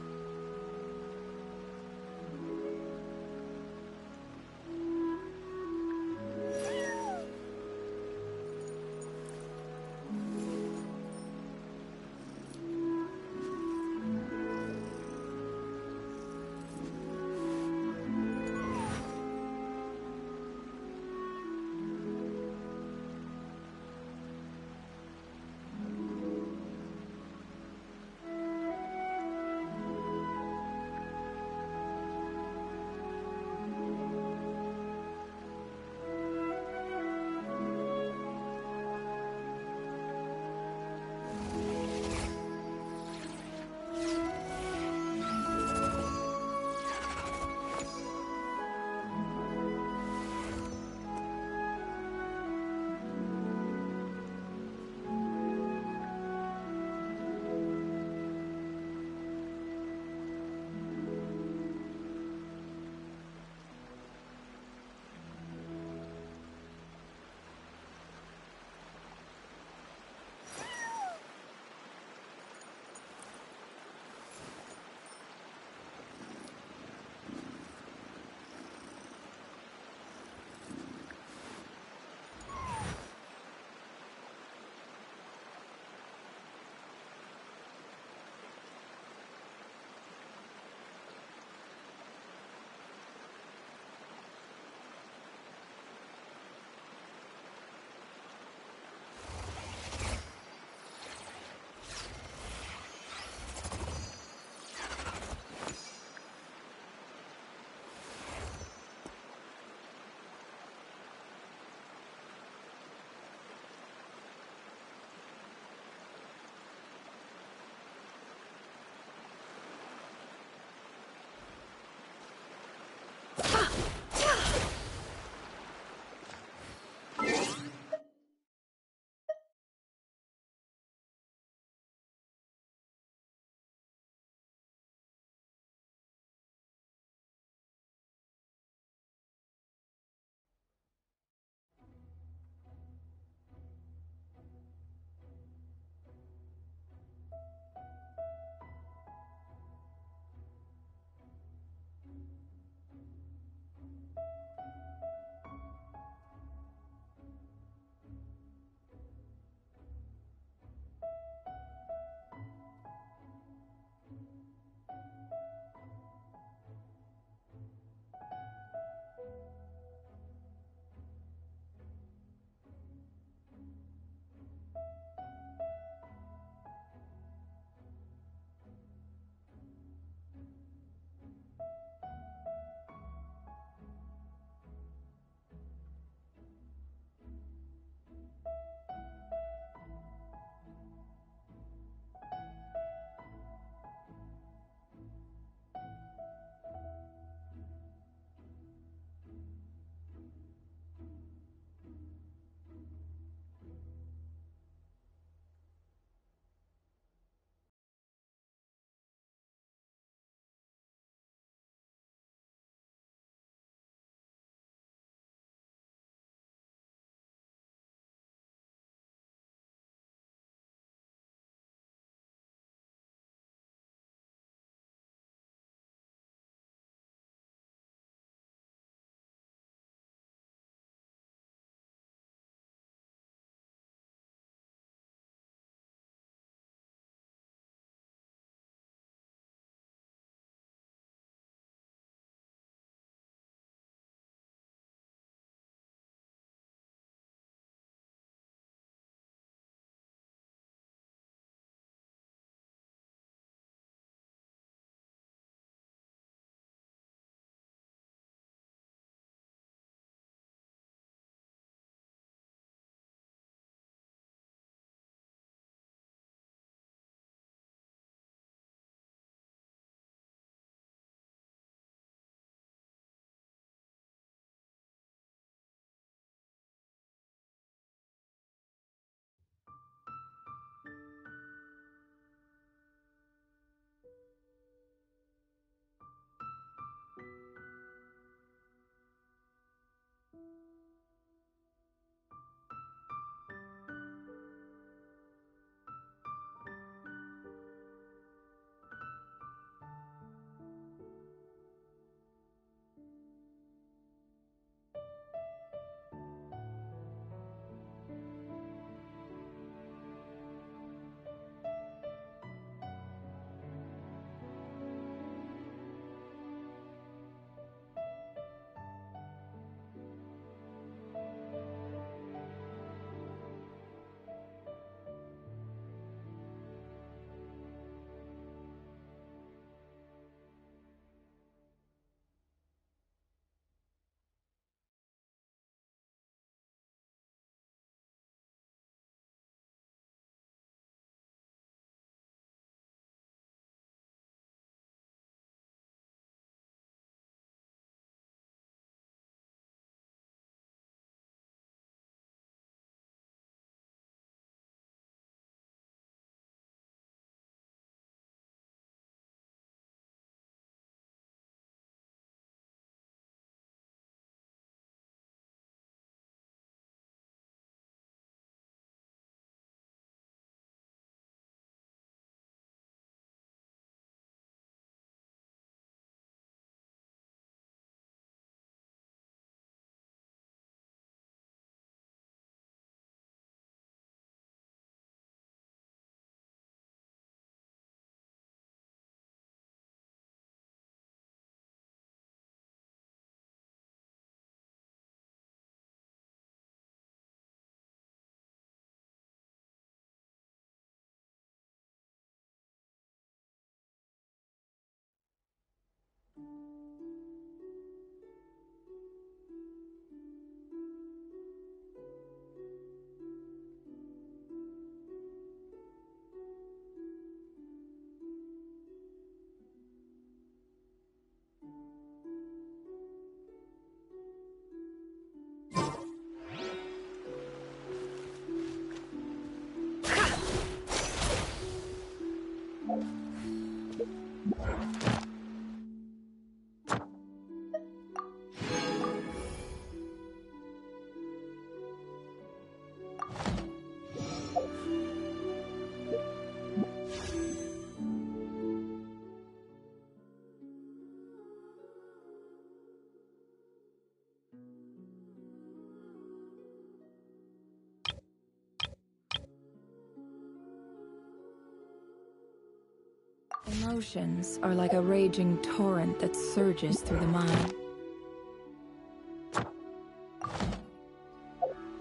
Emotions are like a raging torrent that surges through the mind.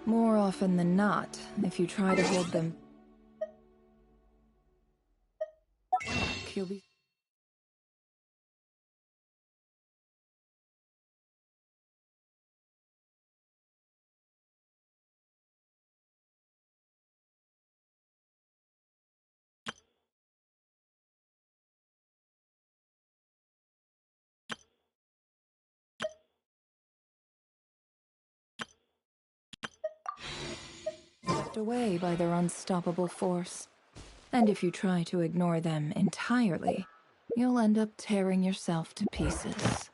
More often than not, if you try to hold them back, you'll be swept away by their unstoppable force. And if you try to ignore them entirely, you'll end up tearing yourself to pieces.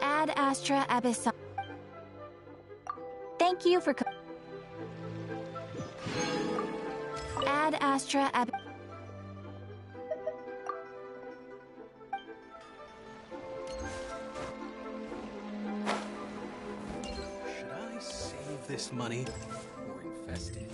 Ad Astra Abyssal. Thank you for. Ad Astra Ab. Should I save this money or invest it?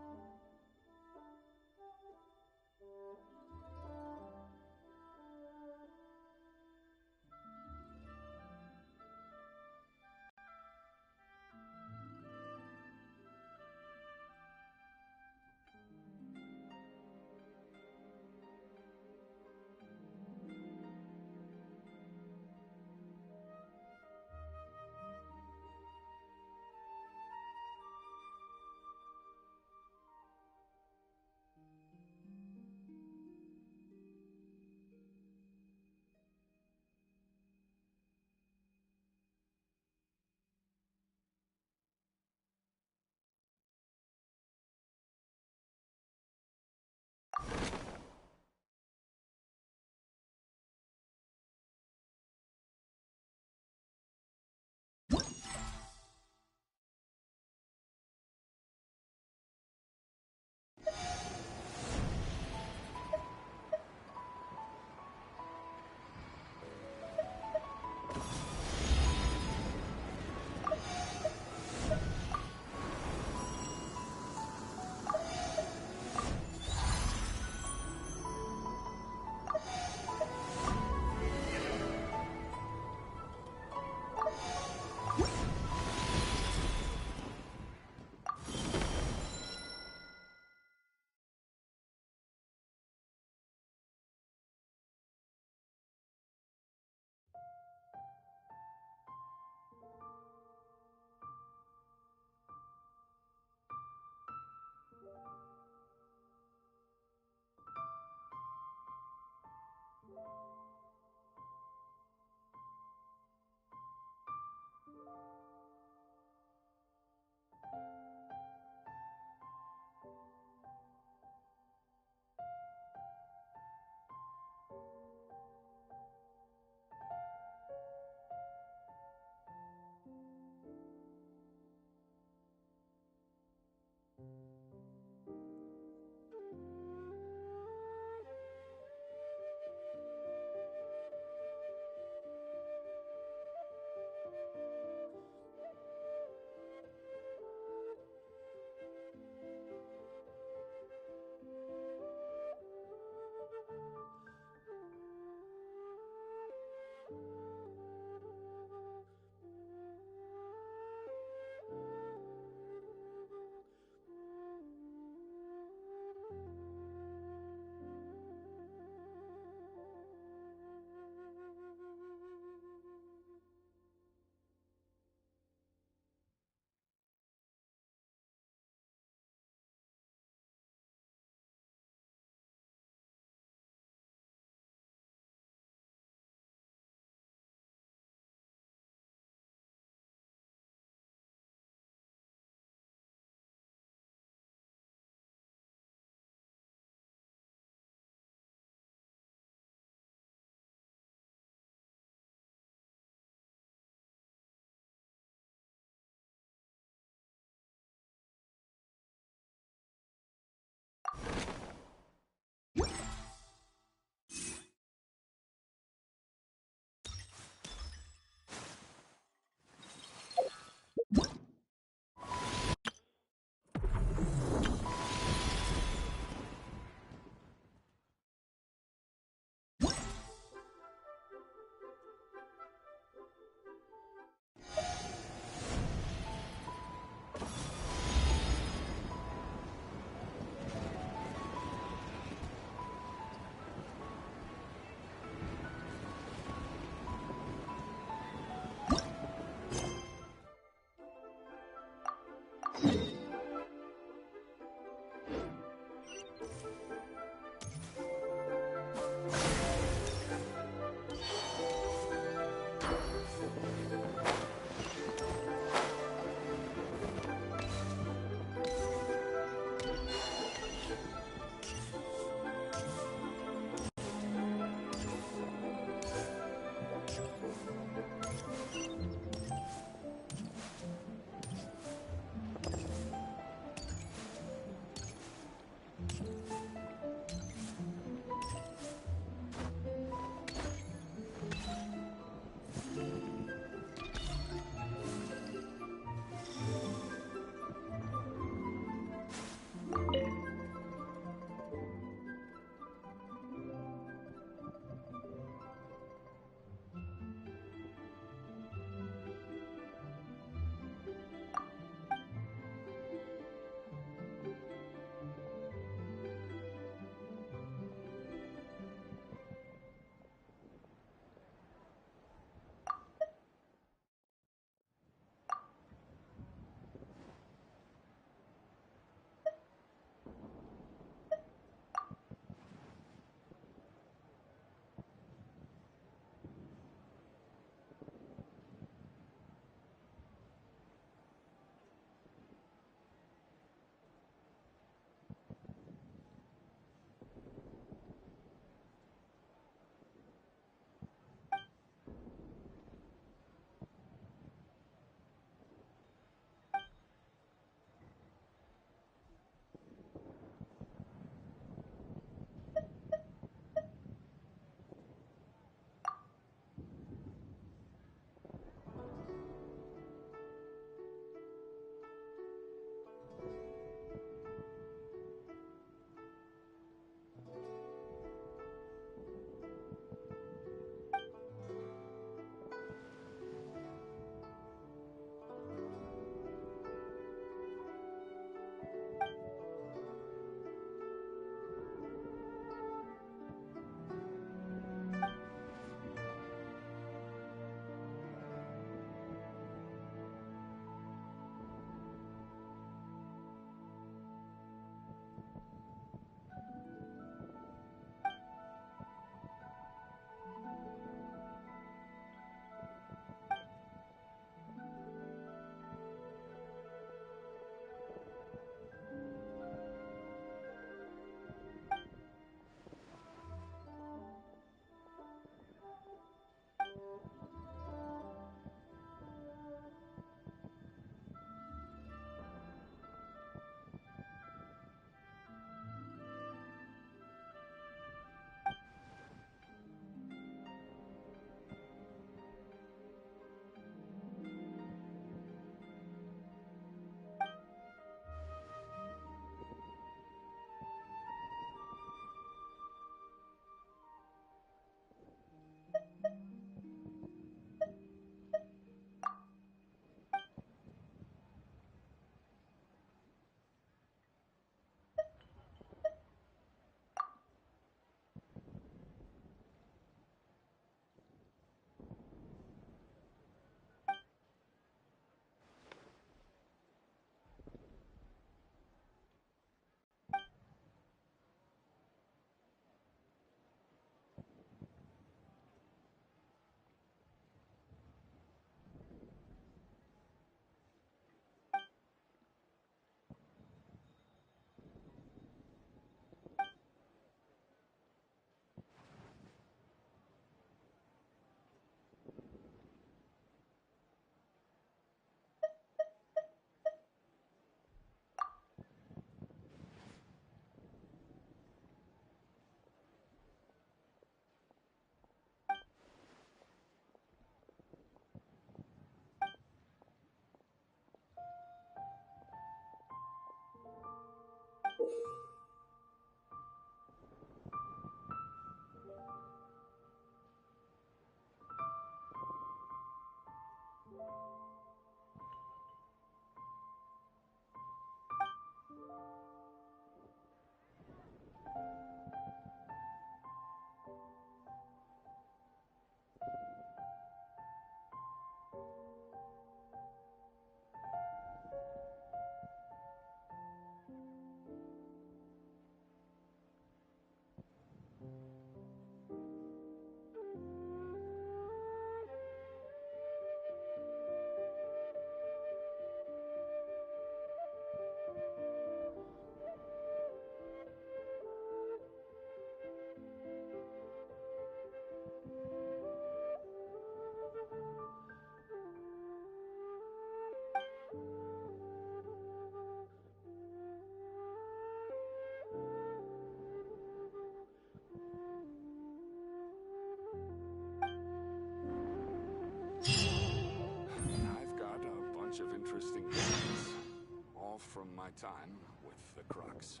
from my time with the Crux.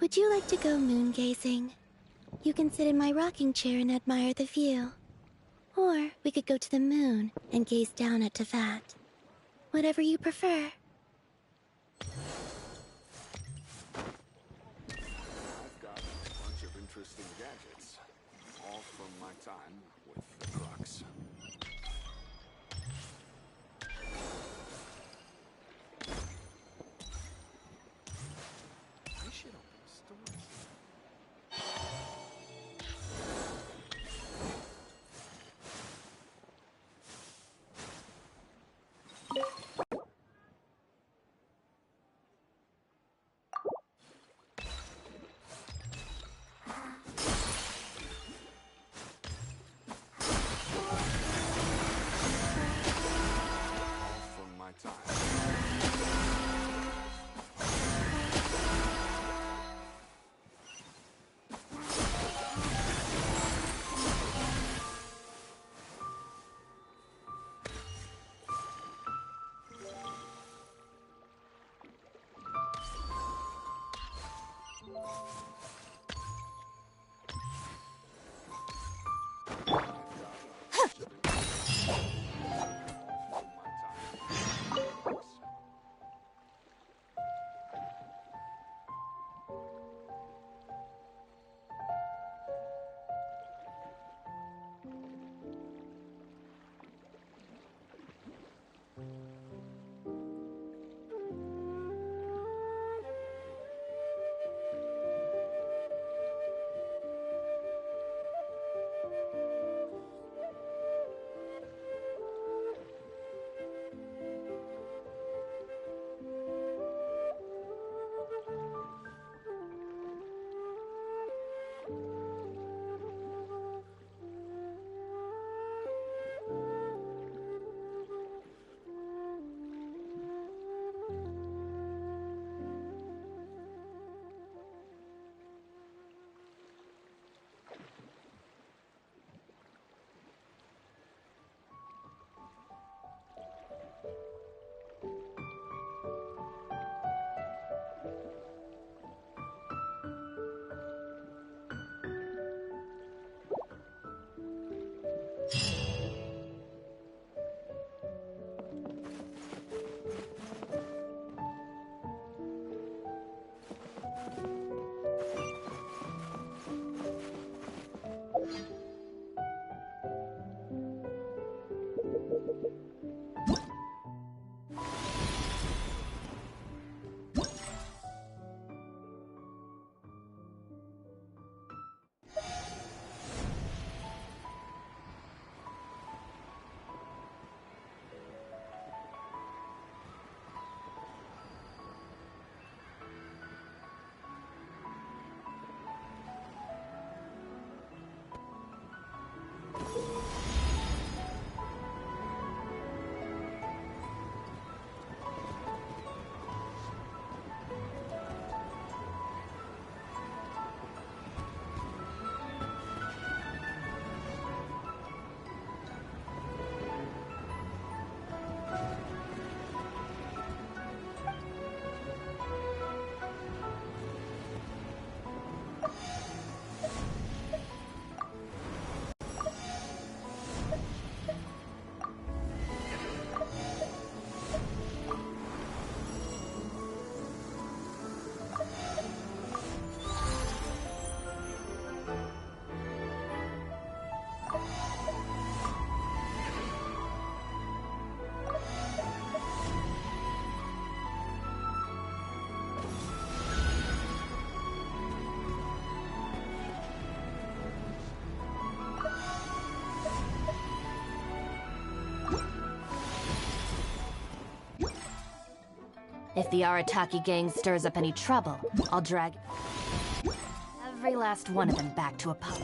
Would you like to go moon gazing? You can sit in my rocking chair and admire the view. Or we could go to the moon and gaze down at Tefat. Whatever you prefer. If the Arataki gang stirs up any trouble, I'll drag every last one of them back to a pub.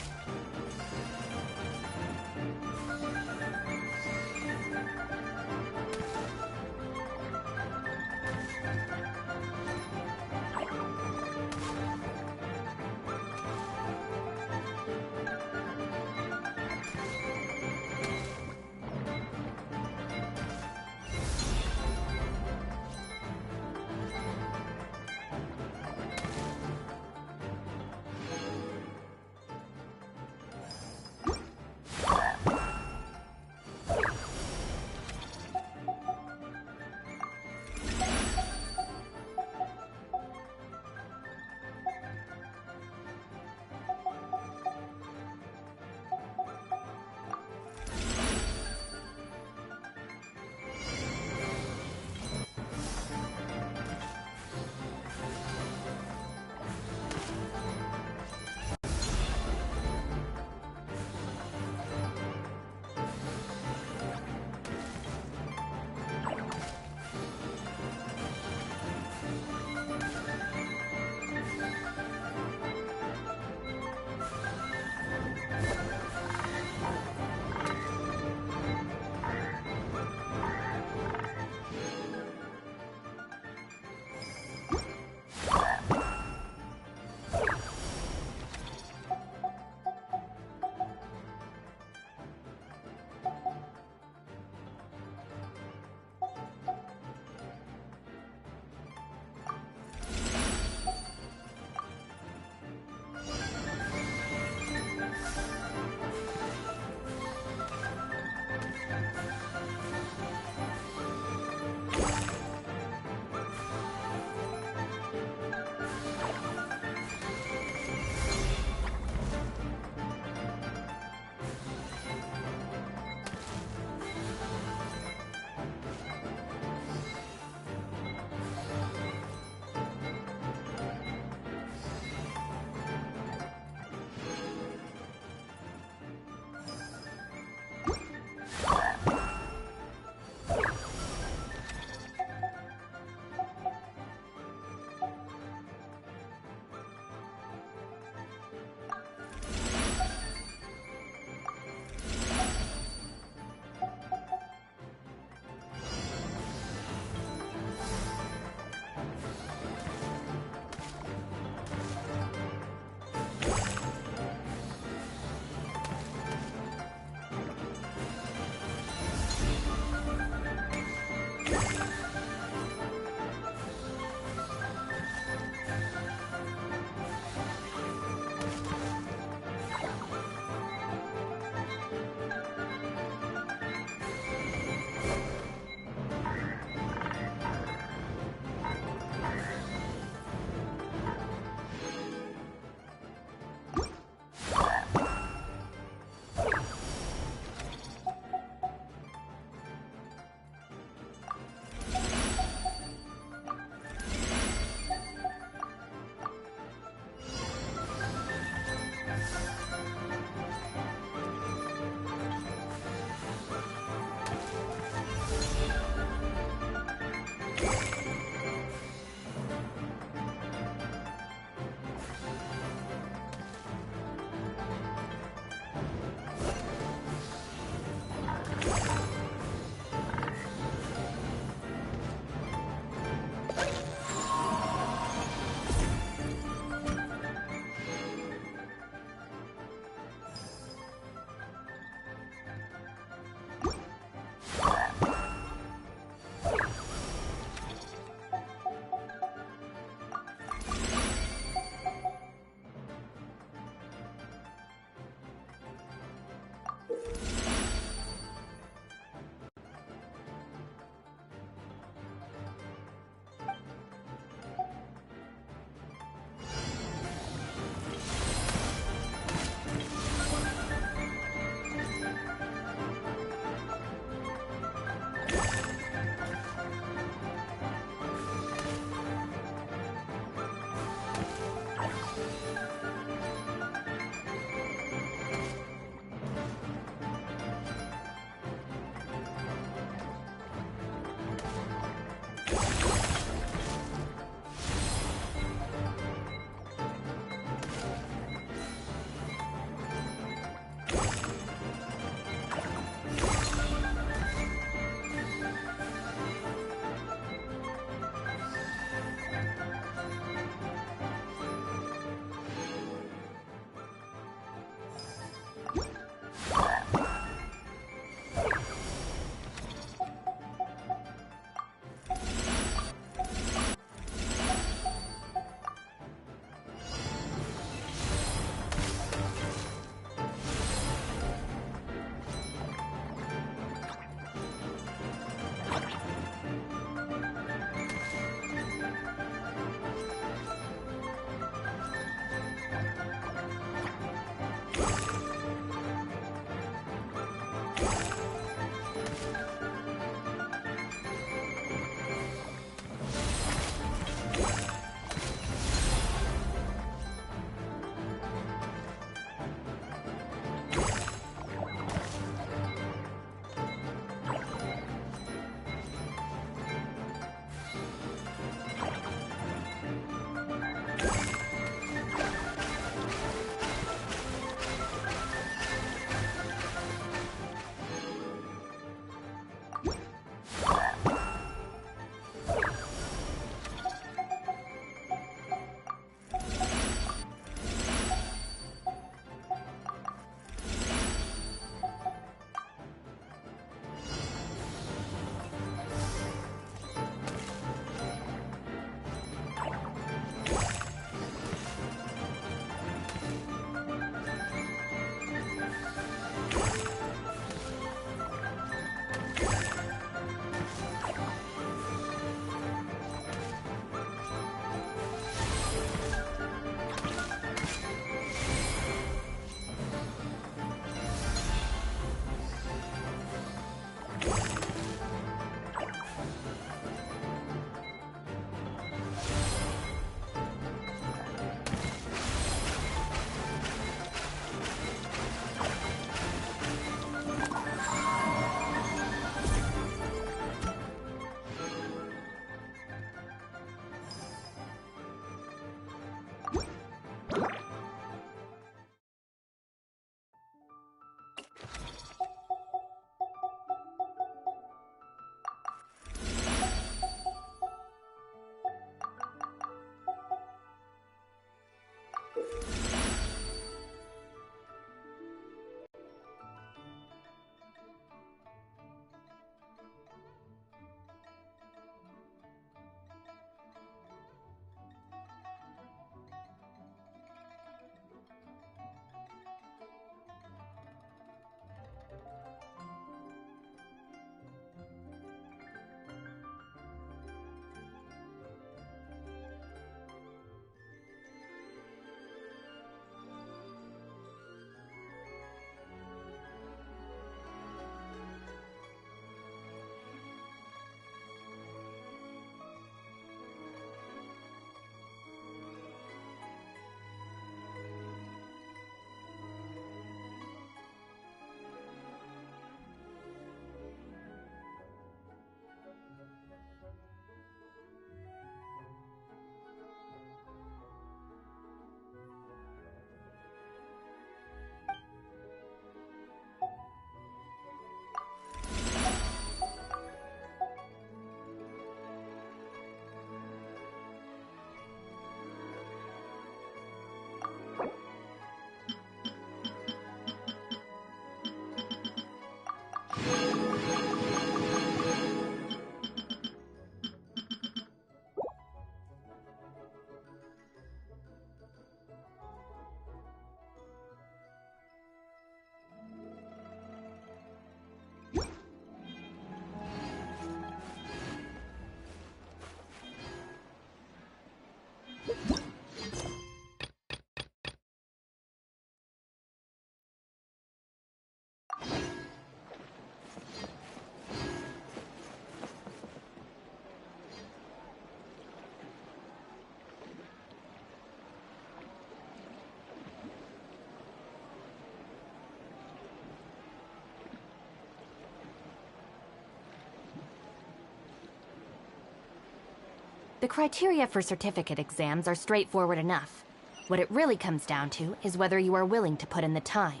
The criteria for certificate exams are straightforward enough. What it really comes down to is whether you are willing to put in the time.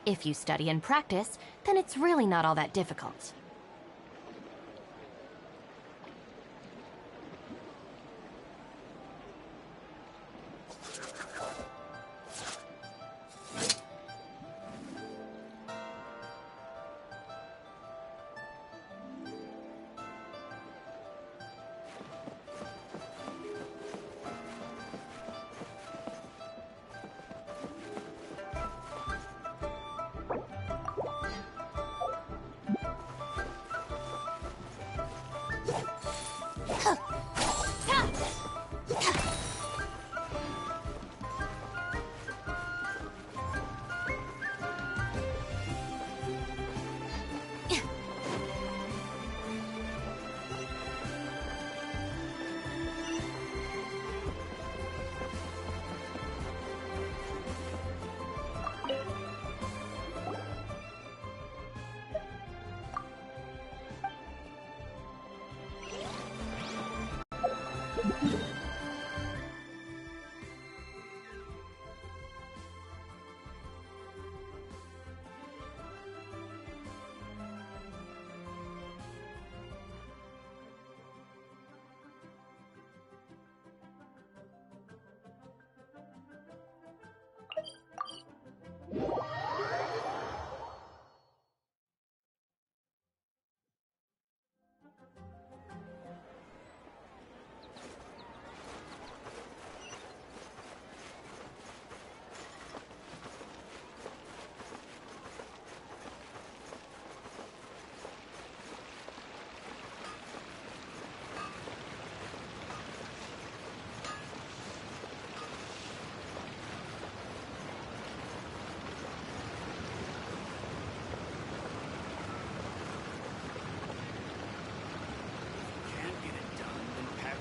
If you study and practice, then it's really not all that difficult.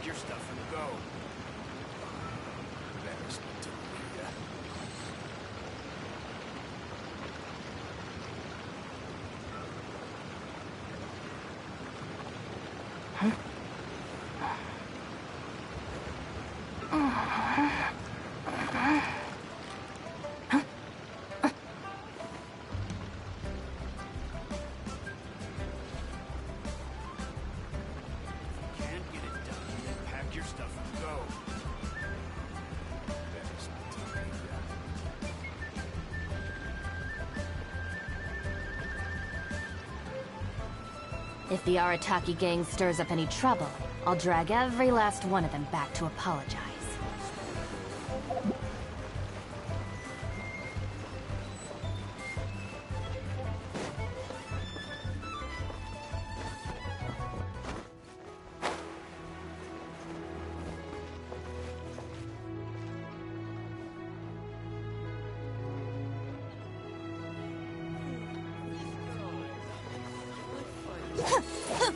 Your stuff and go. Embarrassment to Lydia. Your stuff and go. Embarrassment to Lydia. If the Arataki gang stirs up any trouble, I'll drag every last one of them back to apologize. Huh!